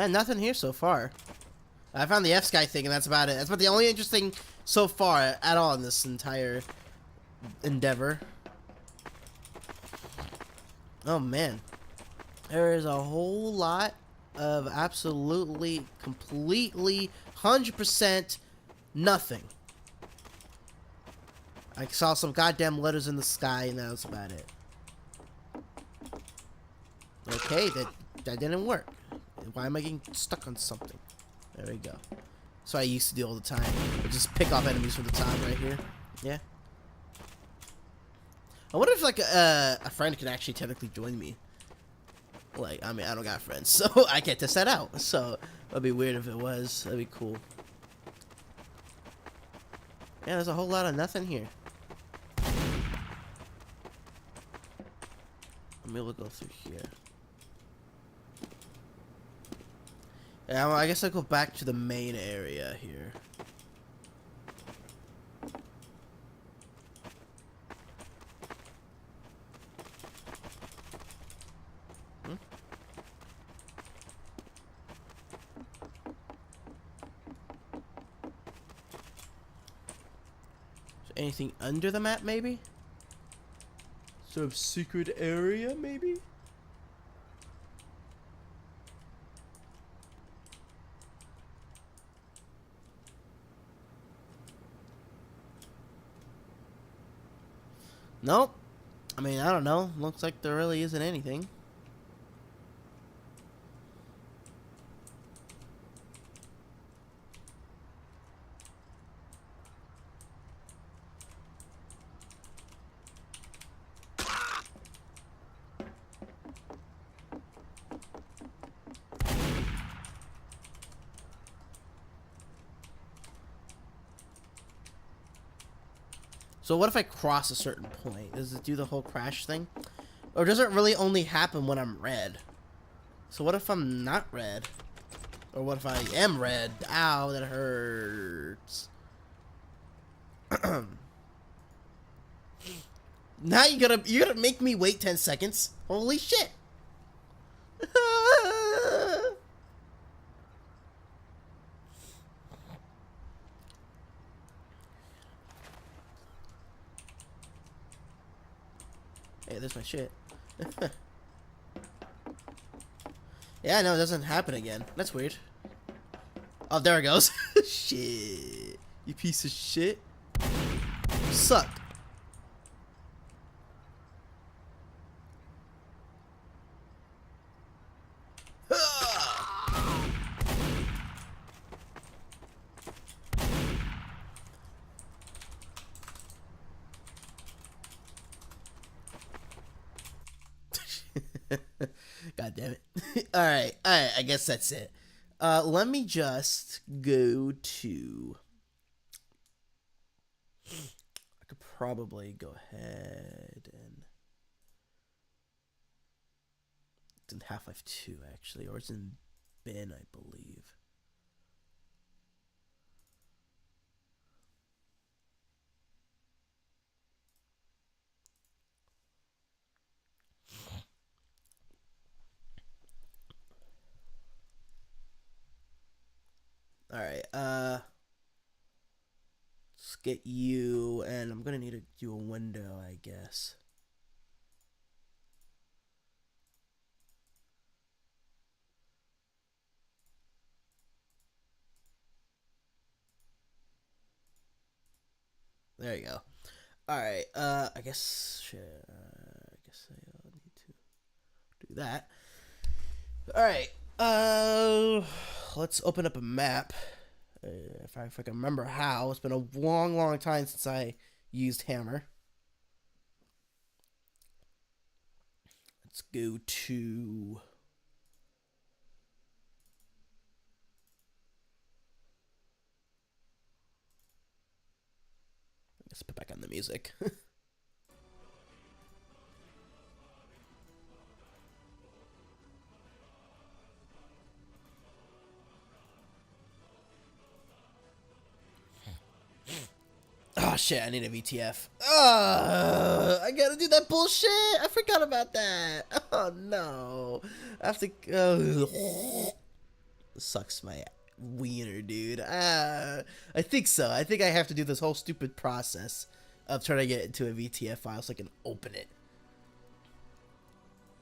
Nothing here so far. I found the F-Sky thing, and that's about it. That's about the only interesting so far at all in this entire endeavor. Oh man, there is a whole lot of absolutely, completely, 100% nothing. I saw some goddamn letters in the sky, and that was about it. Okay, that didn't work. Why am I getting stuck on something? There we go. So I used to do all the time. I just pick off enemies from the top right here. Yeah. I wonder if like a friend can actually technically join me. Like, I mean, I don't got friends, so I can't test that out. So that'd be weird if it was. That'd be cool. Yeah, there's a whole lot of nothing here. Maybe we'll go through here. Yeah, well, I guess I'll go back to the main area here. Anything under the map, maybe? Sort of secret area, maybe? Nope. I mean, I don't know. Looks like there really isn't anything. So what if I cross a certain point? Does it do the whole crash thing? Or does it really only happen when I'm red? So what if I'm not red? Or what if I am red? Ow, that hurts. Now you're gonna make me wait 10 seconds? Holy shit. Hey, there's my shit. Yeah, no, it doesn't happen again. That's weird. Oh, there it goes. Shit. You piece of shit. Suck. God damn it. Alright, I guess that's it. Let me just go to... I could probably go ahead and... It's in Half-Life 2, actually, or it's in Ben, I believe. Alright, let's get you, and I'm gonna need to do a window, I guess. There you go. Alright, I guess, I guess I'll need to do that. Alright, let's open up a map. If I can remember how. It's been a long, long time since I used Hammer. Let's go to... Let's put back on the music. Oh shit, I need a VTF. I gotta do that bullshit. I forgot about that. Oh no. I have to... Sucks my wiener, dude. I think so. I think I have to do this whole stupid process of trying to get into a VTF file so I can open it.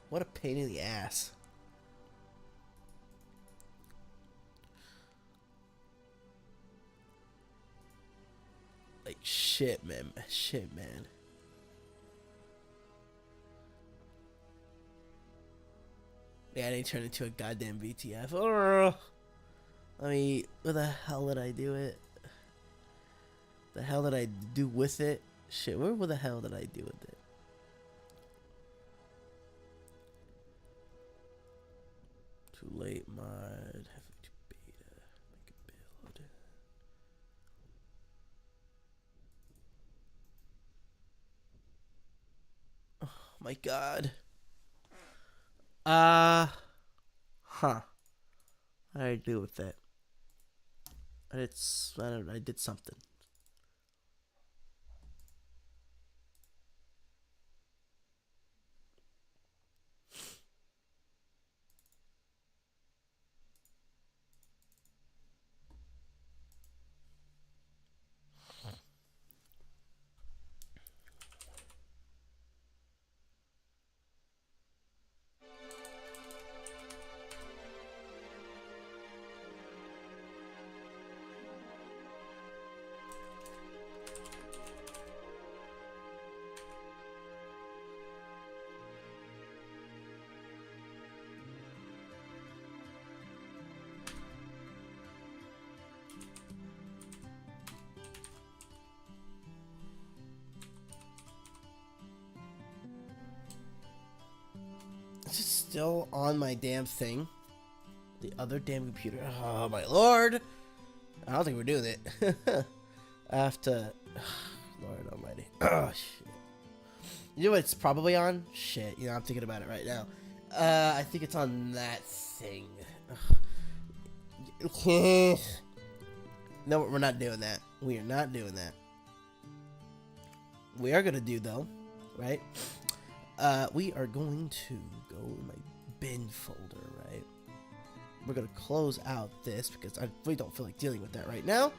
What a pain in the ass. Like, shit, man. Shit, man. Yeah, they turned into a goddamn VTF. Oh, I mean, where the hell did I do it? The hell did I do with it? Shit, where the hell did I do with it? Too late, mod. Have to beta. Make a build. Oh my god. Huh. What did I do with it? I don't know, I did something. It's just still on my damn thing. The other damn computer. Oh my lord. I don't think we're doing it. I have to. Lord almighty. Oh shit. You know what it's probably on? Shit. You know, I'm thinking about it right now. I think it's on that thing. No, we're not doing that. We are not doing that. We are gonna do though, right? We are going to go in my bin folder, right? We're gonna close out this because I really don't feel like dealing with that right now.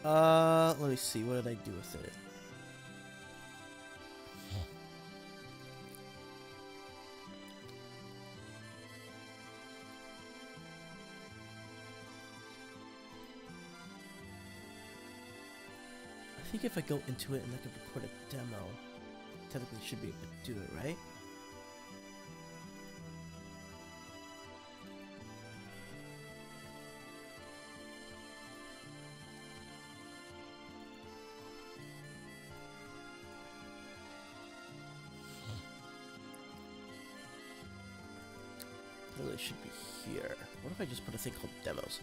Let me see. What did I do with it? I think if I go into it and I can record a demo, technically should be able to do it, right? It should be here. What if I just put a thing called demos?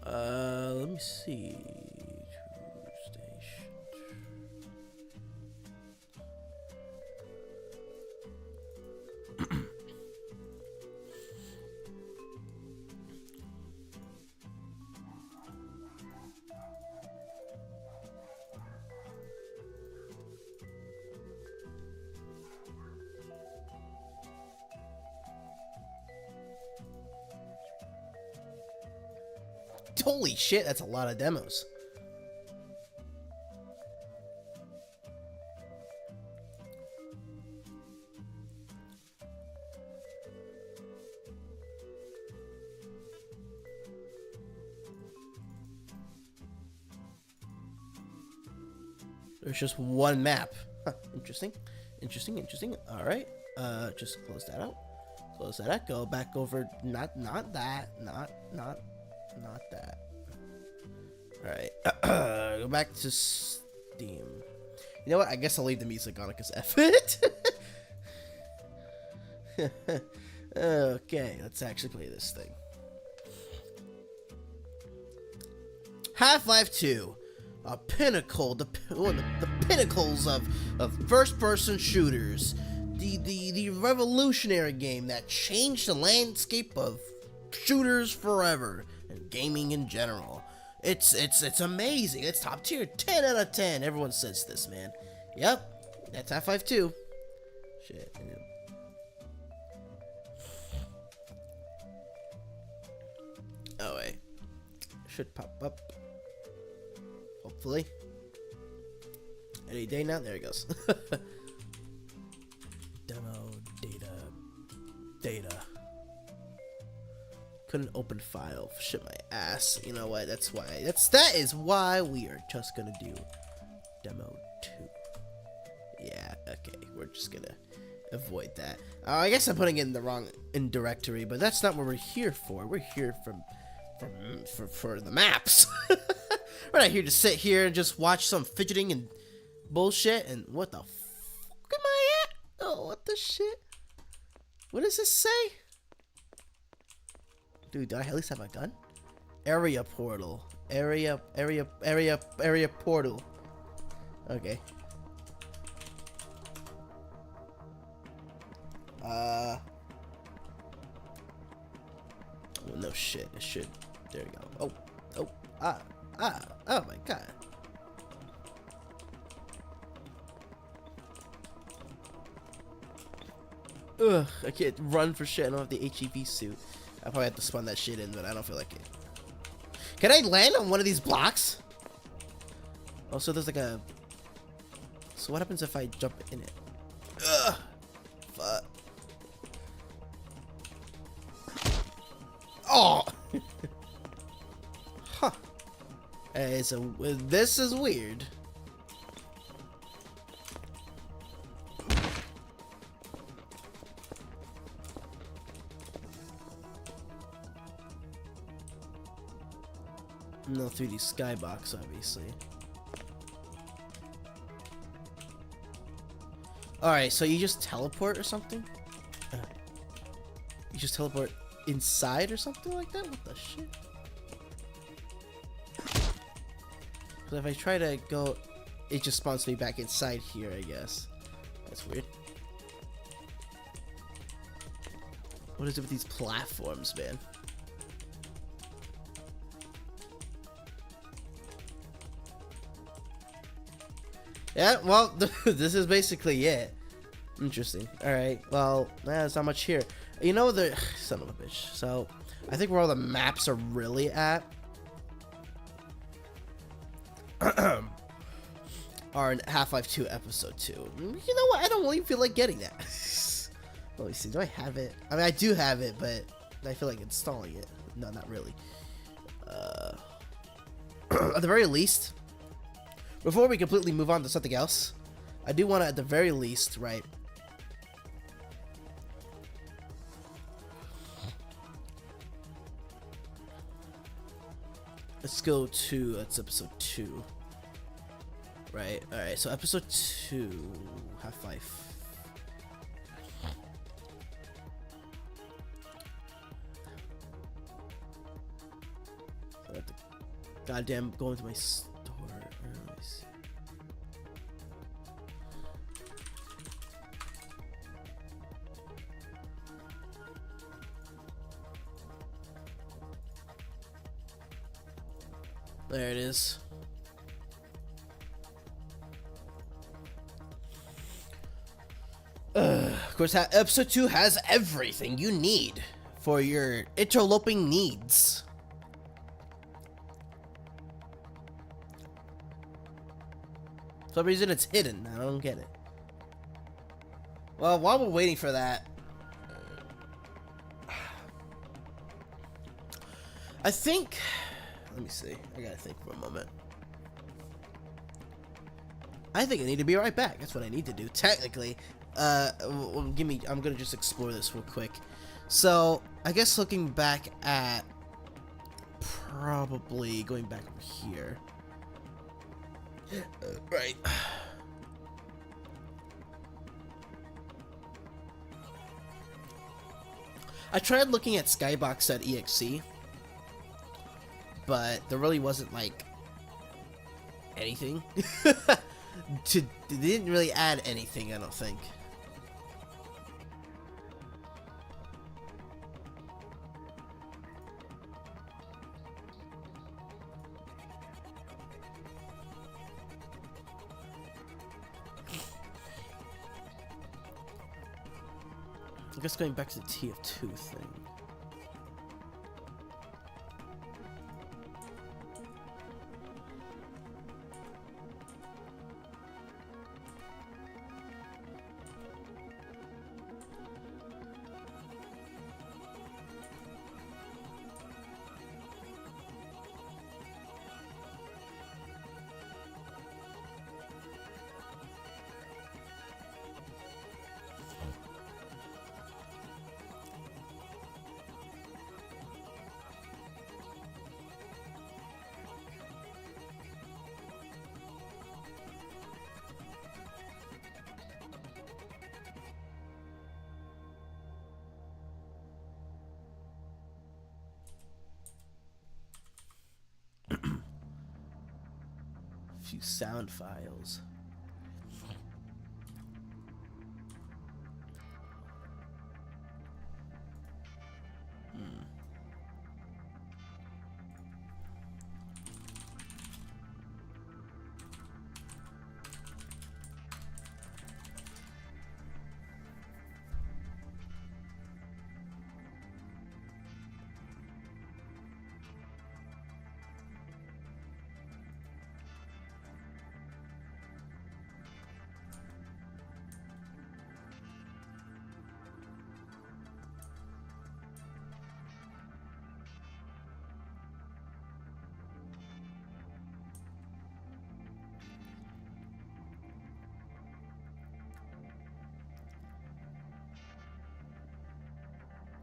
Let me see. Station. Holy shit, that's a lot of demos. There's just one map. Huh, interesting. Interesting. All right. Just close that out. Close that out. Go back over. Not that. Not that. All right. Go back to Steam. You know what? I guess I'll leave the music on it because F it. Okay, let's actually play this thing. Half-Life 2. A pinnacle, one of the pinnacles of first-person shooters, the revolutionary game that changed the landscape of shooters forever and gaming in general. It's amazing. It's top tier, 10 out of 10. Everyone says this, man. Yep, that's Half-Life 2. Shit. Oh wait, should pop up. Hopefully. Any day now? There it goes. Data. Couldn't open file. Shit my ass. You know what? That is why we are just gonna do demo 2. Yeah, okay. We're just gonna avoid that. I guess I'm putting it in the wrong directory, but that's not what we're here for. We're here for the maps. We're not here to sit here and just watch some fidgeting and bullshit. And what the fuck am I at? Oh, what the shit? What does this say? Dude, do I at least have a gun? Area portal. Area portal. Okay. Oh, no shit. It should. There we go. Oh my god. Ugh, I can't run for shit. I don't have the HEV suit. I probably have to spawn that shit in, but I don't feel like it. Can I land on one of these blocks? Oh, so there's like a... So what happens if I jump in it? Ugh. Fuck. Oh! Huh. Hey, so this is weird. No 3D skybox, obviously. Alright, so you just teleport or something? You just teleport inside or something like that? What the shit? So if I try to go, it just spawns me back inside here, I guess. That's weird. What is it with these platforms, man? Yeah, well, this is basically it. Interesting. Alright, well, there's not much here. You know, the son of a bitch. So, I think where all the maps are really at are in Half-Life 2 Episode 2. You know what? I don't really feel like getting that. Let me see. Do I have it? I mean, I do have it, but I feel like installing it. No, not really. At the very least, before we completely move on to something else, I do want to, at the very least, right? Let's go to, that's episode 2. Right, alright, so episode 2, Half-Life. So I have to goddamn go into my store. Let me see. There it is. Of course, episode 2 has everything you need for your interloping needs. For some reason it's hidden. I don't get it. Well, while we're waiting for that, I think... Let me see. I gotta think for a moment. I think I need to be right back. That's what I need to do. Technically, give me. I'm gonna just explore this real quick. So, I guess looking back at probably going back over here. Right. I tried looking at skybox.exe. But there really wasn't like anything. They didn't really add anything, I don't think. I guess going back to the TF2 thing. few sound files.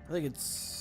I think it's...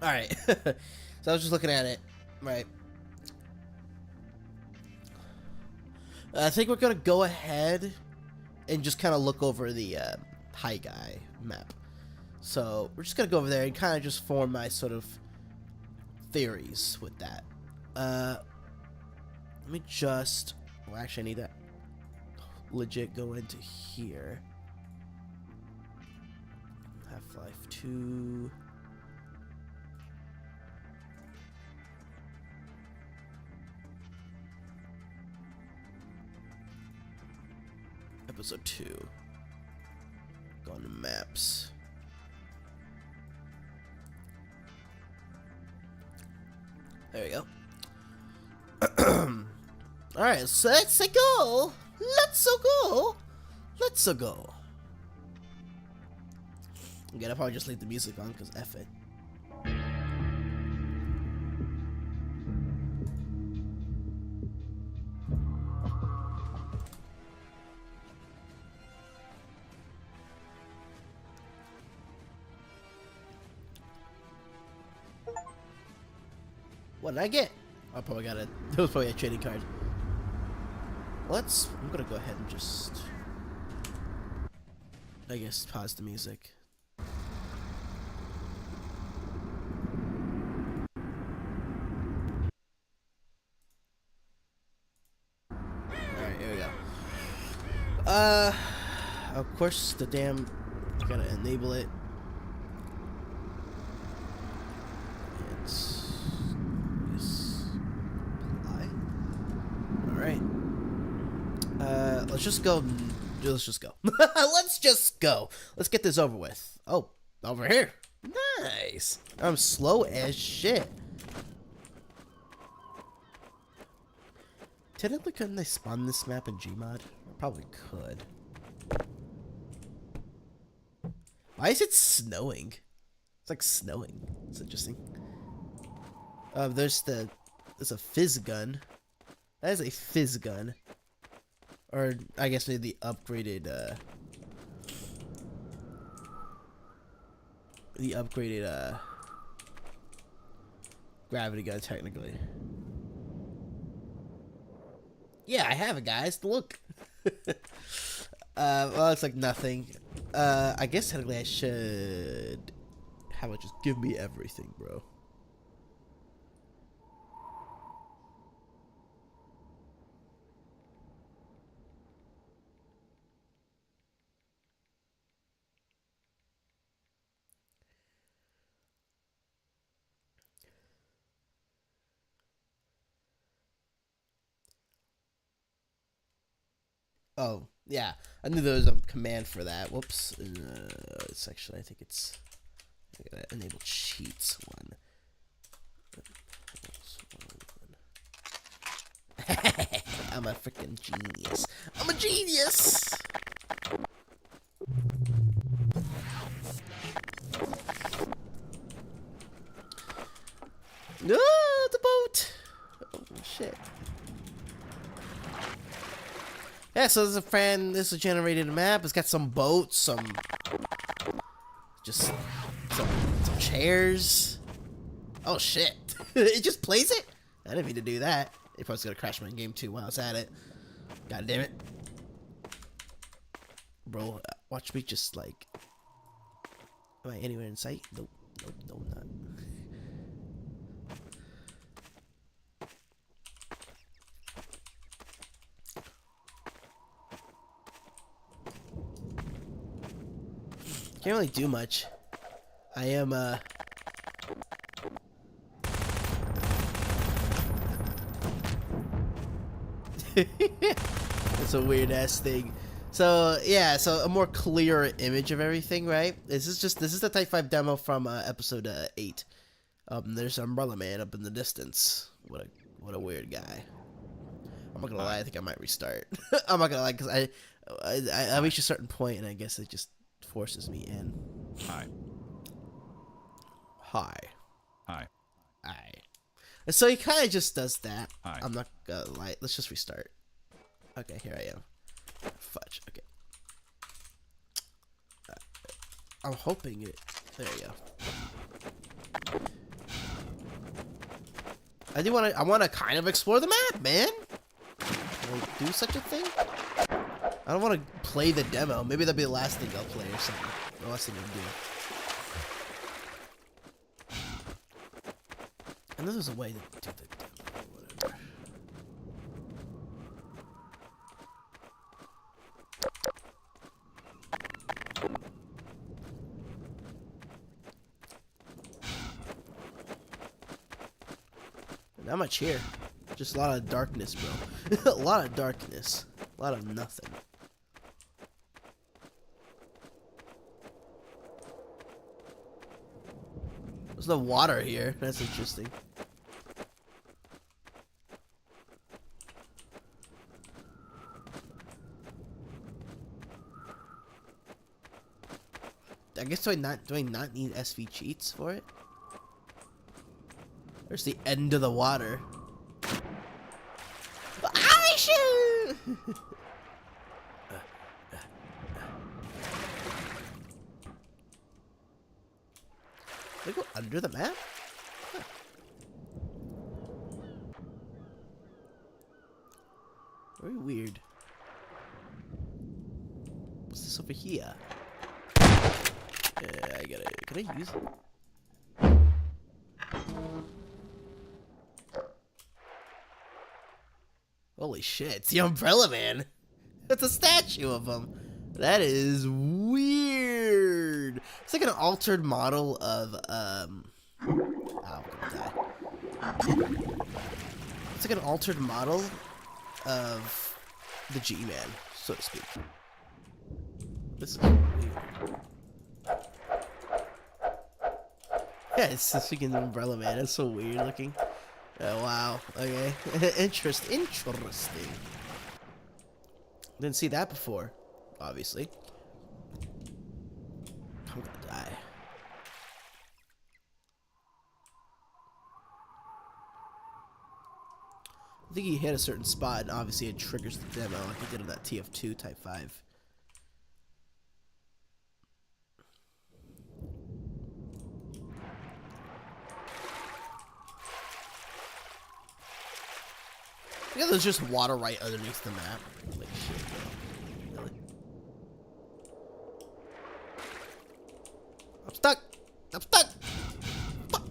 Alright. So I was just looking at it. Right. I think we're going to go ahead and just kind of look over the High Guy map. So we're just going to go over there and kind of just form my sort of theories with that. Let me just... Well, actually, I need to legit go into here. Half-Life 2... Episode 2. Go into maps. There we go. Alright, so let's go. Let's go. Let's go. Again, I'll probably just leave the music on because F it. What did I get? I probably got it. That was probably a trading card. I'm gonna go ahead and just... I guess pause the music. Alright, here we go. Of course, the damn... I gotta enable it. Let's just go. Let's just go. Let's just go. Let's get this over with. Oh, over here. Nice. I'm slow as shit. Technically, couldn't they spawn this map in Gmod? I probably could. Why is it snowing? It's like snowing. It's interesting. There's a fizz gun. That is a fizz gun. Or, I guess maybe the upgraded, gravity gun, technically. Yeah, I have it, guys. Look. Well, it's like nothing. I guess technically I should... How about just give me everything, bro? Oh, yeah. I knew there was a command for that. Whoops. It's actually, I think it's... I gotta enable cheats one. I'm a freaking genius. I'm a genius! No, the boat! Oh, shit. Yeah, so this is a generated map. It's got some boats, some chairs. Oh shit! It just plays it. I didn't mean to do that. It probably gonna crash my game too while I was at it. God damn it, bro! Watch me just like. Am I anywhere in sight? Nope. Nope. No, I'm not. Can't really do much. I am, It's a weird ass thing. So, yeah, so a more clear image of everything, right? This is the Type 5 demo from, episode, 8. There's Umbrella Man up in the distance. What a weird guy. I'm not gonna lie, I think I might restart. I'm not gonna lie, because I reached a certain point, and I guess it just forces me in. Hi. Hi. Hi. Hi. And so he kind of just does that. Hi. I'm not gonna lie. Let's just restart. Okay, here I am. Fudge. Okay. I'm hoping it. There you go. I want to kind of explore the map, man. Can I do such a thing? I don't want to play the demo. Maybe that'll be the last thing I'll play or something. The last thing I'll do. I know there's a way to do the demo or whatever. Not much here. Just a lot of darkness, bro. A lot of darkness. A lot of nothing. There's no water here. That's interesting. I guess do I not need SV cheats for it? There's the end of the water. I shoot! They go under the map? Huh. Very weird. What's this over here? Yeah, I gotta. Can I use it? Holy shit, it's the Umbrella Man. That's a statue of him. That is weird. It's like an altered model of, oh, I'm gonna die. It's like an altered model of the G-Man, so to speak. This is weird. Yeah, it's the freaking Umbrella Man. That's so weird looking. Oh, wow. Okay. Interesting. Didn't see that before, obviously. I'm gonna die. I think you hit a certain spot, and obviously it triggers the demo, like it did on that TF2 Type 5. Yeah, there's just water right underneath the map. Like shit, bro. Really? I'm stuck! I'm stuck! Fuck!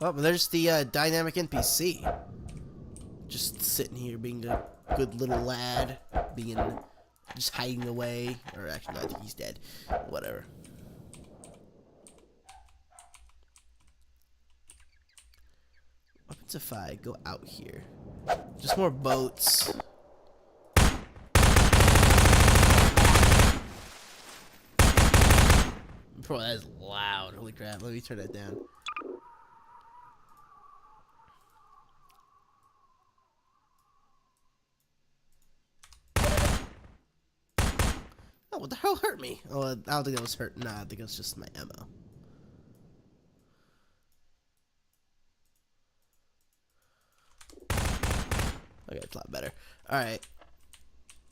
Oh, but there's the dynamic NPC. Just sitting here being a good little lad, being... just hiding away, or actually, no, I think he's dead. Whatever. happens if I go out here? Just more boats. Bro, that is loud. Holy crap. Let me turn that down. Oh, what the hell hurt me? Oh, I don't think that was hurt. Nah, I think it was just my ammo. Okay, it's a lot better. Alright.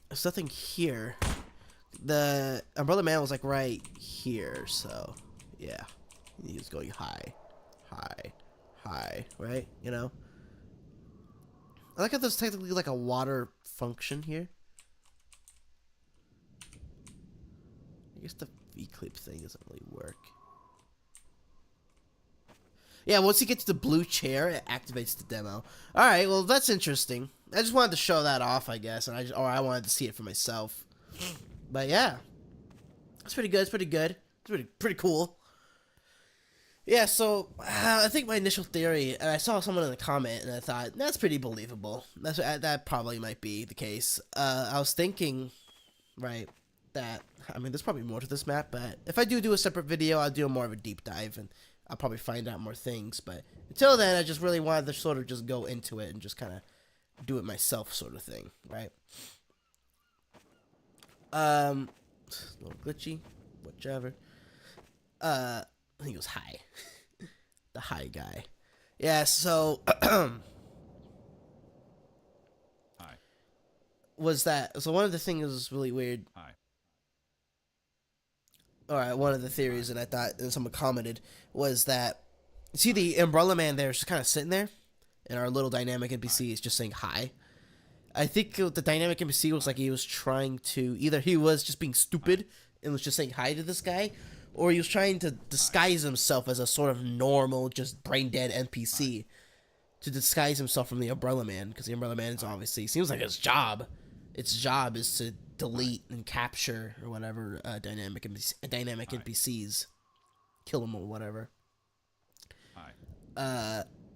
There's nothing here. The umbrella man was like right here, so yeah. He was going high. High. High, right? You know? I like how there's technically like a water function here. I guess the V-clip thing doesn't really work. Yeah, once you get to the blue chair, it activates the demo. Alright, well, that's interesting. I just wanted to show that off, I guess, and I wanted to see it for myself. But yeah. It's pretty good, it's pretty good. It's pretty cool. Yeah, so, I think my initial theory, and I saw someone in the comment, and I thought, that's pretty believable. That probably might be the case. I was thinking, right, that, I mean, there's probably more to this map, but if I do a separate video, I'll do more of a deep dive, and I'll probably find out more things, but until then, I just really wanted to sort of just go into it and just kind of do it myself sort of thing, right? A little glitchy, whichever. I think it was high. The high guy. Yeah, so, Hi. was that, so one of the things that was really weird. Hi. Alright, one of the theories that I thought, and someone commented, was that, see the umbrella man there is just kind of sitting there, and our little dynamic NPC is just saying hi. I think the dynamic NPC was like he was trying to, either he was just being stupid and was just saying hi to this guy, or he was trying to disguise himself as a sort of normal, just brain-dead NPC to disguise himself from the umbrella man, because the umbrella man is obviously, seems like his job. Its job is to delete and capture or whatever dynamic NPCs, kill them or whatever.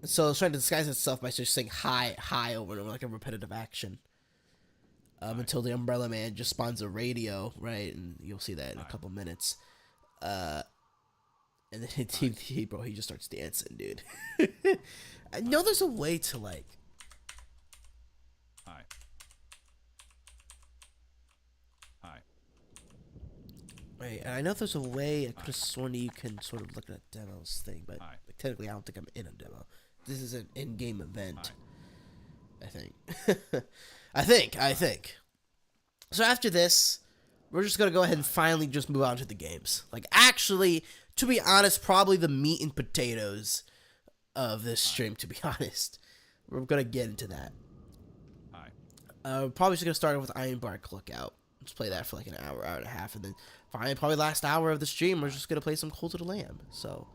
So it's trying to disguise itself by just saying hi over and over, like a repetitive action. Until the umbrella man just spawns a radio, right? And you'll see that in a couple minutes. And then he just starts dancing, dude. I know there's a way to like. Hi. Hi. Right, and I know there's a way. I could have sworn you can sort of look at that demos thing, but like, technically I don't think I'm in a demo. This is an in-game event. I think. I think. So after this, we're just gonna go ahead and finally just move on to the games. Like, actually, to be honest, probably the meat and potatoes of this stream, to be honest. We're gonna get into that. We're probably just gonna start with Ironbark Lookout. Let's play that for like an hour, hour and a half, and then finally, probably last hour of the stream, we're just gonna play some Cult of the Lamb. So,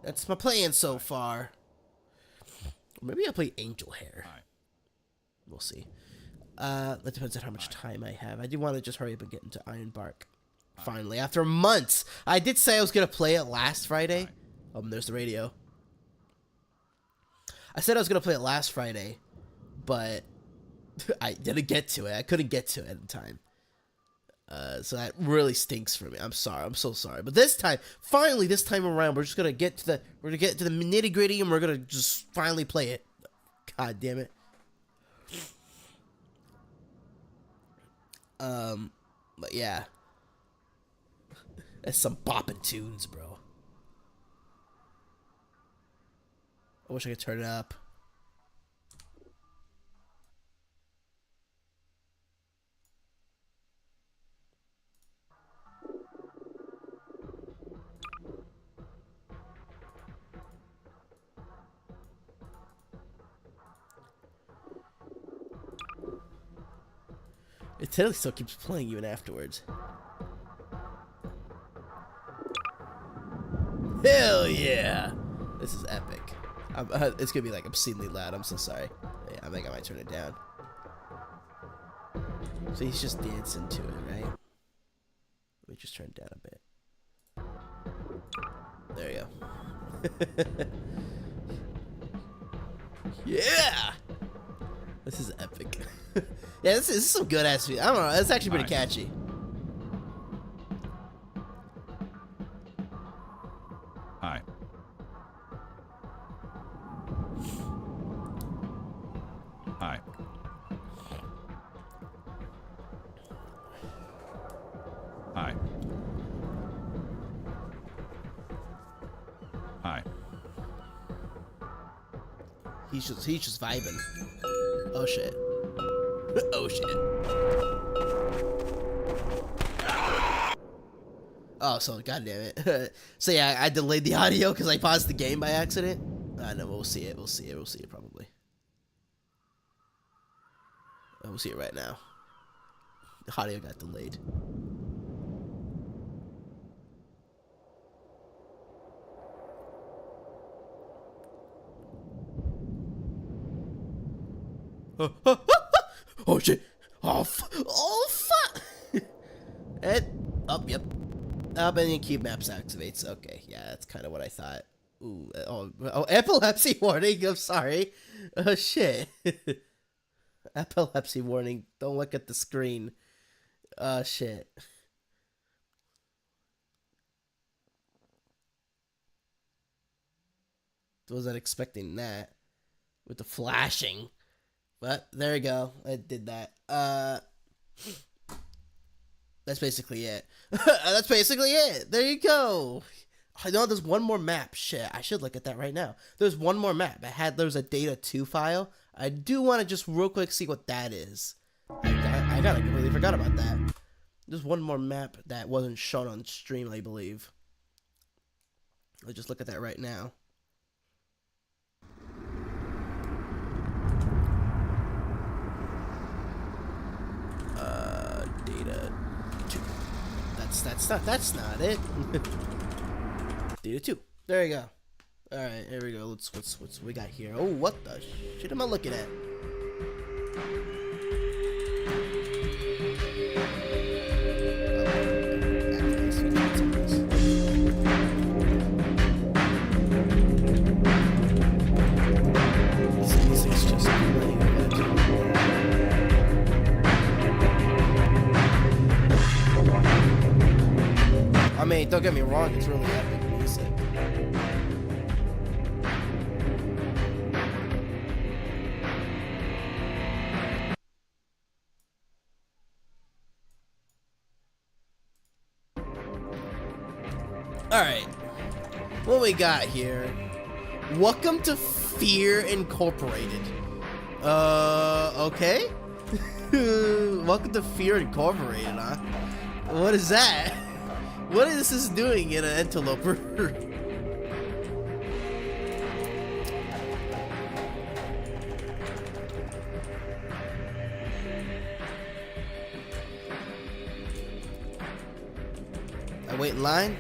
that's my plan so far. Or maybe I'll play Angel Hair. We'll see. That depends on how much time I have. I do want to just hurry up and get into Ironbark. Finally, after months. I did say I was going to play it last Friday. Oh, there's the radio. I said I was going to play it last Friday, but I didn't get to it. I couldn't get to it in time. So that really stinks for me. I'm sorry. I'm so sorry. But this time, finally, this time around, we're just going to get to the nitty gritty, and we're going to just finally play it. God damn it. But yeah. That's some bopping tunes, bro. I wish I could turn it up. It totally still keeps playing even afterwards. Hell yeah! This is epic. It's gonna be like obscenely loud. I'm so sorry. Yeah, I think I might turn it down. So he's just dancing to it, right? Let me just turn it down a bit. There you go. Yeah! This is epic. Yeah, this is some good ass music. I don't know, it's actually pretty catchy. Hi. Hi. Hi. Hi. He's just vibing. Oh shit. Oh shit. Oh, so goddamn it. So yeah, I delayed the audio because I paused the game by accident. I know, we'll see it. We'll see it probably. Oh, we'll see it right now. The audio got delayed. Oh shit! Oh fuck! And yep. And then cube maps activates. Okay, yeah, that's kind of what I thought. Ooh, oh, epilepsy warning. I'm sorry. Oh shit. Epilepsy warning. Don't look at the screen. Oh shit. Wasn't expecting that with the flashing. But there we go. I did that. That's basically it. That's basically it. There you go. I know there's one more map. Shit, I should look at that right now. There's one more map. There's a data 2 file. I do want to just real quick see what that is. I completely forgot about that. There's one more map that wasn't shown on stream, I believe. Let's just look at that right now. Data 2. That's not it. Data 2. There you go. Alright, here we go. What's we got here? Oh, what the shit am I looking at? This music's just playing. I mean, don't get me wrong, it's really epic music. Alright, what we got here? Welcome to Fear Incorporated. Okay? Welcome to Fear Incorporated, huh? What is that? What is this doing in an Interloper? I wait in line.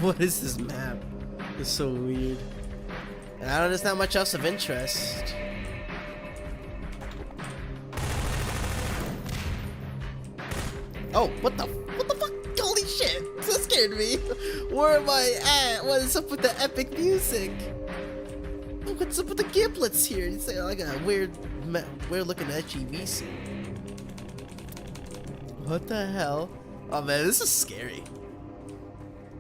What is this map? It's so weird. I don't know, there's not much else of interest. Oh, what the fuck? Holy shit! That scared me. Where am I at? What is up with the epic music? What's up with the giblets here? It's like a weird looking HEV scene. What the hell? Oh man, this is scary.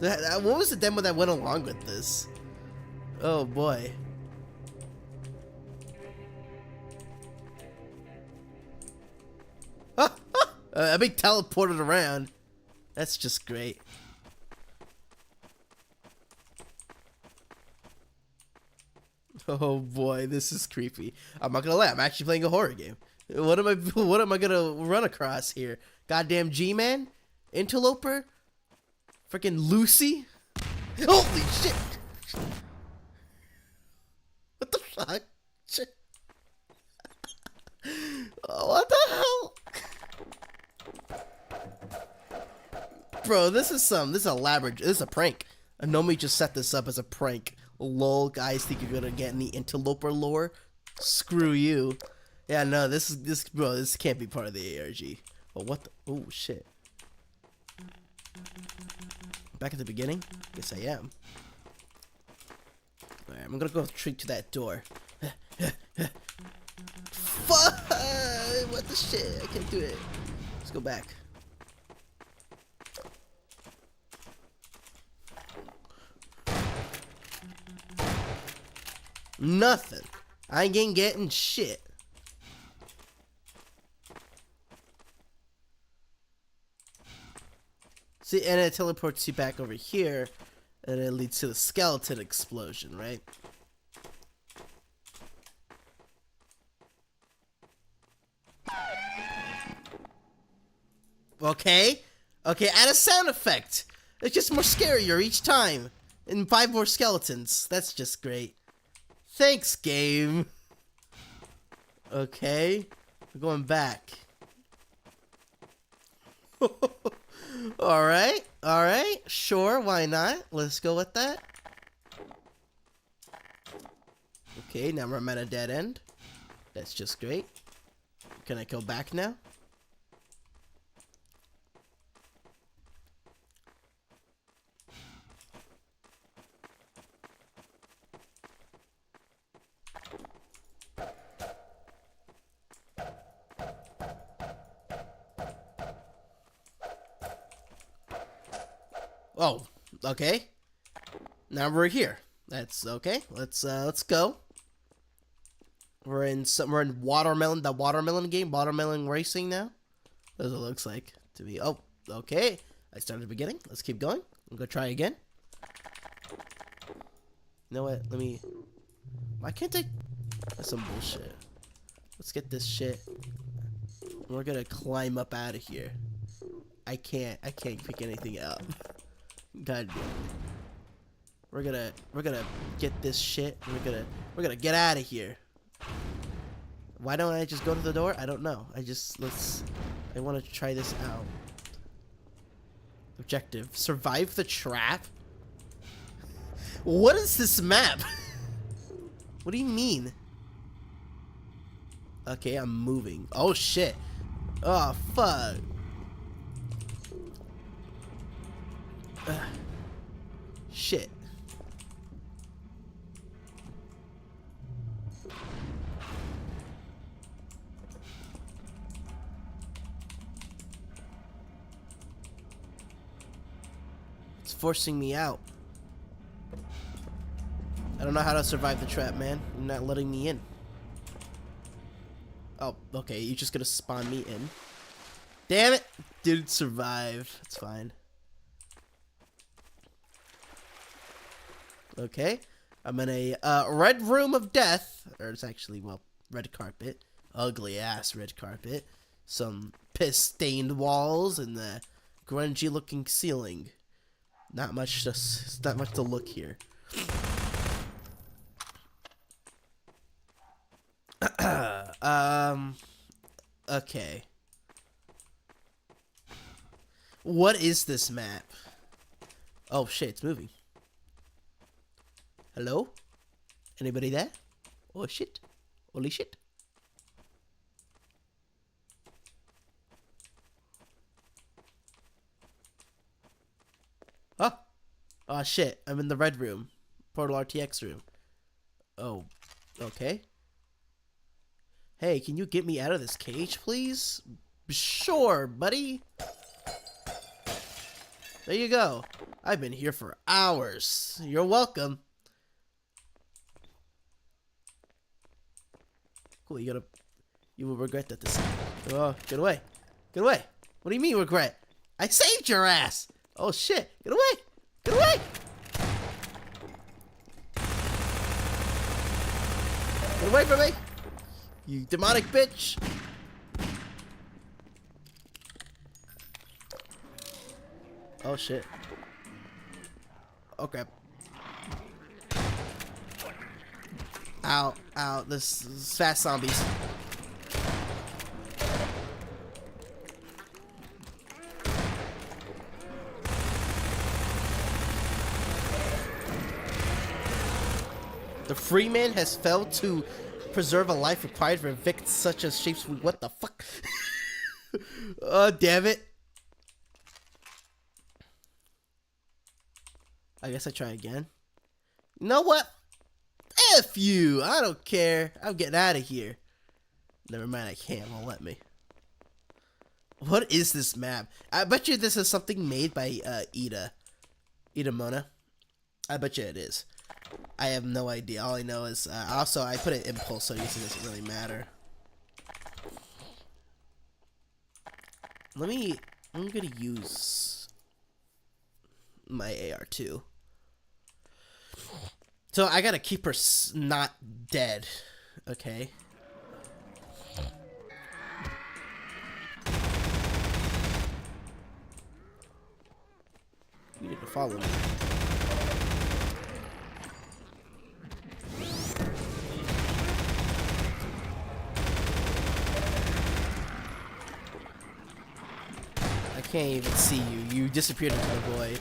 What was the demo that went along with this? Oh boy. I'm being teleported around. That's just great. Oh boy, this is creepy. I'm not gonna lie, I'm actually playing a horror game. What am I gonna run across here? Goddamn G-Man? Interloper? Freaking Lucy? Holy shit! What the fuck? What the hell? Bro, this is elaborate. This is a prank. Anomi just set this up as a prank. Lol, guys think you're gonna get in the Interloper lore? Screw you. Yeah, no, this can't be part of the ARG. Oh, what the? Oh, shit. Back at the beginning? Guess I am. Alright, I'm gonna go straight to that door. Fuck! What the shit? I can't do it. Let's go back. Nothing. I ain't getting shit. See, and it teleports you back over here, and it leads to the skeleton explosion, right? Okay. Okay, add a sound effect. It's just more scarier each time. And 5 more skeletons. That's just great. Thanks, game. Okay. We're going back. Alright. Alright. Sure, why not? Let's go with that. Okay, now I'm at a dead end. That's just great. Can I go back now? Oh, okay. Now we're here. That's okay. Let's go. We're in watermelon, the watermelon game, watermelon racing now. That's what it looks like to me. Oh, okay. I started at the beginning. Let's keep going. I'm gonna try again. You know what? Why can't I? That's some bullshit. Let's get this shit. We're gonna climb up out of here. I can't pick anything up. God damn it. We're gonna get this shit. We're gonna get out of here. Why don't I just go to the door? I don't know. I want to try this out. Objective: survive the trap. What is this map? What do you mean? Okay, I'm moving. Oh shit. Oh fuck. Shit. It's forcing me out. I don't know how to survive the trap, man. You're not letting me in. Oh, okay. You're just gonna spawn me in. Damn it! Didn't survive. It's fine. Okay. I'm in a red room of death. Or it's actually, well, red carpet. Ugly ass red carpet. Some piss-stained walls and the grungy-looking ceiling. Not much to look here. Okay. What is this map? Oh shit, it's moving. Hello? Anybody there? Oh shit. Holy shit. Oh. Oh shit, I'm in the red room. Portal RTX room. Oh, okay. Hey, can you get me out of this cage, please? Sure, buddy. There you go. I've been here for hours. You're welcome. Cool, you will regret that this time. Oh, get away. Get away. What do you mean regret? I saved your ass. Oh shit. Get away. Get away. Get away from me. You demonic bitch! Oh shit. Okay. Ow, ow, this is fast zombies. The Freeman has failed to preserve a life required for victims such as shapes. What the fuck? Oh, damn it. I guess I try again. You know what? F you! I don't care. I'm getting out of here. Never mind, I can't. Won't let me. What is this map? I bet you this is something made by Ida Mona. I bet you it is. I have no idea. All I know is also I put an impulse, so I guess it doesn't really matter. I'm gonna use my AR2. So I gotta keep her not dead. Okay. You need to follow me. I can't even see you. You disappeared into the void.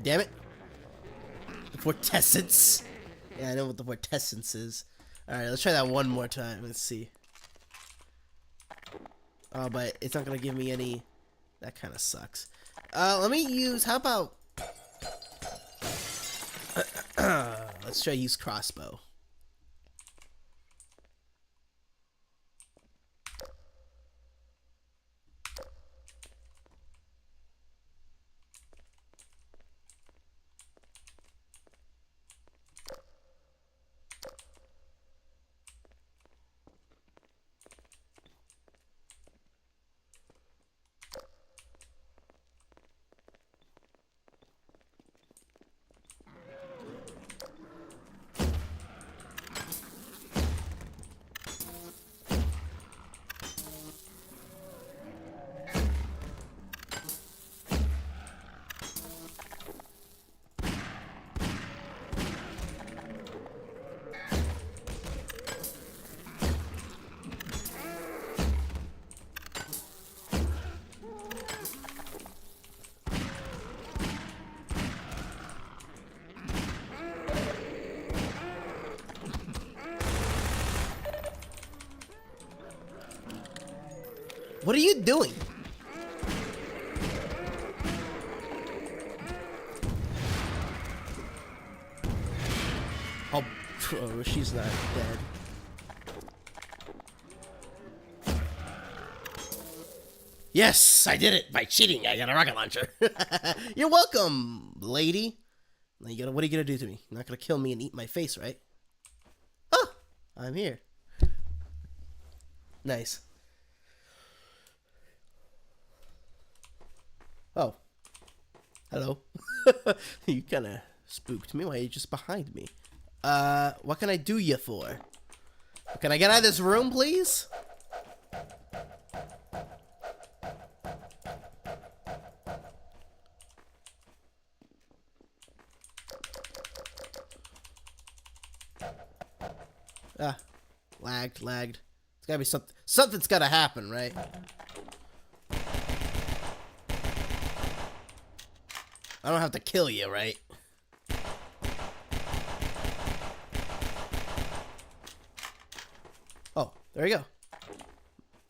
Damn it. The vortessence. Yeah, I know what the vortessence is. Alright, let's try that one more time. Let's see. Oh, but it's not gonna give me any. That kind of sucks. Let me use. How about? Let's try use crossbow. What are you doing? Oh, she's not dead. Yes, I did it by cheating. I got a rocket launcher. You're welcome, lady. Now what are you gonna do to me? You're not gonna kill me and eat my face, right? Oh, I'm here. Nice. Oh. Hello. You kind of spooked me. Why are you just behind me? What can I do you for? Can I get out of this room, please? Ah. Lagged. It's gotta be something. Something's gotta happen, right? I don't have to kill you, right? Oh, there we go.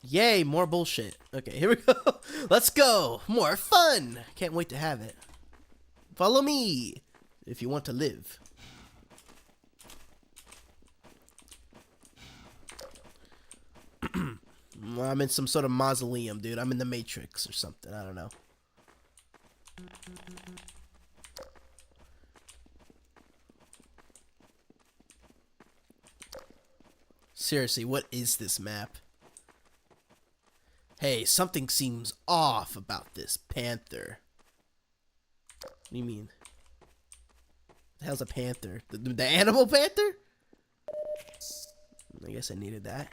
Yay, more bullshit. Okay, here we go. Let's go. More fun. Can't wait to have it. Follow me if you want to live. I'm in some sort of mausoleum, dude. I'm in the Matrix or something. I don't know. Seriously, what is this map? Hey, something seems off about this panther. What do you mean? What the hell's a panther? The animal panther? I guess I needed that.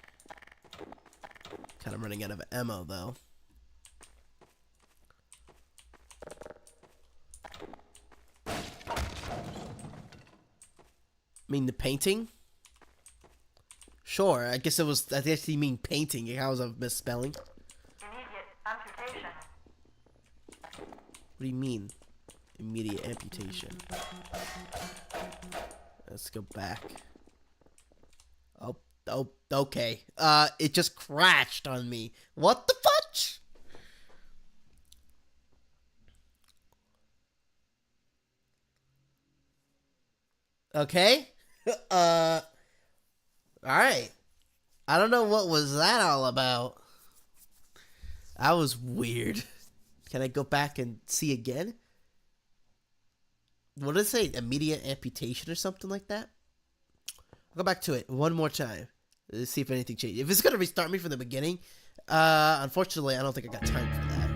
Kind of running out of ammo, though. Mean the painting? Sure, I guess it was. I guess you mean painting. How was I misspelling? Immediate amputation. What do you mean? Immediate amputation. Let's go back. Oh, okay. It just crashed on me. What the fudge? Okay. All right. I don't know what was that all about. That was weird. Can I go back and see again? What did it say? Immediate amputation or something like that? I'll go back to it one more time. Let's see if anything changed. If it's gonna restart me from the beginning, unfortunately, I don't think I got time for that.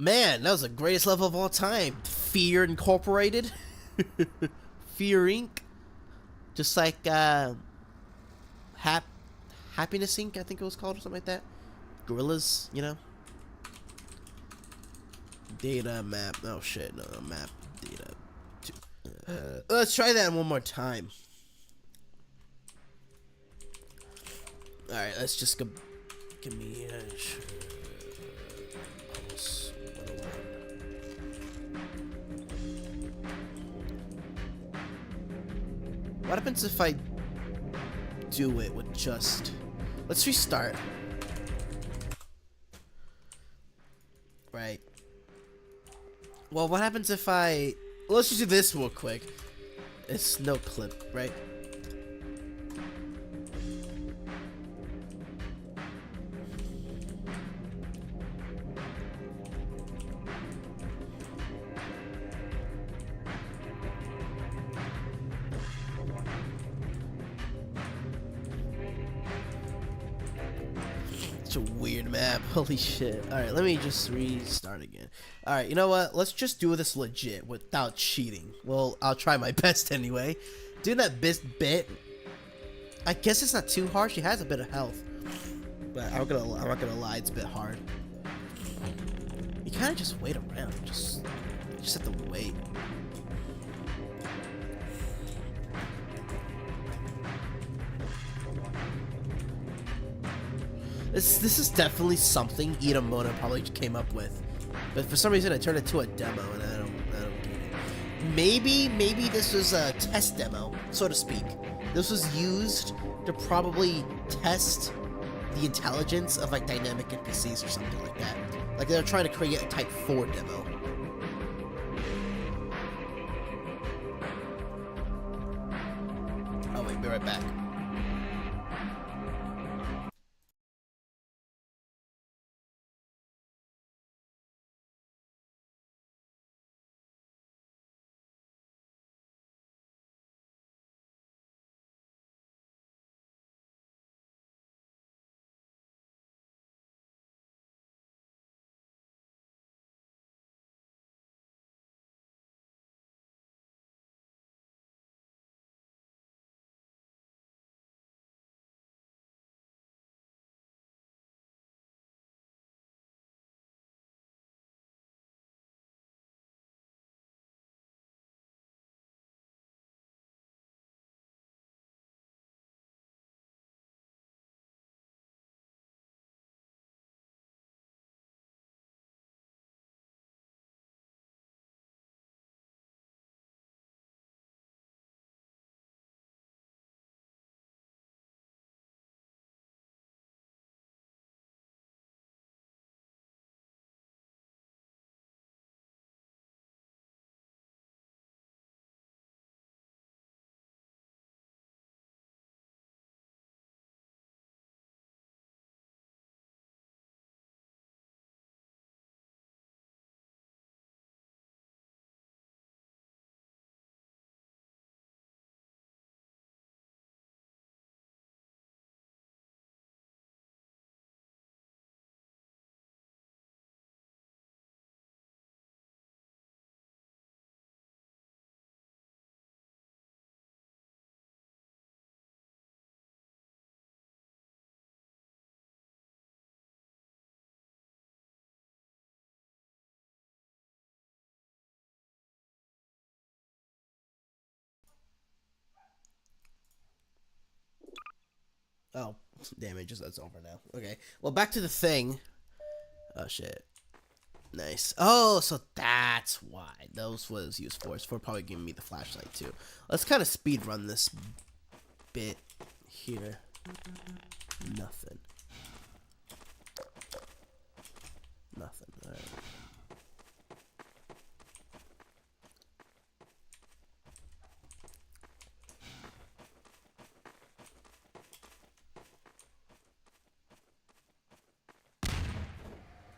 Man, that was the greatest level of all time. Fear Incorporated. Fear Inc. Just like Happiness Inc. I think it was called or something like that. Gorillas, you know. Data map. Oh shit, no map data. Let's try that one more time. All right, let's just go. Give me pulse 101. What happens if I do it with just? Let's restart. Right. Well, what happens if I? Let's just do this real quick. It's no clip, right? It's a weird map. Holy shit. Alright, let me just restart again. Alright, you know what? Let's just do this legit without cheating. Well, I'll try my best anyway. Doing that bit, I guess it's not too hard. She has a bit of health. But I'm not gonna lie, it's a bit hard. You kinda just wait around. Just have to wait. This is definitely something Itamoto probably came up with, but for some reason I turned it to a demo and I don't get it. Maybe this was a test demo, so to speak. This was used to probably test the intelligence of like dynamic NPCs or something like that. Like they're trying to create a Type 4 demo. Oh wait, be right back. Oh, damn it, that's over now. Okay. Well, back to the thing. Oh, shit. Nice. Oh, so that's why. Those was used for. It's for probably giving me the flashlight too. Let's kind of speed run this bit here. Nothing. Nothing. All right.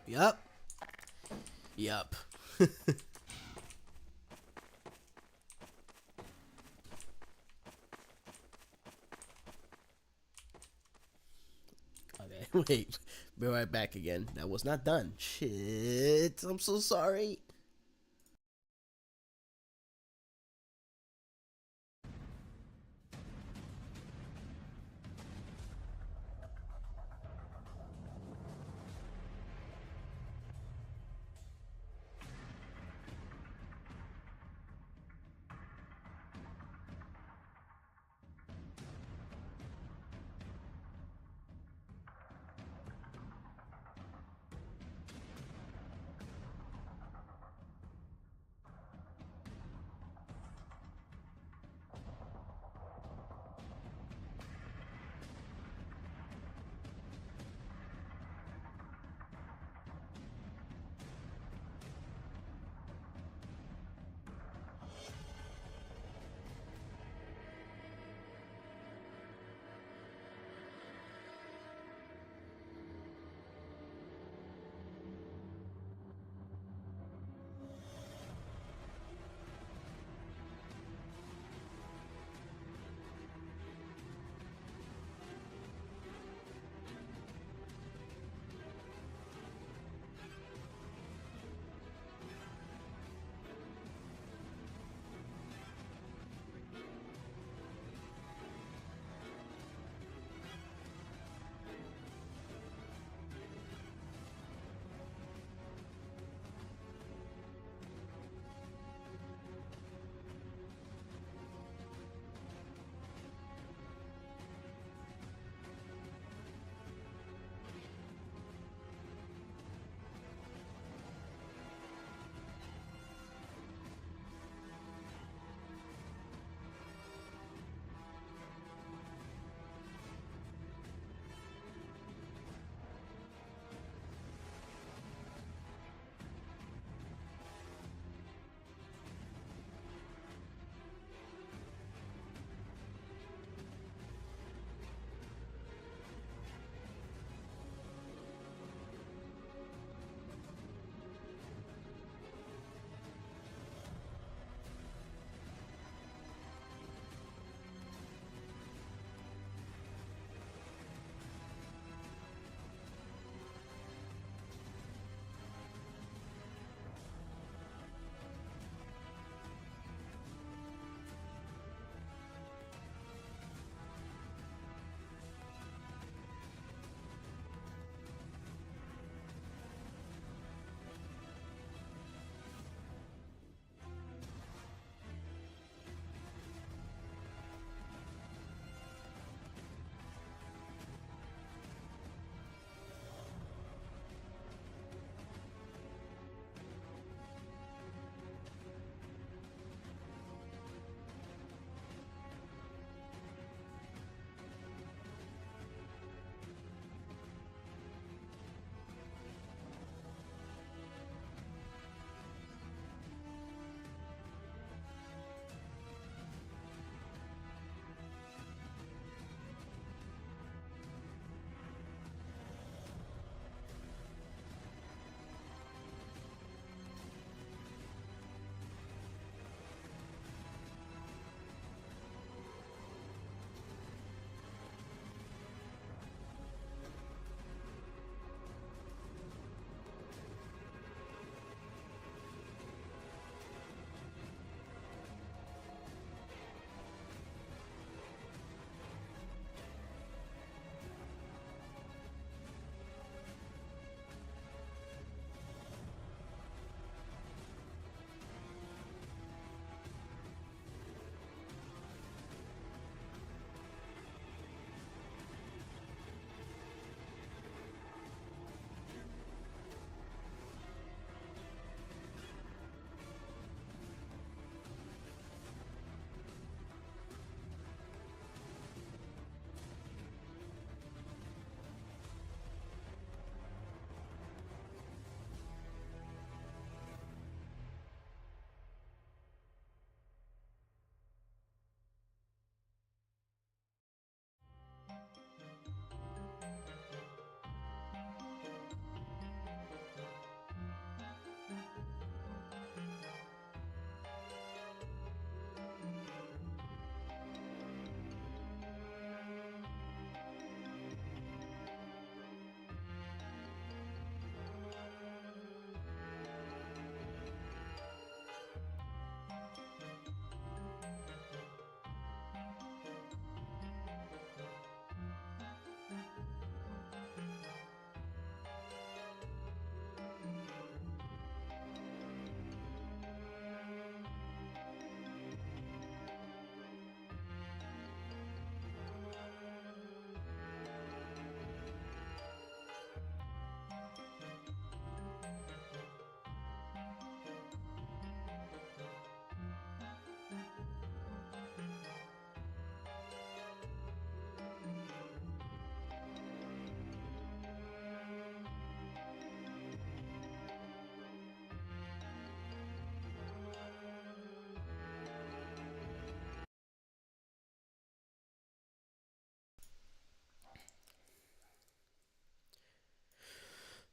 Yup. Yup. Okay, wait. Be right back again. That was not done. Shit. I'm so sorry.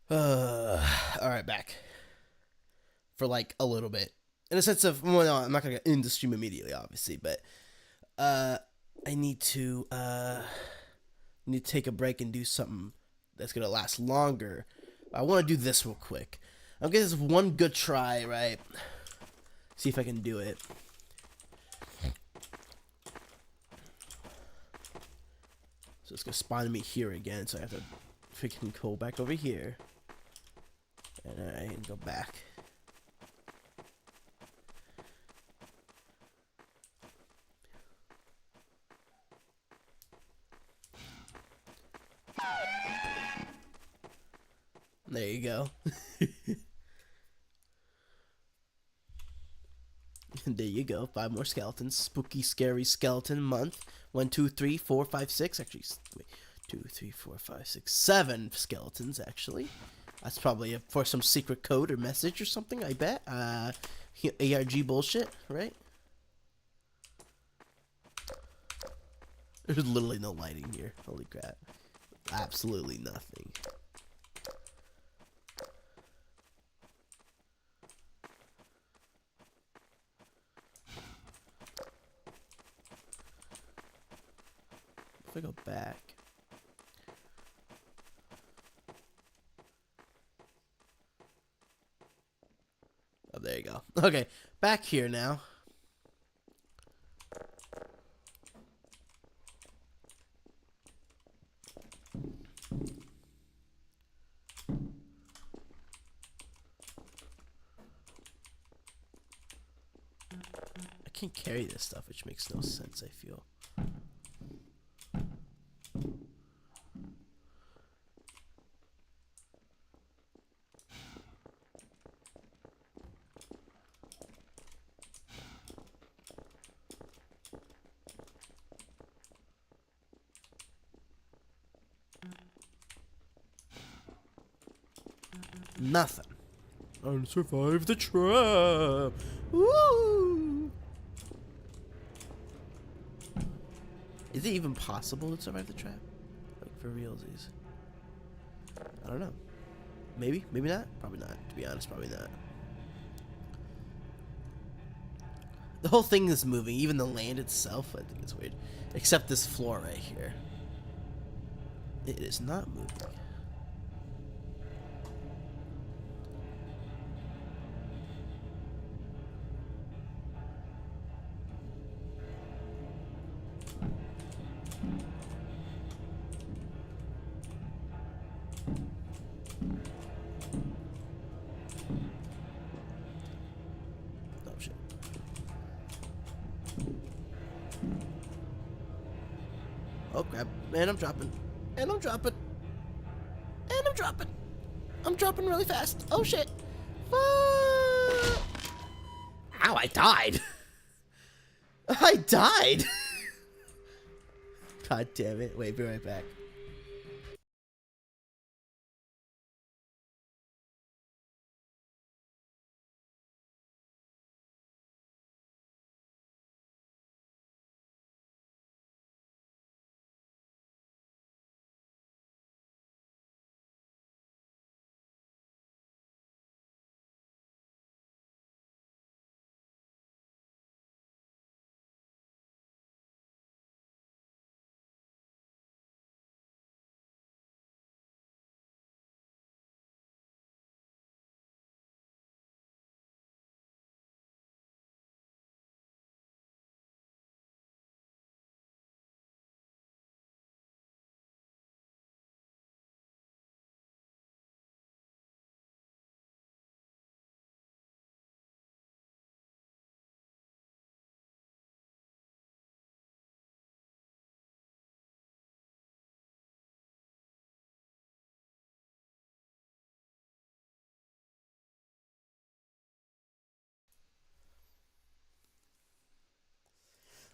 All right, back for like a little bit. In a sense of, well, no, I'm not gonna get into the stream immediately, obviously, but I need to take a break and do something that's gonna last longer. I want to do this real quick. I'm gonna give this one good try, right? See if I can do it. So it's gonna spawn me here again, so I have to freaking go back over here. And I go back. There you go. There you go. 5 more skeletons. Spooky, scary skeleton month. 1, 2, 3, 4, 5, 6. Actually, wait. 2, 3, 4, 5, 6, 7 skeletons, actually. That's probably for some secret code or message or something, I bet. ARG bullshit, right? There's literally no lighting here. Holy crap. Absolutely nothing. If I go back. Oh, there you go. Okay, back here now. I can't carry this stuff, which makes no sense, I feel. Nothing. I'll survive the trap. Woo! Is it even possible to survive the trap? Like, for realsies? I don't know. Maybe? Maybe not? Probably not. To be honest, probably not. The whole thing is moving. Even the land itself, I think it's weird. Except this floor right here. It is not moving. Oh crap. And I'm dropping. And I'm dropping. And I'm dropping. I'm dropping really fast. Oh shit. Ow, I died. I died. God damn it. Wait, be right back.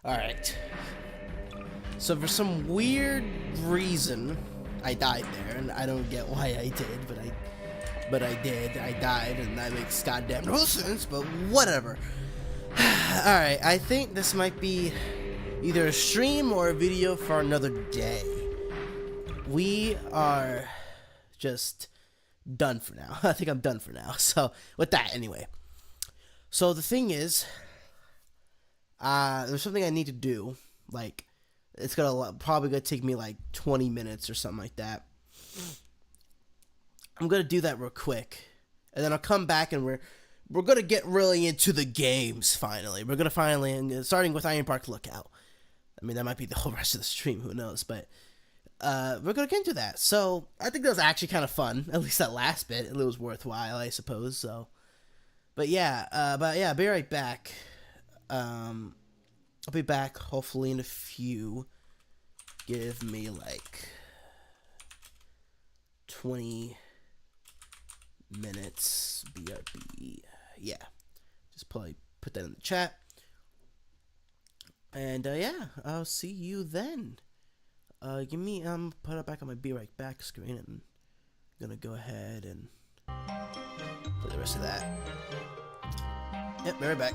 Alright. So for some weird reason, I died there, and I don't get why I did, but I did. I died, and that makes goddamn no sense, but whatever. Alright, I think this might be either a stream or a video for another day. We are just done for now. I think I'm done for now. So with that, anyway. So the thing is, there's something I need to do. Like, it's probably gonna take me like 20 minutes or something like that. I'm gonna do that real quick, and then I'll come back and we're gonna get really into the games finally. We're gonna finally, starting with Iron Park Lookout. I mean, that might be the whole rest of the stream. Who knows? But we're gonna get into that. So I think that was actually kind of fun. At least that last bit, it was worthwhile, I suppose. So, but yeah, I'll be right back. I'll be back hopefully in a few. Give me like 20 minutes. BRB. Yeah. Just probably put that in the chat. And yeah, I'll see you then. Give me put it back on my Be Right Back screen, and I'm gonna go ahead and play the rest of that. Yep, be right back.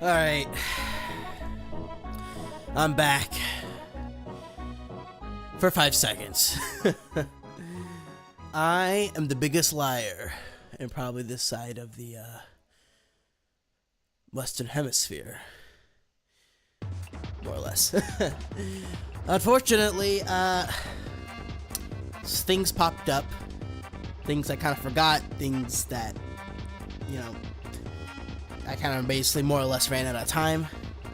Alright. I'm back. For 5 seconds. I am the biggest liar in probably this side of the Western Hemisphere. More or less. Unfortunately, things popped up. Things I kind of forgot. Things that, you know, I kind of basically more or less ran out of time.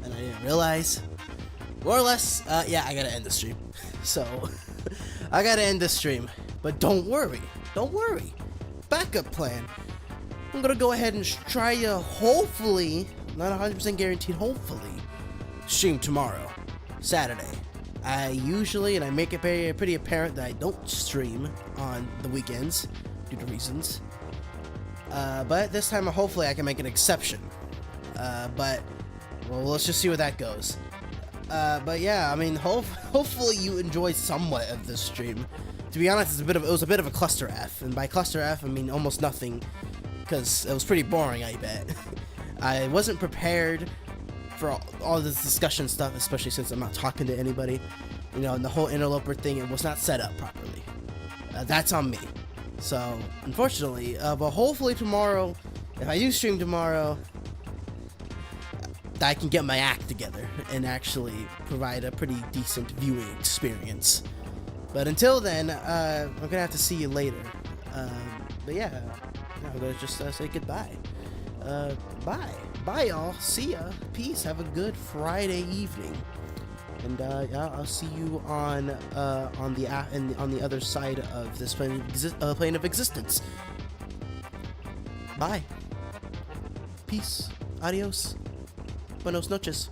And I didn't realize. More or less, yeah, I gotta end the stream. So, I gotta end the stream. But don't worry. Don't worry. Backup plan. I'm gonna go ahead and try to hopefully, not 100% guaranteed, hopefully, stream tomorrow, Saturday. I usually, and I make it pretty apparent that I don't stream on the weekends due to reasons. But this time, hopefully, I can make an exception. But, well, let's just see where that goes. But yeah, I mean, hopefully you enjoyed somewhat of this stream. To be honest, it was a bit of a cluster F, and by cluster F, I mean almost nothing, because it was pretty boring, I bet. I wasn't prepared for all this discussion stuff, especially since I'm not talking to anybody. You know, and the whole Interloper thing, it was not set up properly. That's on me. So, unfortunately, but hopefully tomorrow, if I do stream tomorrow, I can get my act together and actually provide a pretty decent viewing experience. But until then, I'm gonna have to see you later. But yeah, I'm gonna just say goodbye. Bye. Bye, y'all. See ya. Peace. Have a good Friday evening. And yeah, I'll see you on the other side of this plane of existence. Bye. Peace. Adios. Buenos noches.